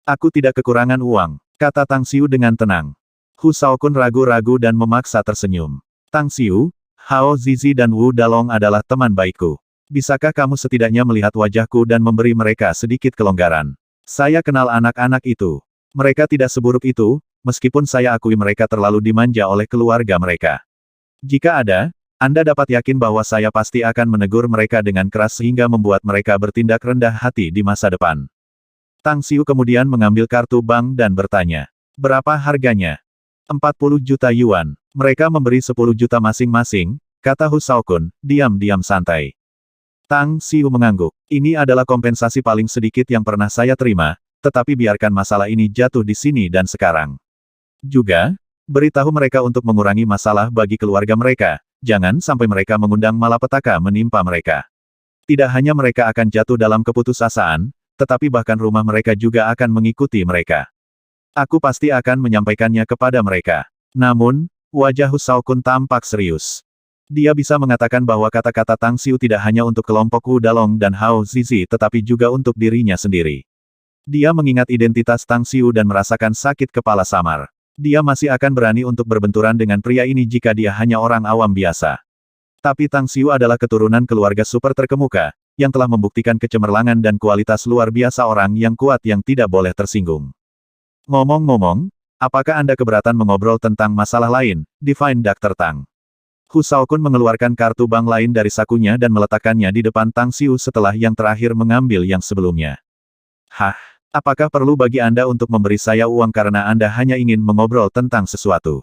Aku tidak kekurangan uang, kata Tang Xiu dengan tenang. Hu Shaokun ragu-ragu dan memaksa tersenyum. Tang Xiu, Hao Zizi dan Wu Dalong adalah teman baikku. Bisakah kamu setidaknya melihat wajahku dan memberi mereka sedikit kelonggaran? Saya kenal anak-anak itu. Mereka tidak seburuk itu, meskipun saya akui mereka terlalu dimanja oleh keluarga mereka. Jika ada, Anda dapat yakin bahwa saya pasti akan menegur mereka dengan keras sehingga membuat mereka bertindak rendah hati di masa depan. Tang Xiu kemudian mengambil kartu bank dan bertanya, berapa harganya? 40 juta yuan. Mereka memberi 10 juta masing-masing, kata Hu Shaokun, diam-diam santai. Tang Xiu mengangguk. Ini adalah kompensasi paling sedikit yang pernah saya terima, tetapi biarkan masalah ini jatuh di sini dan sekarang. Juga, beritahu mereka untuk mengurangi masalah bagi keluarga mereka. Jangan sampai mereka mengundang malapetaka menimpa mereka. Tidak hanya mereka akan jatuh dalam keputusasaan, tetapi bahkan rumah mereka juga akan mengikuti mereka. Aku pasti akan menyampaikannya kepada mereka. Namun, wajah Hu Shaokun tampak serius. Dia bisa mengatakan bahwa kata-kata Tang Xiu tidak hanya untuk kelompok Wu Dalong dan Hao Zizi tetapi juga untuk dirinya sendiri. Dia mengingat identitas Tang Xiu dan merasakan sakit kepala samar. Dia masih akan berani untuk berbenturan dengan pria ini jika dia hanya orang awam biasa. Tapi Tang Xiu adalah keturunan keluarga super terkemuka, yang telah membuktikan kecemerlangan dan kualitas luar biasa orang yang kuat yang tidak boleh tersinggung. Ngomong-ngomong, apakah Anda keberatan mengobrol tentang masalah lain, Divine Dr. Tang? Hu Shaokun mengeluarkan kartu bank lain dari sakunya dan meletakkannya di depan Tang Xiu setelah yang terakhir mengambil yang sebelumnya. Hah? Apakah perlu bagi Anda untuk memberi saya uang karena Anda hanya ingin mengobrol tentang sesuatu?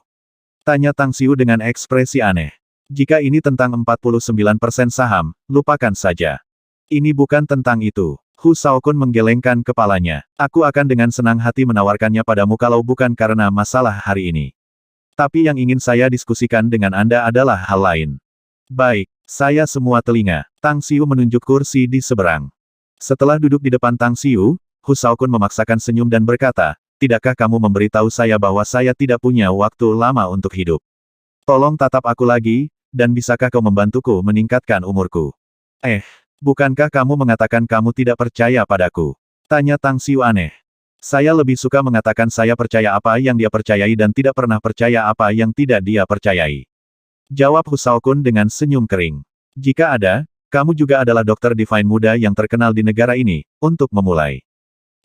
Tanya Tang Xiu dengan ekspresi aneh. Jika ini tentang 49% saham, lupakan saja. Ini bukan tentang itu. Hu Shaokun menggelengkan kepalanya. Aku akan dengan senang hati menawarkannya padamu kalau bukan karena masalah hari ini. Tapi yang ingin saya diskusikan dengan Anda adalah hal lain. Baik, saya semua telinga. Tang Xiu menunjuk kursi di seberang. Setelah duduk di depan Tang Xiu, Hu Shaokun memaksakan senyum dan berkata, tidakkah kamu memberitahu saya bahwa saya tidak punya waktu lama untuk hidup? Tolong tatap aku lagi, dan bisakah kau membantuku meningkatkan umurku? Bukankah kamu mengatakan kamu tidak percaya padaku? Tanya Tang Xiu aneh. Saya lebih suka mengatakan saya percaya apa yang dia percayai dan tidak pernah percaya apa yang tidak dia percayai. Jawab Hu Shaokun dengan senyum kering. Jika ada, kamu juga adalah dokter divine muda yang terkenal di negara ini, untuk memulai.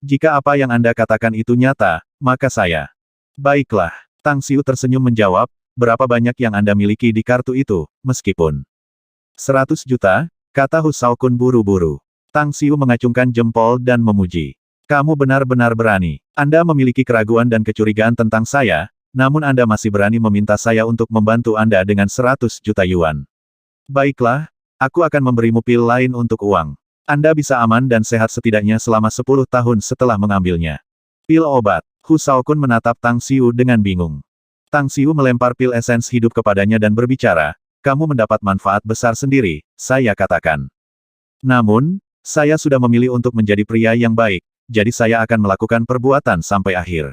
Jika apa yang Anda katakan itu nyata, maka saya. Baiklah, Tang Xiu tersenyum menjawab, berapa banyak yang Anda miliki di kartu itu, meskipun 100 juta, kata Hu Shaokun buru-buru. Tang Xiu mengacungkan jempol dan memuji. Kamu benar-benar berani. Anda memiliki keraguan dan kecurigaan tentang saya, namun Anda masih berani meminta saya untuk membantu Anda dengan 100 juta yuan. Baiklah, aku akan memberimu pil lain untuk uang. Anda bisa aman dan sehat setidaknya selama 10 tahun setelah mengambilnya. Pil obat. Hu Shaokun menatap Tang Xiu dengan bingung. Tang Xiu melempar pil esens hidup kepadanya dan berbicara, kamu mendapat manfaat besar sendiri, saya katakan. Namun, saya sudah memilih untuk menjadi pria yang baik, jadi saya akan melakukan perbuatan sampai akhir.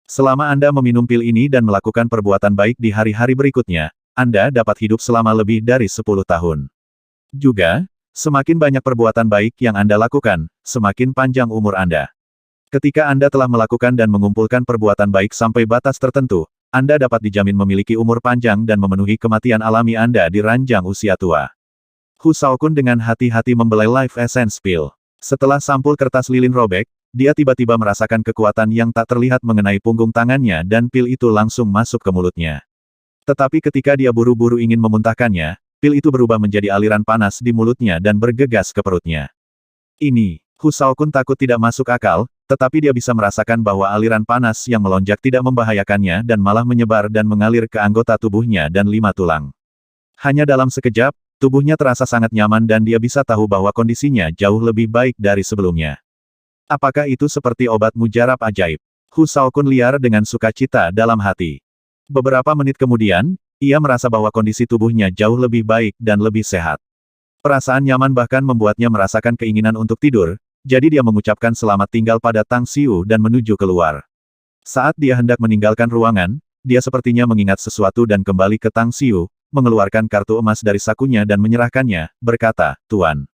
Selama Anda meminum pil ini dan melakukan perbuatan baik di hari-hari berikutnya, Anda dapat hidup selama lebih dari 10 tahun. Juga, semakin banyak perbuatan baik yang Anda lakukan, semakin panjang umur Anda. Ketika Anda telah melakukan dan mengumpulkan perbuatan baik sampai batas tertentu, Anda dapat dijamin memiliki umur panjang dan memenuhi kematian alami Anda di ranjang usia tua. Hu Shaokun dengan hati-hati membelai Life Essence Pill. Setelah sampul kertas lilin robek, dia tiba-tiba merasakan kekuatan yang tak terlihat mengenai punggung tangannya dan pil itu langsung masuk ke mulutnya. Tetapi ketika dia buru-buru ingin memuntahkannya, pil itu berubah menjadi aliran panas di mulutnya dan bergegas ke perutnya. Ini, Hu Shaokun takut tidak masuk akal, tetapi dia bisa merasakan bahwa aliran panas yang melonjak tidak membahayakannya dan malah menyebar dan mengalir ke anggota tubuhnya dan 5 tulang. Hanya dalam sekejap, tubuhnya terasa sangat nyaman dan dia bisa tahu bahwa kondisinya jauh lebih baik dari sebelumnya. Apakah itu seperti obat mujarab ajaib? Hu Shaokun liar dengan sukacita dalam hati. Beberapa menit kemudian, ia merasa bahwa kondisi tubuhnya jauh lebih baik dan lebih sehat. Perasaan nyaman bahkan membuatnya merasakan keinginan untuk tidur, jadi dia mengucapkan selamat tinggal pada Tang Xiu dan menuju keluar. Saat dia hendak meninggalkan ruangan, dia sepertinya mengingat sesuatu dan kembali ke Tang Xiu, mengeluarkan kartu emas dari sakunya dan menyerahkannya, berkata, "Tuan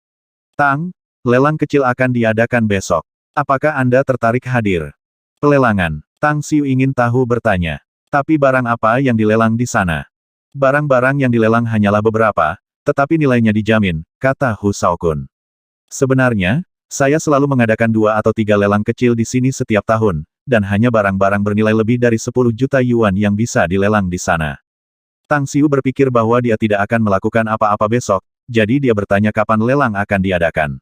Tang, lelang kecil akan diadakan besok. Apakah Anda tertarik hadir?" Pelelangan. Tang Xiu ingin tahu bertanya. Tapi barang apa yang dilelang di sana? Barang-barang yang dilelang hanyalah beberapa, tetapi nilainya dijamin, kata Hu Shaokun. Sebenarnya, saya selalu mengadakan 2 atau 3 lelang kecil di sini setiap tahun, dan hanya barang-barang bernilai lebih dari 10 juta yuan yang bisa dilelang di sana. Tang Xiu berpikir bahwa dia tidak akan melakukan apa-apa besok, jadi dia bertanya kapan lelang akan diadakan.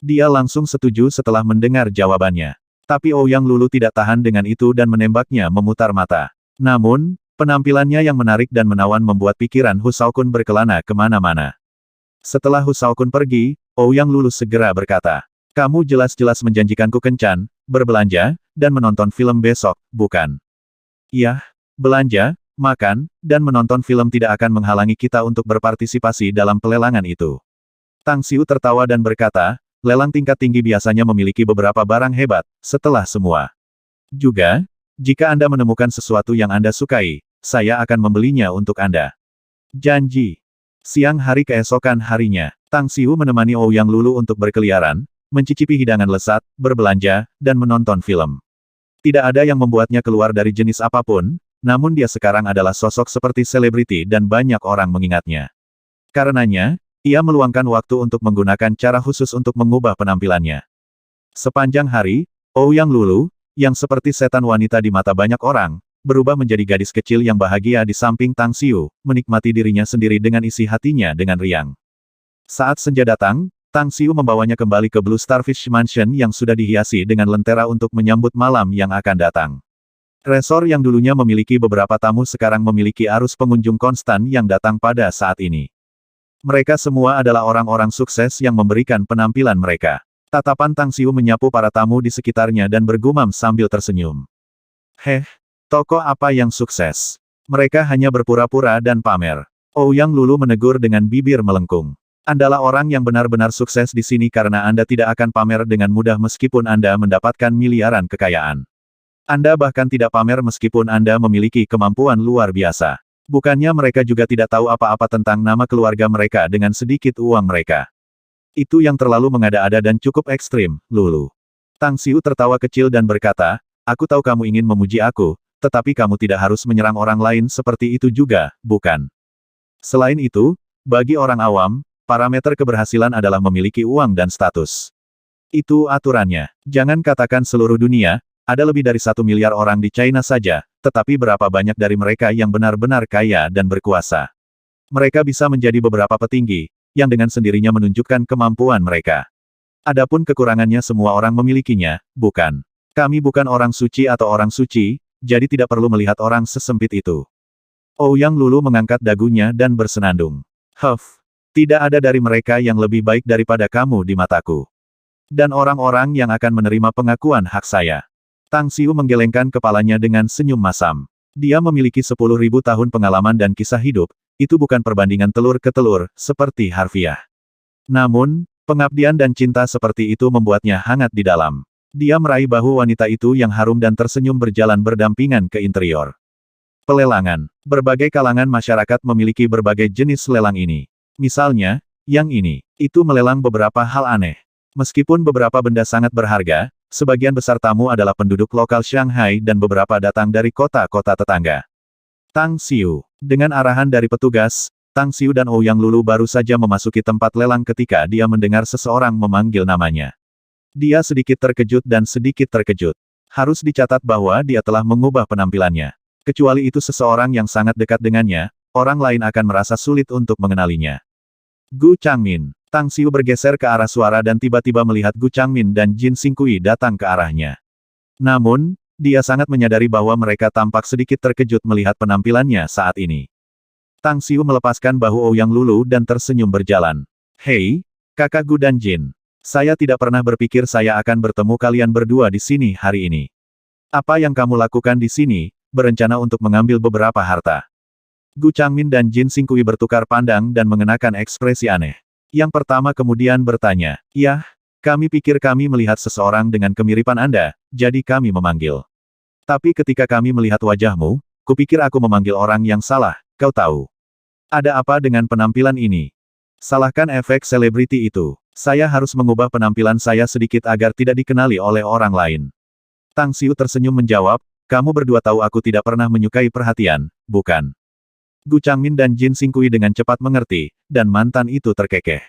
Dia langsung setuju setelah mendengar jawabannya. Tapi Ouyang Lulu tidak tahan dengan itu dan menembaknya memutar mata. Namun, penampilannya yang menarik dan menawan membuat pikiran Hu Shaokun berkelana kemana-mana. Setelah Hu Shaokun pergi, Ouyang Lulu segera berkata, "Kamu jelas-jelas menjanjikanku kencan, berbelanja, dan menonton film besok, bukan?" "Iya, belanja, makan, dan menonton film tidak akan menghalangi kita untuk berpartisipasi dalam pelelangan itu." Tang Xiu tertawa dan berkata, "Lelang tingkat tinggi biasanya memiliki beberapa barang hebat, setelah semua. Juga, jika Anda menemukan sesuatu yang Anda sukai, saya akan membelinya untuk Anda." Janji. Siang hari keesokan harinya, Tang Xiu menemani Ouyang Lulu untuk berkeliaran, mencicipi hidangan lezat, berbelanja, dan menonton film. Tidak ada yang membuatnya keluar dari jenis apapun, namun dia sekarang adalah sosok seperti selebriti dan banyak orang mengingatnya. Karenanya, ia meluangkan waktu untuk menggunakan cara khusus untuk mengubah penampilannya. Sepanjang hari, Ouyang Lulu, yang seperti setan wanita di mata banyak orang, berubah menjadi gadis kecil yang bahagia di samping Tang Xiu, menikmati dirinya sendiri dengan isi hatinya dengan riang. Saat senja datang, Tang Xiu membawanya kembali ke Blue Starfish Mansion yang sudah dihiasi dengan lentera untuk menyambut malam yang akan datang. Resor yang dulunya memiliki beberapa tamu sekarang memiliki arus pengunjung konstan yang datang pada saat ini. Mereka semua adalah orang-orang sukses yang memberikan penampilan mereka. Tatapan Tang Xiu menyapu para tamu di sekitarnya dan bergumam sambil tersenyum. Toko apa yang sukses? Mereka hanya berpura-pura dan pamer. Ouyang Lulu menegur dengan bibir melengkung. Andalah orang yang benar-benar sukses di sini karena Anda tidak akan pamer dengan mudah meskipun Anda mendapatkan miliaran kekayaan. Anda bahkan tidak pamer meskipun Anda memiliki kemampuan luar biasa. Bukannya mereka juga tidak tahu apa-apa tentang nama keluarga mereka dengan sedikit uang mereka. Itu yang terlalu mengada-ada dan cukup ekstrim, Lulu. Tang Xiu tertawa kecil dan berkata, "Aku tahu kamu ingin memuji aku, tetapi kamu tidak harus menyerang orang lain seperti itu juga, bukan? Selain itu, bagi orang awam, parameter keberhasilan adalah memiliki uang dan status. Itu aturannya. Jangan katakan seluruh dunia, ada lebih dari 1 miliar orang di China saja, tetapi berapa banyak dari mereka yang benar-benar kaya dan berkuasa. Mereka bisa menjadi beberapa petinggi, yang dengan sendirinya menunjukkan kemampuan mereka. Adapun kekurangannya semua orang memilikinya, bukan? Kami bukan orang suci atau orang suci, jadi tidak perlu melihat orang sesempit itu." Ouyang Lulu mengangkat dagunya dan bersenandung. Tidak ada dari mereka yang lebih baik daripada kamu di mataku. Dan orang-orang yang akan menerima pengakuan hak saya. Tang Xiu menggelengkan kepalanya dengan senyum masam. Dia memiliki 10.000 tahun pengalaman dan kisah hidup, itu bukan perbandingan telur ke telur, seperti harfiah. Namun, pengabdian dan cinta seperti itu membuatnya hangat di dalam. Dia meraih bahu wanita itu yang harum dan tersenyum berjalan berdampingan ke interior. Pelelangan. Berbagai kalangan masyarakat memiliki berbagai jenis lelang ini. Misalnya, yang ini. Itu melelang beberapa hal aneh. Meskipun beberapa benda sangat berharga, sebagian besar tamu adalah penduduk lokal Shanghai dan beberapa datang dari kota-kota tetangga. Tang Xiu. Dengan arahan dari petugas, Tang Xiu dan Ouyang Lulu baru saja memasuki tempat lelang ketika dia mendengar seseorang memanggil namanya. Dia sedikit terkejut dan sedikit terkejut. Harus dicatat bahwa dia telah mengubah penampilannya. Kecuali itu seseorang yang sangat dekat dengannya, orang lain akan merasa sulit untuk mengenalinya. Gu Changmin. Tang Xiu bergeser ke arah suara dan tiba-tiba melihat Gu Changmin dan Jin Xingqi datang ke arahnya. Namun, dia sangat menyadari bahwa mereka tampak sedikit terkejut melihat penampilannya saat ini. Tang Xiu melepaskan bahu Ouyang Lulu dan tersenyum berjalan. Hei, kakak Gu dan Jin. Saya tidak pernah berpikir saya akan bertemu kalian berdua di sini hari ini. Apa yang kamu lakukan di sini? Berencana untuk mengambil beberapa harta. Gu Changmin dan Jin Xingqi bertukar pandang dan mengenakan ekspresi aneh. Yang pertama kemudian bertanya, "Yah, kami pikir kami melihat seseorang dengan kemiripan Anda, jadi kami memanggil. Tapi ketika kami melihat wajahmu, kupikir aku memanggil orang yang salah, kau tahu. Ada apa dengan penampilan ini? Salahkan efek selebriti itu. Saya harus mengubah penampilan saya sedikit agar tidak dikenali oleh orang lain." Tang Xiu tersenyum menjawab, "Kamu berdua tahu aku tidak pernah menyukai perhatian, bukan?" Gu Changmin dan Jin Xingqi dengan cepat mengerti, dan mantan itu terkekeh.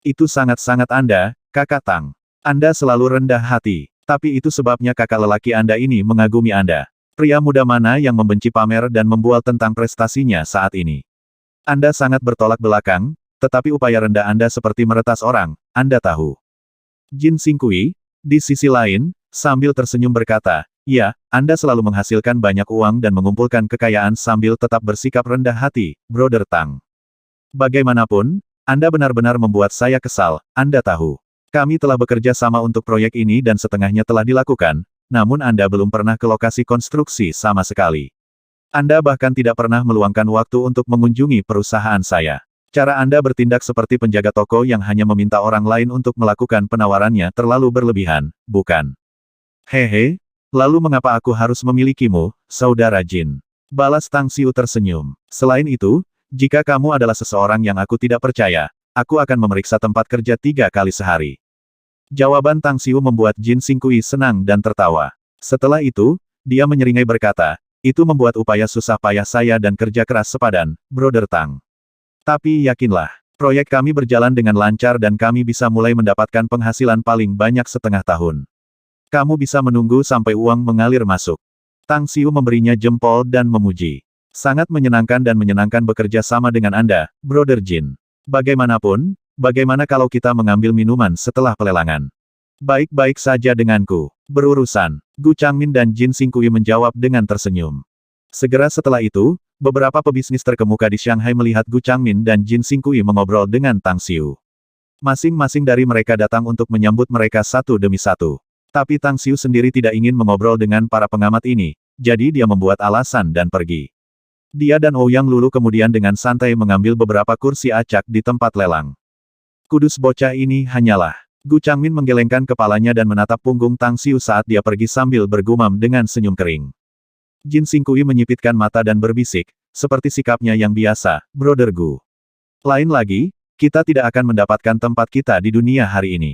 "Itu sangat-sangat Anda, kakak Tang. Anda selalu rendah hati. Tapi itu sebabnya kakak lelaki Anda ini mengagumi Anda. Pria muda mana yang membenci pamer dan membual tentang prestasinya saat ini? Anda sangat bertolak belakang, tetapi upaya rendah Anda seperti meretas orang, Anda tahu." Jin Xingqi, di sisi lain, sambil tersenyum berkata, "Ya, Anda selalu menghasilkan banyak uang dan mengumpulkan kekayaan sambil tetap bersikap rendah hati, Brother Tang. Bagaimanapun, Anda benar-benar membuat saya kesal, Anda tahu. Kami telah bekerja sama untuk proyek ini dan setengahnya telah dilakukan, namun Anda belum pernah ke lokasi konstruksi sama sekali. Anda bahkan tidak pernah meluangkan waktu untuk mengunjungi perusahaan saya. Cara Anda bertindak seperti penjaga toko yang hanya meminta orang lain untuk melakukan penawarannya terlalu berlebihan, bukan?" "Hehe, lalu mengapa aku harus memilikimu, Saudara Jin?" balas Tang Xiu tersenyum. "Selain itu, jika kamu adalah seseorang yang aku tidak percaya, aku akan memeriksa tempat kerja 3 kali sehari." Jawaban Tang Xiu membuat Jin Xingqi senang dan tertawa. Setelah itu, dia menyeringai berkata, "Itu membuat upaya susah payah saya dan kerja keras sepadan, Brother Tang. Tapi yakinlah, proyek kami berjalan dengan lancar dan kami bisa mulai mendapatkan penghasilan paling banyak setengah tahun. Kamu bisa menunggu sampai uang mengalir masuk." Tang Xiu memberinya jempol dan memuji. "Sangat menyenangkan dan menyenangkan bekerja sama dengan Anda, Brother Jin. Bagaimanapun, bagaimana kalau kita mengambil minuman setelah pelelangan?" "Baik-baik saja denganku. Berurusan." Gu Changmin dan Jin Xingqi menjawab dengan tersenyum. Segera setelah itu, beberapa pebisnis terkemuka di Shanghai melihat Gu Changmin dan Jin Xingqi mengobrol dengan Tang Xiu. Masing-masing dari mereka datang untuk menyambut mereka satu demi satu. Tapi Tang Xiu sendiri tidak ingin mengobrol dengan para pengamat ini, jadi dia membuat alasan dan pergi. Dia dan Ouyang Lulu kemudian dengan santai mengambil beberapa kursi acak di tempat lelang. Kudus bocah ini hanyalah. Gu Changmin menggelengkan kepalanya dan menatap punggung Tang Xiu saat dia pergi sambil bergumam dengan senyum kering. Jin Xingqi menyipitkan mata dan berbisik, seperti sikapnya yang biasa, Brother Gu. "Lain lagi, kita tidak akan mendapatkan tempat kita di dunia hari ini."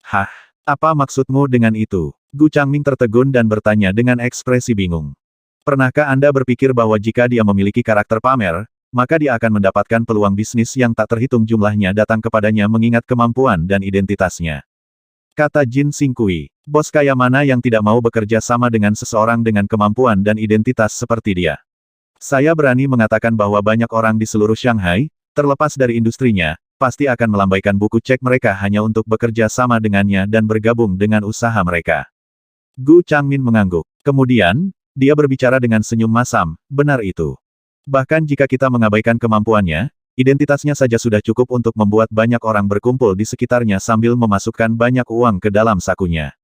"Hah? Apa maksudmu dengan itu?" Gu Changmin tertegun dan bertanya dengan ekspresi bingung. "Pernahkah Anda berpikir bahwa jika dia memiliki karakter pamer, maka dia akan mendapatkan peluang bisnis yang tak terhitung jumlahnya datang kepadanya mengingat kemampuan dan identitasnya?" Kata Jin Xingqi, "Bos kaya mana yang tidak mau bekerja sama dengan seseorang dengan kemampuan dan identitas seperti dia? Saya berani mengatakan bahwa banyak orang di seluruh Shanghai, terlepas dari industrinya, pasti akan melambaikan buku cek mereka hanya untuk bekerja sama dengannya dan bergabung dengan usaha mereka." Gu Changmin mengangguk. Kemudian, dia berbicara dengan senyum masam, "Benar itu. Bahkan jika kita mengabaikan kemampuannya, identitasnya saja sudah cukup untuk membuat banyak orang berkumpul di sekitarnya sambil memasukkan banyak uang ke dalam sakunya.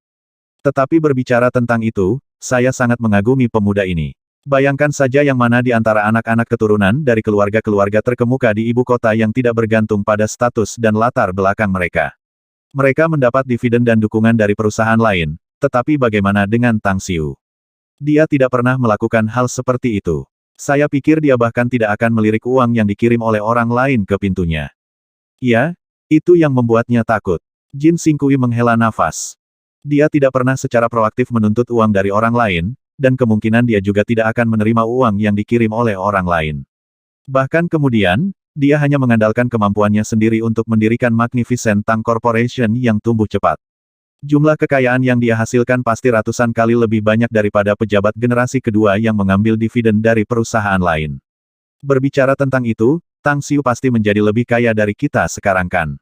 Tetapi berbicara tentang itu, saya sangat mengagumi pemuda ini. Bayangkan saja yang mana di antara anak-anak keturunan dari keluarga-keluarga terkemuka di ibu kota yang tidak bergantung pada status dan latar belakang mereka. Mereka mendapat dividen dan dukungan dari perusahaan lain, tetapi bagaimana dengan Tang Xiu? Dia tidak pernah melakukan hal seperti itu. Saya pikir dia bahkan tidak akan melirik uang yang dikirim oleh orang lain ke pintunya. Ya, itu yang membuatnya takut." Jin Xingqi menghela nafas. Dia tidak pernah secara proaktif menuntut uang dari orang lain, dan kemungkinan dia juga tidak akan menerima uang yang dikirim oleh orang lain. Bahkan kemudian, dia hanya mengandalkan kemampuannya sendiri untuk mendirikan Magnificent Tang Corporation yang tumbuh cepat. Jumlah kekayaan yang dia hasilkan pasti ratusan kali lebih banyak daripada pejabat generasi kedua yang mengambil dividen dari perusahaan lain. Berbicara tentang itu, Tang Xiu pasti menjadi lebih kaya dari kita sekarang kan?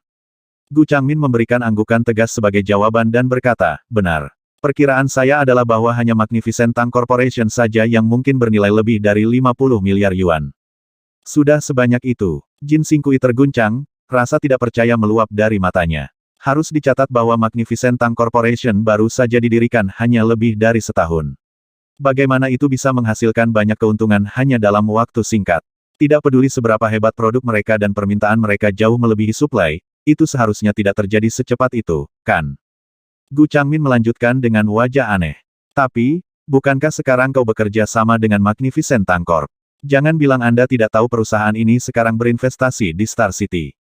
Gu Changmin memberikan anggukan tegas sebagai jawaban dan berkata, "Benar. Perkiraan saya adalah bahwa hanya Magnificent Tang Corporation saja yang mungkin bernilai lebih dari 50 miliar yuan. Sudah sebanyak itu. Jin Xingqi terguncang, rasa tidak percaya meluap dari matanya. Harus dicatat bahwa Magnificent Tang Corporation baru saja didirikan hanya lebih dari setahun. Bagaimana itu bisa menghasilkan banyak keuntungan hanya dalam waktu singkat? Tidak peduli seberapa hebat produk mereka dan permintaan mereka jauh melebihi suplai, itu seharusnya tidak terjadi secepat itu, kan? Gu Changmin melanjutkan dengan wajah aneh. Tapi, bukankah sekarang kau bekerja sama dengan Magnificent Tang Corp? Jangan bilang Anda tidak tahu perusahaan ini sekarang berinvestasi di Star City.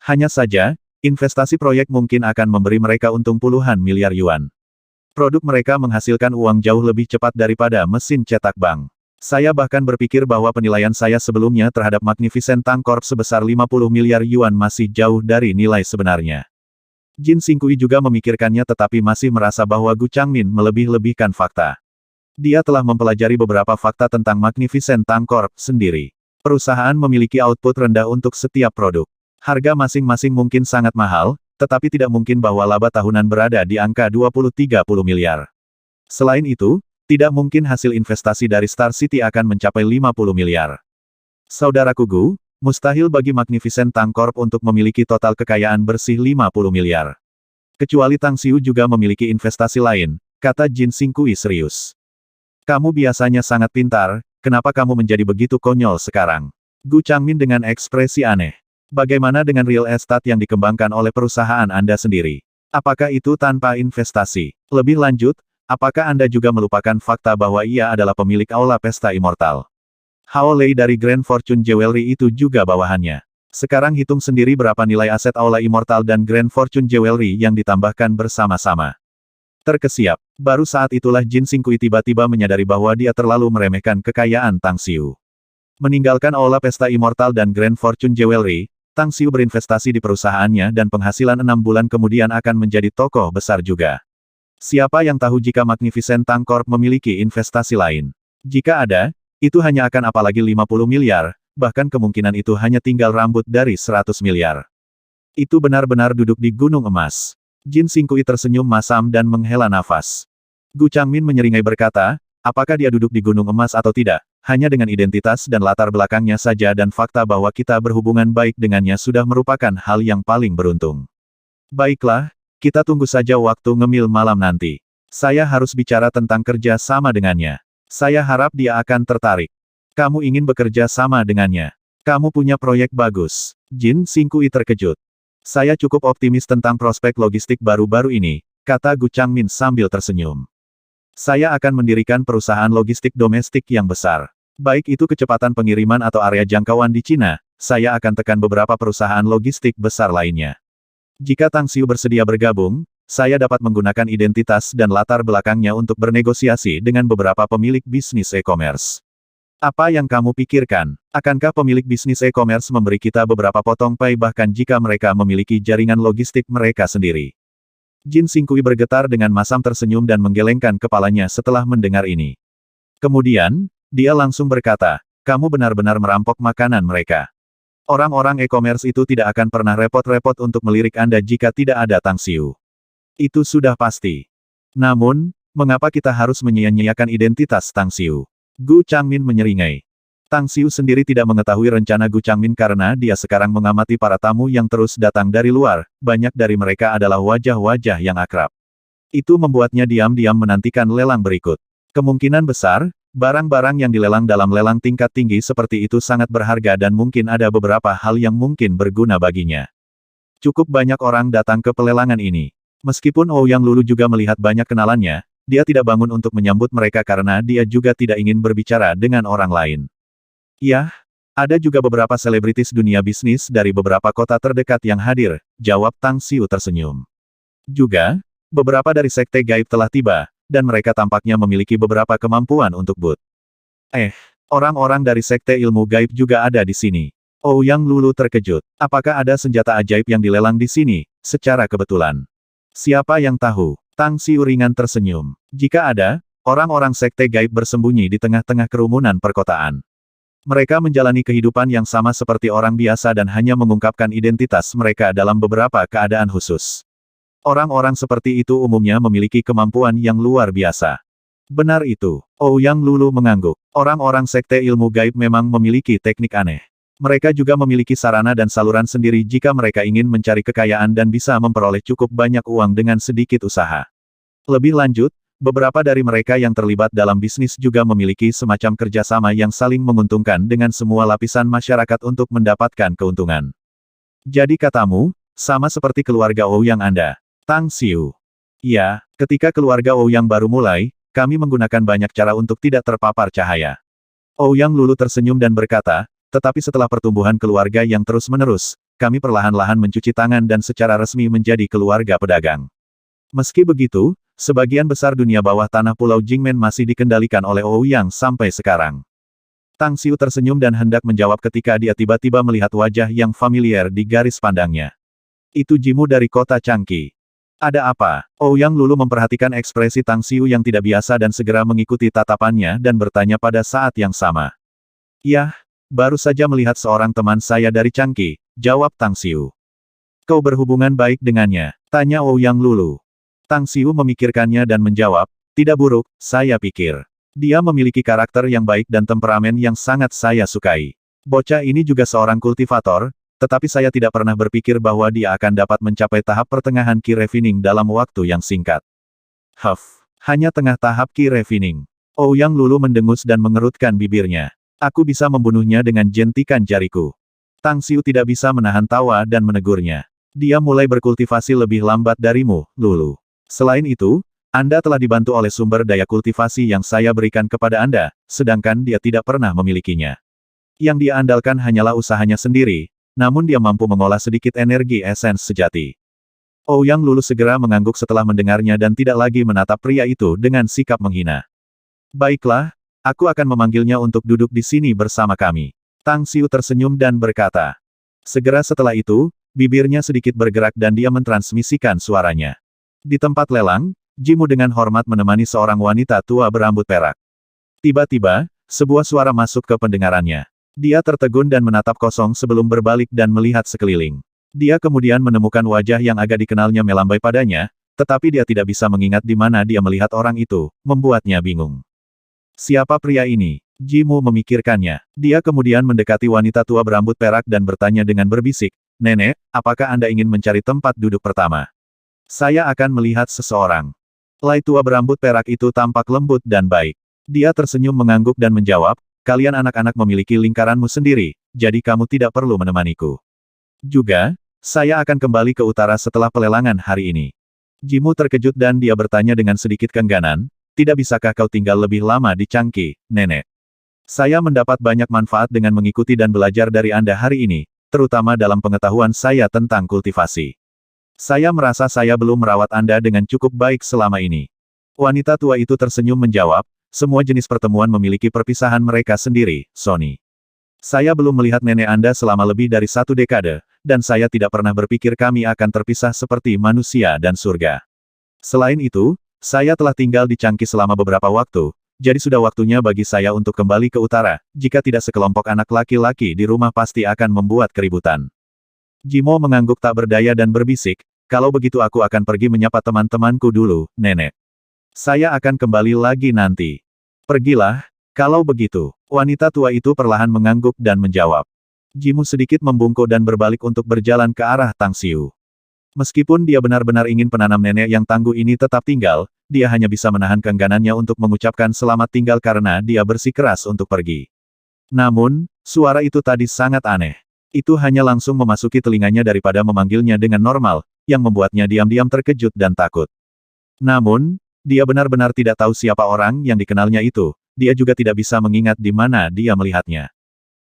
Hanya saja, investasi proyek mungkin akan memberi mereka untung puluhan miliar yuan. Produk mereka menghasilkan uang jauh lebih cepat daripada mesin cetak bank. Saya bahkan berpikir bahwa penilaian saya sebelumnya terhadap Magnificent Tang Corp sebesar 50 miliar yuan masih jauh dari nilai sebenarnya. Jin Xingqi juga memikirkannya tetapi masih merasa bahwa Gu Changmin melebih-lebihkan fakta. Dia telah mempelajari beberapa fakta tentang Magnificent Tang Corp sendiri. Perusahaan memiliki output rendah untuk setiap produk. Harga masing-masing mungkin sangat mahal, tetapi tidak mungkin bahwa laba tahunan berada di angka 20-30 miliar. Selain itu, tidak mungkin hasil investasi dari Star City akan mencapai 50 miliar. Saudaraku Gu, mustahil bagi Magnificent Tang Corp untuk memiliki total kekayaan bersih 50 miliar. Kecuali Tang Xiu juga memiliki investasi lain, kata Jin Xingqi serius. Kamu biasanya sangat pintar, kenapa kamu menjadi begitu konyol sekarang? Gu Changmin dengan ekspresi aneh. Bagaimana dengan real estate yang dikembangkan oleh perusahaan Anda sendiri? Apakah itu tanpa investasi? Lebih lanjut, apakah Anda juga melupakan fakta bahwa ia adalah pemilik Aula Pesta Immortal? Hao Lei dari Grand Fortune Jewelry itu juga bawahannya. Sekarang hitung sendiri berapa nilai aset Aula Immortal dan Grand Fortune Jewelry yang ditambahkan bersama-sama. Terkesiap. Baru saat itulah Jin Xingqi tiba-tiba menyadari bahwa dia terlalu meremehkan kekayaan Tang Xiu. Meninggalkan Aula Pesta Immortal dan Grand Fortune Jewelry, Tang Xiu berinvestasi di perusahaannya dan penghasilan 6 bulan kemudian akan menjadi tokoh besar juga. Siapa yang tahu jika Magnificent Tang Corp memiliki investasi lain? Jika ada, itu hanya akan apalagi 50 miliar, bahkan kemungkinan itu hanya tinggal rambut dari 100 miliar. Itu benar-benar duduk di gunung emas. Jin Xingqi tersenyum masam dan menghela nafas. Gu Changmin menyeringai berkata, apakah dia duduk di gunung emas atau tidak, hanya dengan identitas dan latar belakangnya saja dan fakta bahwa kita berhubungan baik dengannya sudah merupakan hal yang paling beruntung. Baiklah, kita tunggu saja waktu ngemil malam nanti. Saya harus bicara tentang kerja sama dengannya. Saya harap dia akan tertarik. Kamu ingin bekerja sama dengannya. Kamu punya proyek bagus. Jin Xingqi terkejut. Saya cukup optimis tentang prospek logistik baru-baru ini, kata Gu Changmin sambil tersenyum. Saya akan mendirikan perusahaan logistik domestik yang besar. Baik itu kecepatan pengiriman atau area jangkauan di Cina, saya akan tekan beberapa perusahaan logistik besar lainnya. Jika Tang Xiu bersedia bergabung, saya dapat menggunakan identitas dan latar belakangnya untuk bernegosiasi dengan beberapa pemilik bisnis e-commerce. Apa yang kamu pikirkan? Akankah pemilik bisnis e-commerce memberi kita beberapa potong pay bahkan jika mereka memiliki jaringan logistik mereka sendiri? Jin Xingqi bergetar dengan masam tersenyum dan menggelengkan kepalanya setelah mendengar ini. Kemudian, dia langsung berkata, kamu benar-benar merampok makanan mereka. Orang-orang e-commerce itu tidak akan pernah repot-repot untuk melirik Anda jika tidak ada Tang Xiu. Itu sudah pasti. Namun, mengapa kita harus menyia-nyiakan identitas Tang Xiu? Gu Changmin menyeringai. Tang Xiu sendiri tidak mengetahui rencana Gu Changmin karena dia sekarang mengamati para tamu yang terus datang dari luar, banyak dari mereka adalah wajah-wajah yang akrab. Itu membuatnya diam-diam menantikan lelang berikut. Kemungkinan besar, barang-barang yang dilelang dalam lelang tingkat tinggi seperti itu sangat berharga dan mungkin ada beberapa hal yang mungkin berguna baginya. Cukup banyak orang datang ke pelelangan ini. Meskipun Ouyang Lulu juga melihat banyak kenalannya, dia tidak bangun untuk menyambut mereka karena dia juga tidak ingin berbicara dengan orang lain. Yah, ada juga beberapa selebritis dunia bisnis dari beberapa kota terdekat yang hadir, jawab Tang Xiu tersenyum. Juga, beberapa dari sekte gaib telah tiba, dan mereka tampaknya memiliki beberapa kemampuan untuk booth. Orang-orang dari sekte ilmu gaib juga ada di sini. Ouyang Lulu terkejut. Apakah ada senjata ajaib yang dilelang di sini, secara kebetulan? Siapa yang tahu? Tang Xiu ringan tersenyum. Jika ada, orang-orang sekte gaib bersembunyi di tengah-tengah kerumunan perkotaan. Mereka menjalani kehidupan yang sama seperti orang biasa dan hanya mengungkapkan identitas mereka dalam beberapa keadaan khusus. Orang-orang seperti itu umumnya memiliki kemampuan yang luar biasa. Benar itu. Ouyang Lulu mengangguk. Orang-orang sekte ilmu gaib memang memiliki teknik aneh. Mereka juga memiliki sarana dan saluran sendiri jika mereka ingin mencari kekayaan dan bisa memperoleh cukup banyak uang dengan sedikit usaha. Lebih lanjut, beberapa dari mereka yang terlibat dalam bisnis juga memiliki semacam kerjasama yang saling menguntungkan dengan semua lapisan masyarakat untuk mendapatkan keuntungan. Jadi katamu, sama seperti keluarga Ouyang Anda, Tang Xiu. Ya, ketika keluarga Ouyang baru mulai, kami menggunakan banyak cara untuk tidak terpapar cahaya. Ouyang Lulu tersenyum dan berkata, tetapi setelah pertumbuhan keluarga yang terus-menerus, kami perlahan-lahan mencuci tangan dan secara resmi menjadi keluarga pedagang. Meski begitu, sebagian besar dunia bawah tanah Pulau Jingmen masih dikendalikan oleh Ouyang sampai sekarang. Tang Xiu tersenyum dan hendak menjawab ketika dia tiba-tiba melihat wajah yang familiar di garis pandangnya. Itu Jimu dari kota Changqi. Ada apa? Ouyang Lulu memperhatikan ekspresi Tang Xiu yang tidak biasa dan segera mengikuti tatapannya dan bertanya pada saat yang sama. Yah, baru saja melihat seorang teman saya dari Changqi, jawab Tang Xiu. Kau berhubungan baik dengannya? Tanya Ouyang Lulu. Tang Xiu memikirkannya dan menjawab, tidak buruk, saya pikir. Dia memiliki karakter yang baik dan temperamen yang sangat saya sukai. Bocah ini juga seorang kultivator, tetapi saya tidak pernah berpikir bahwa dia akan dapat mencapai tahap pertengahan Qi Refining dalam waktu yang singkat. Hanya tengah tahap Qi Refining. Ouyang Lulu mendengus dan mengerutkan bibirnya. Aku bisa membunuhnya dengan jentikan jariku. Tang Xiu tidak bisa menahan tawa dan menegurnya. Dia mulai berkultivasi lebih lambat darimu, Lulu. Selain itu, Anda telah dibantu oleh sumber daya kultivasi yang saya berikan kepada Anda, sedangkan dia tidak pernah memilikinya. Yang dia andalkan hanyalah usahanya sendiri, namun dia mampu mengolah sedikit energi esens sejati. Ouyang Lulu segera mengangguk setelah mendengarnya dan tidak lagi menatap pria itu dengan sikap menghina. Baiklah, aku akan memanggilnya untuk duduk di sini bersama kami. Tang Xiu tersenyum dan berkata. Segera setelah itu, bibirnya sedikit bergerak dan dia mentransmisikan suaranya. Di tempat lelang, Jimu dengan hormat menemani seorang wanita tua berambut perak. Tiba-tiba, sebuah suara masuk ke pendengarannya. Dia tertegun dan menatap kosong sebelum berbalik dan melihat sekeliling. Dia kemudian menemukan wajah yang agak dikenalnya melambai padanya, tetapi dia tidak bisa mengingat di mana dia melihat orang itu, membuatnya bingung. Siapa pria ini? Jimu memikirkannya. Dia kemudian mendekati wanita tua berambut perak dan bertanya dengan berbisik, Nenek, apakah Anda ingin mencari tempat duduk pertama? Saya akan melihat seseorang. Lai tua berambut perak itu tampak lembut dan baik. Dia tersenyum mengangguk dan menjawab, kalian anak-anak memiliki lingkaranmu sendiri, jadi kamu tidak perlu menemaniku. Juga, saya akan kembali ke utara setelah pelelangan hari ini. Jimu terkejut dan dia bertanya dengan sedikit keengganan, tidak bisakah kau tinggal lebih lama di Changqi, Nenek? Saya mendapat banyak manfaat dengan mengikuti dan belajar dari Anda hari ini, terutama dalam pengetahuan saya tentang kultivasi. Saya merasa saya belum merawat Anda dengan cukup baik selama ini. Wanita tua itu tersenyum menjawab, semua jenis pertemuan memiliki perpisahan mereka sendiri, Sony. Saya belum melihat nenek Anda selama lebih dari 1 dekade, dan saya tidak pernah berpikir kami akan terpisah seperti manusia dan surga. Selain itu, saya telah tinggal di Changqi selama beberapa waktu, jadi sudah waktunya bagi saya untuk kembali ke utara, jika tidak sekelompok anak laki-laki di rumah pasti akan membuat keributan. Jimo mengangguk tak berdaya dan berbisik, kalau begitu aku akan pergi menyapa teman-temanku dulu, Nenek. Saya akan kembali lagi nanti. Pergilah, kalau begitu. Wanita tua itu perlahan mengangguk dan menjawab. Jimu sedikit membungkuk dan berbalik untuk berjalan ke arah Tang Xiu. Meskipun dia benar-benar ingin penanam nenek yang tangguh ini tetap tinggal, dia hanya bisa menahan keengganannya untuk mengucapkan selamat tinggal karena dia bersikeras untuk pergi. Namun, suara itu tadi sangat aneh. Itu hanya langsung memasuki telinganya daripada memanggilnya dengan normal, yang membuatnya diam-diam terkejut dan takut. Namun, dia benar-benar tidak tahu siapa orang yang dikenalnya itu, dia juga tidak bisa mengingat di mana dia melihatnya.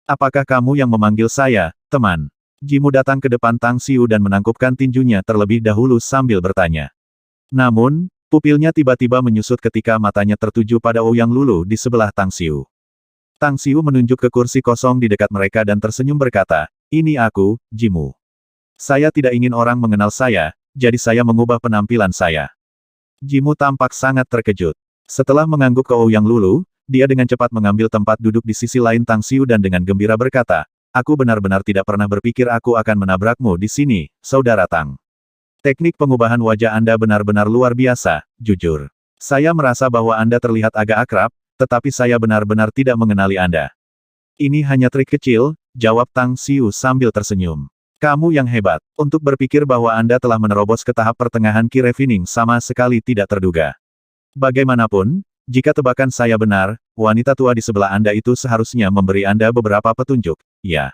Apakah kamu yang memanggil saya, teman? Jimu datang ke depan Tang Xiu dan menangkupkan tinjunya terlebih dahulu sambil bertanya. Namun, pupilnya tiba-tiba menyusut ketika matanya tertuju pada Ouyang Lulu di sebelah Tang Xiu. Tang Xiu menunjuk ke kursi kosong di dekat mereka dan tersenyum berkata, ini aku, Jimu. Saya tidak ingin orang mengenal saya, jadi saya mengubah penampilan saya. Jimu tampak sangat terkejut. Setelah mengangguk ke Ouyang Lulu, dia dengan cepat mengambil tempat duduk di sisi lain Tang Xiu dan dengan gembira berkata, aku benar-benar tidak pernah berpikir aku akan menabrakmu di sini, Saudara Tang. Teknik pengubahan wajah Anda benar-benar luar biasa, jujur. Saya merasa bahwa Anda terlihat agak akrab, tetapi saya benar-benar tidak mengenali Anda. Ini hanya trik kecil, jawab Tang Xiu sambil tersenyum. Kamu yang hebat. Untuk berpikir bahwa Anda telah menerobos ke tahap pertengahan Ki Refining sama sekali tidak terduga. Bagaimanapun, jika tebakan saya benar, wanita tua di sebelah Anda itu seharusnya memberi Anda beberapa petunjuk, ya.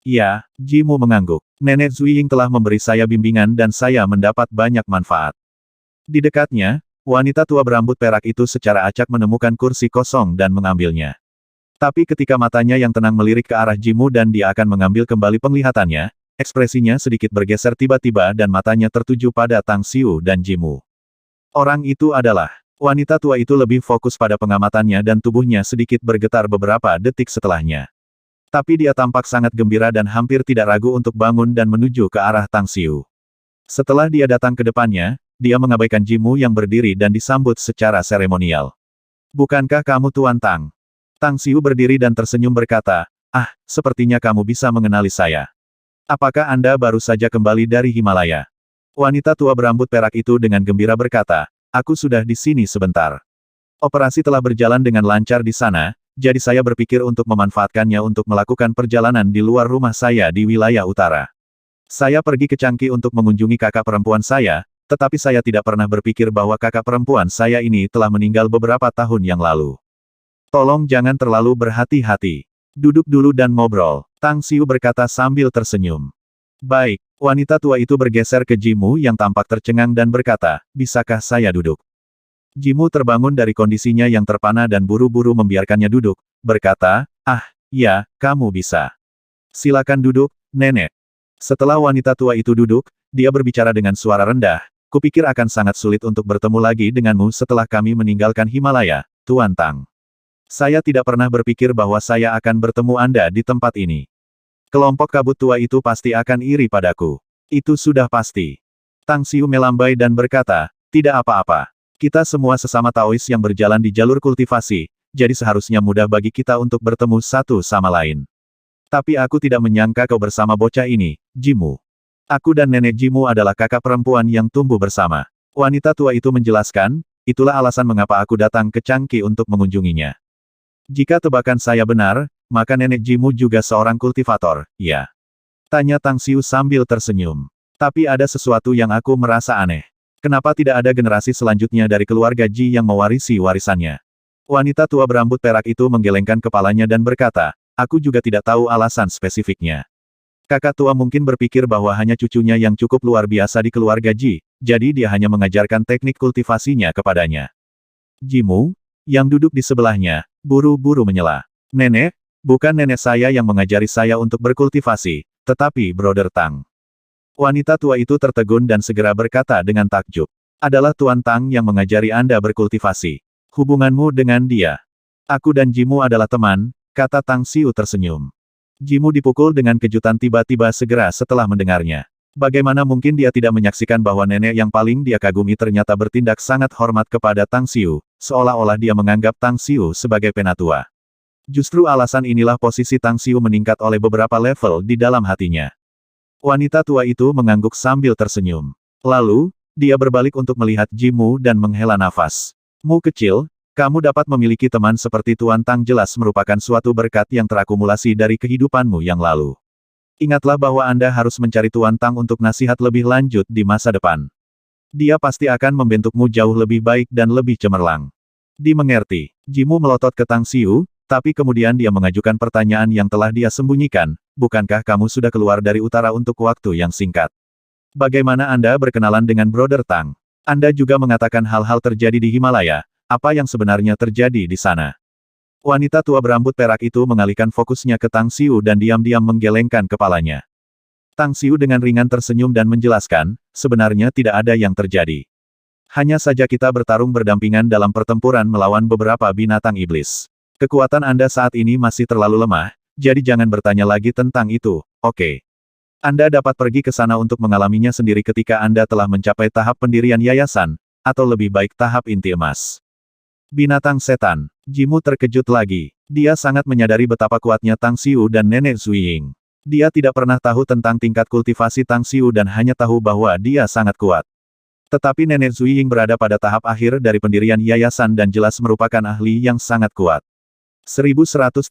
Iya, Jimu mengangguk. Nenek Zuiying telah memberi saya bimbingan dan saya mendapat banyak manfaat. Di dekatnya, wanita tua berambut perak itu secara acak menemukan kursi kosong dan mengambilnya. Tapi ketika matanya yang tenang melirik ke arah Jimu dan dia akan mengambil kembali penglihatannya, ekspresinya sedikit bergeser tiba-tiba dan matanya tertuju pada Tang Xiu dan Jimu. Orang itu adalah... Wanita tua itu lebih fokus pada pengamatannya dan tubuhnya sedikit bergetar beberapa detik setelahnya. Tapi dia tampak sangat gembira dan hampir tidak ragu untuk bangun dan menuju ke arah Tang Xiu. Setelah dia datang ke depannya, dia mengabaikan Jimu yang berdiri dan disambut secara seremonial. Bukankah kamu Tuan Tang? Tang Xiu berdiri dan tersenyum berkata, "Ah, sepertinya kamu bisa mengenali saya. Apakah Anda baru saja kembali dari Himalaya?" Wanita tua berambut perak itu dengan gembira berkata, "Aku sudah di sini sebentar. Operasi telah berjalan dengan lancar di sana, jadi saya berpikir untuk memanfaatkannya untuk melakukan perjalanan di luar rumah saya di wilayah utara. Saya pergi ke Changqi untuk mengunjungi kakak perempuan saya, tetapi saya tidak pernah berpikir bahwa kakak perempuan saya ini telah meninggal beberapa tahun yang lalu. Tolong jangan terlalu berhati-hati. Duduk dulu dan ngobrol," Tang Xiu berkata sambil tersenyum. "Baik." Wanita tua itu bergeser ke Jimu yang tampak tercengang dan berkata, "Bisakah saya duduk?" Jimu terbangun dari kondisinya yang terpana dan buru-buru membiarkannya duduk, berkata, "Ah, ya, kamu bisa. Silakan duduk, Nenek." Setelah wanita tua itu duduk, dia berbicara dengan suara rendah, "Kupikir akan sangat sulit untuk bertemu lagi denganmu setelah kami meninggalkan Himalaya, Tuan Tang. Saya tidak pernah berpikir bahwa saya akan bertemu Anda di tempat ini. Kelompok kabut tua itu pasti akan iri padaku. Itu sudah pasti." Tang Xiu melambai dan berkata, "Tidak apa-apa. Kita semua sesama Taois yang berjalan di jalur kultivasi, jadi seharusnya mudah bagi kita untuk bertemu satu sama lain. Tapi aku tidak menyangka kau bersama bocah ini, Jimu. Aku dan nenek Jimu adalah kakak perempuan yang tumbuh bersama." Wanita tua itu menjelaskan, "Itulah alasan mengapa aku datang ke Changqi untuk mengunjunginya. Jika tebakan saya benar, maka nenek Jimu juga seorang kultivator, ya?" Tanya Tang Xiu sambil tersenyum. "Tapi ada sesuatu yang aku merasa aneh. Kenapa tidak ada generasi selanjutnya dari keluarga Ji yang mewarisi warisannya?" Wanita tua berambut perak itu menggelengkan kepalanya dan berkata, "Aku juga tidak tahu alasan spesifiknya. Kakak tua mungkin berpikir bahwa hanya cucunya yang cukup luar biasa di keluarga Ji, jadi dia hanya mengajarkan teknik kultivasinya kepadanya." Jimu, yang duduk di sebelahnya, buru-buru menyela. "Nenek, bukan nenek saya yang mengajari saya untuk berkultivasi, tetapi Brother Tang." Wanita tua itu tertegun dan segera berkata dengan takjub, "Adalah Tuan Tang yang mengajari Anda berkultivasi. Hubunganmu dengan dia?" "Aku dan Jimu adalah teman," kata Tang Xiu tersenyum. Jimu dipukul dengan kejutan tiba-tiba segera setelah mendengarnya. Bagaimana mungkin dia tidak menyaksikan bahwa nenek yang paling dia kagumi ternyata bertindak sangat hormat kepada Tang Xiu, seolah-olah dia menganggap Tang Xiu sebagai penatua. Justru alasan inilah posisi Tang Xiu meningkat oleh beberapa level di dalam hatinya. Wanita tua itu mengangguk sambil tersenyum. Lalu, dia berbalik untuk melihat Jimu dan menghela nafas. "Mu kecil, kamu dapat memiliki teman seperti Tuan Tang jelas merupakan suatu berkat yang terakumulasi dari kehidupanmu yang lalu. Ingatlah bahwa Anda harus mencari Tuan Tang untuk nasihat lebih lanjut di masa depan. Dia pasti akan membentukmu jauh lebih baik dan lebih cemerlang." "Dimengerti." Jimu melotot ke Tang Xiu, tapi kemudian dia mengajukan pertanyaan yang telah dia sembunyikan, "Bukankah kamu sudah keluar dari utara untuk waktu yang singkat? Bagaimana Anda berkenalan dengan Brother Tang? Anda juga mengatakan hal-hal terjadi di Himalaya, apa yang sebenarnya terjadi di sana?" Wanita tua berambut perak itu mengalihkan fokusnya ke Tang Xiu dan diam-diam menggelengkan kepalanya. Tang Xiu dengan ringan tersenyum dan menjelaskan, "Sebenarnya tidak ada yang terjadi. Hanya saja kita bertarung berdampingan dalam pertempuran melawan beberapa binatang iblis. Kekuatan Anda saat ini masih terlalu lemah, jadi jangan bertanya lagi tentang itu, oke? Anda dapat pergi ke sana untuk mengalaminya sendiri ketika Anda telah mencapai tahap pendirian yayasan, atau lebih baik tahap inti emas." Binatang setan. Jimu terkejut lagi. Dia sangat menyadari betapa kuatnya Tang Xiu dan Nenek Zuiying. Dia tidak pernah tahu tentang tingkat kultivasi Tang Xiu dan hanya tahu bahwa dia sangat kuat. Tetapi Nenek Zuiying berada pada tahap akhir dari pendirian yayasan dan jelas merupakan ahli yang sangat kuat. 1130.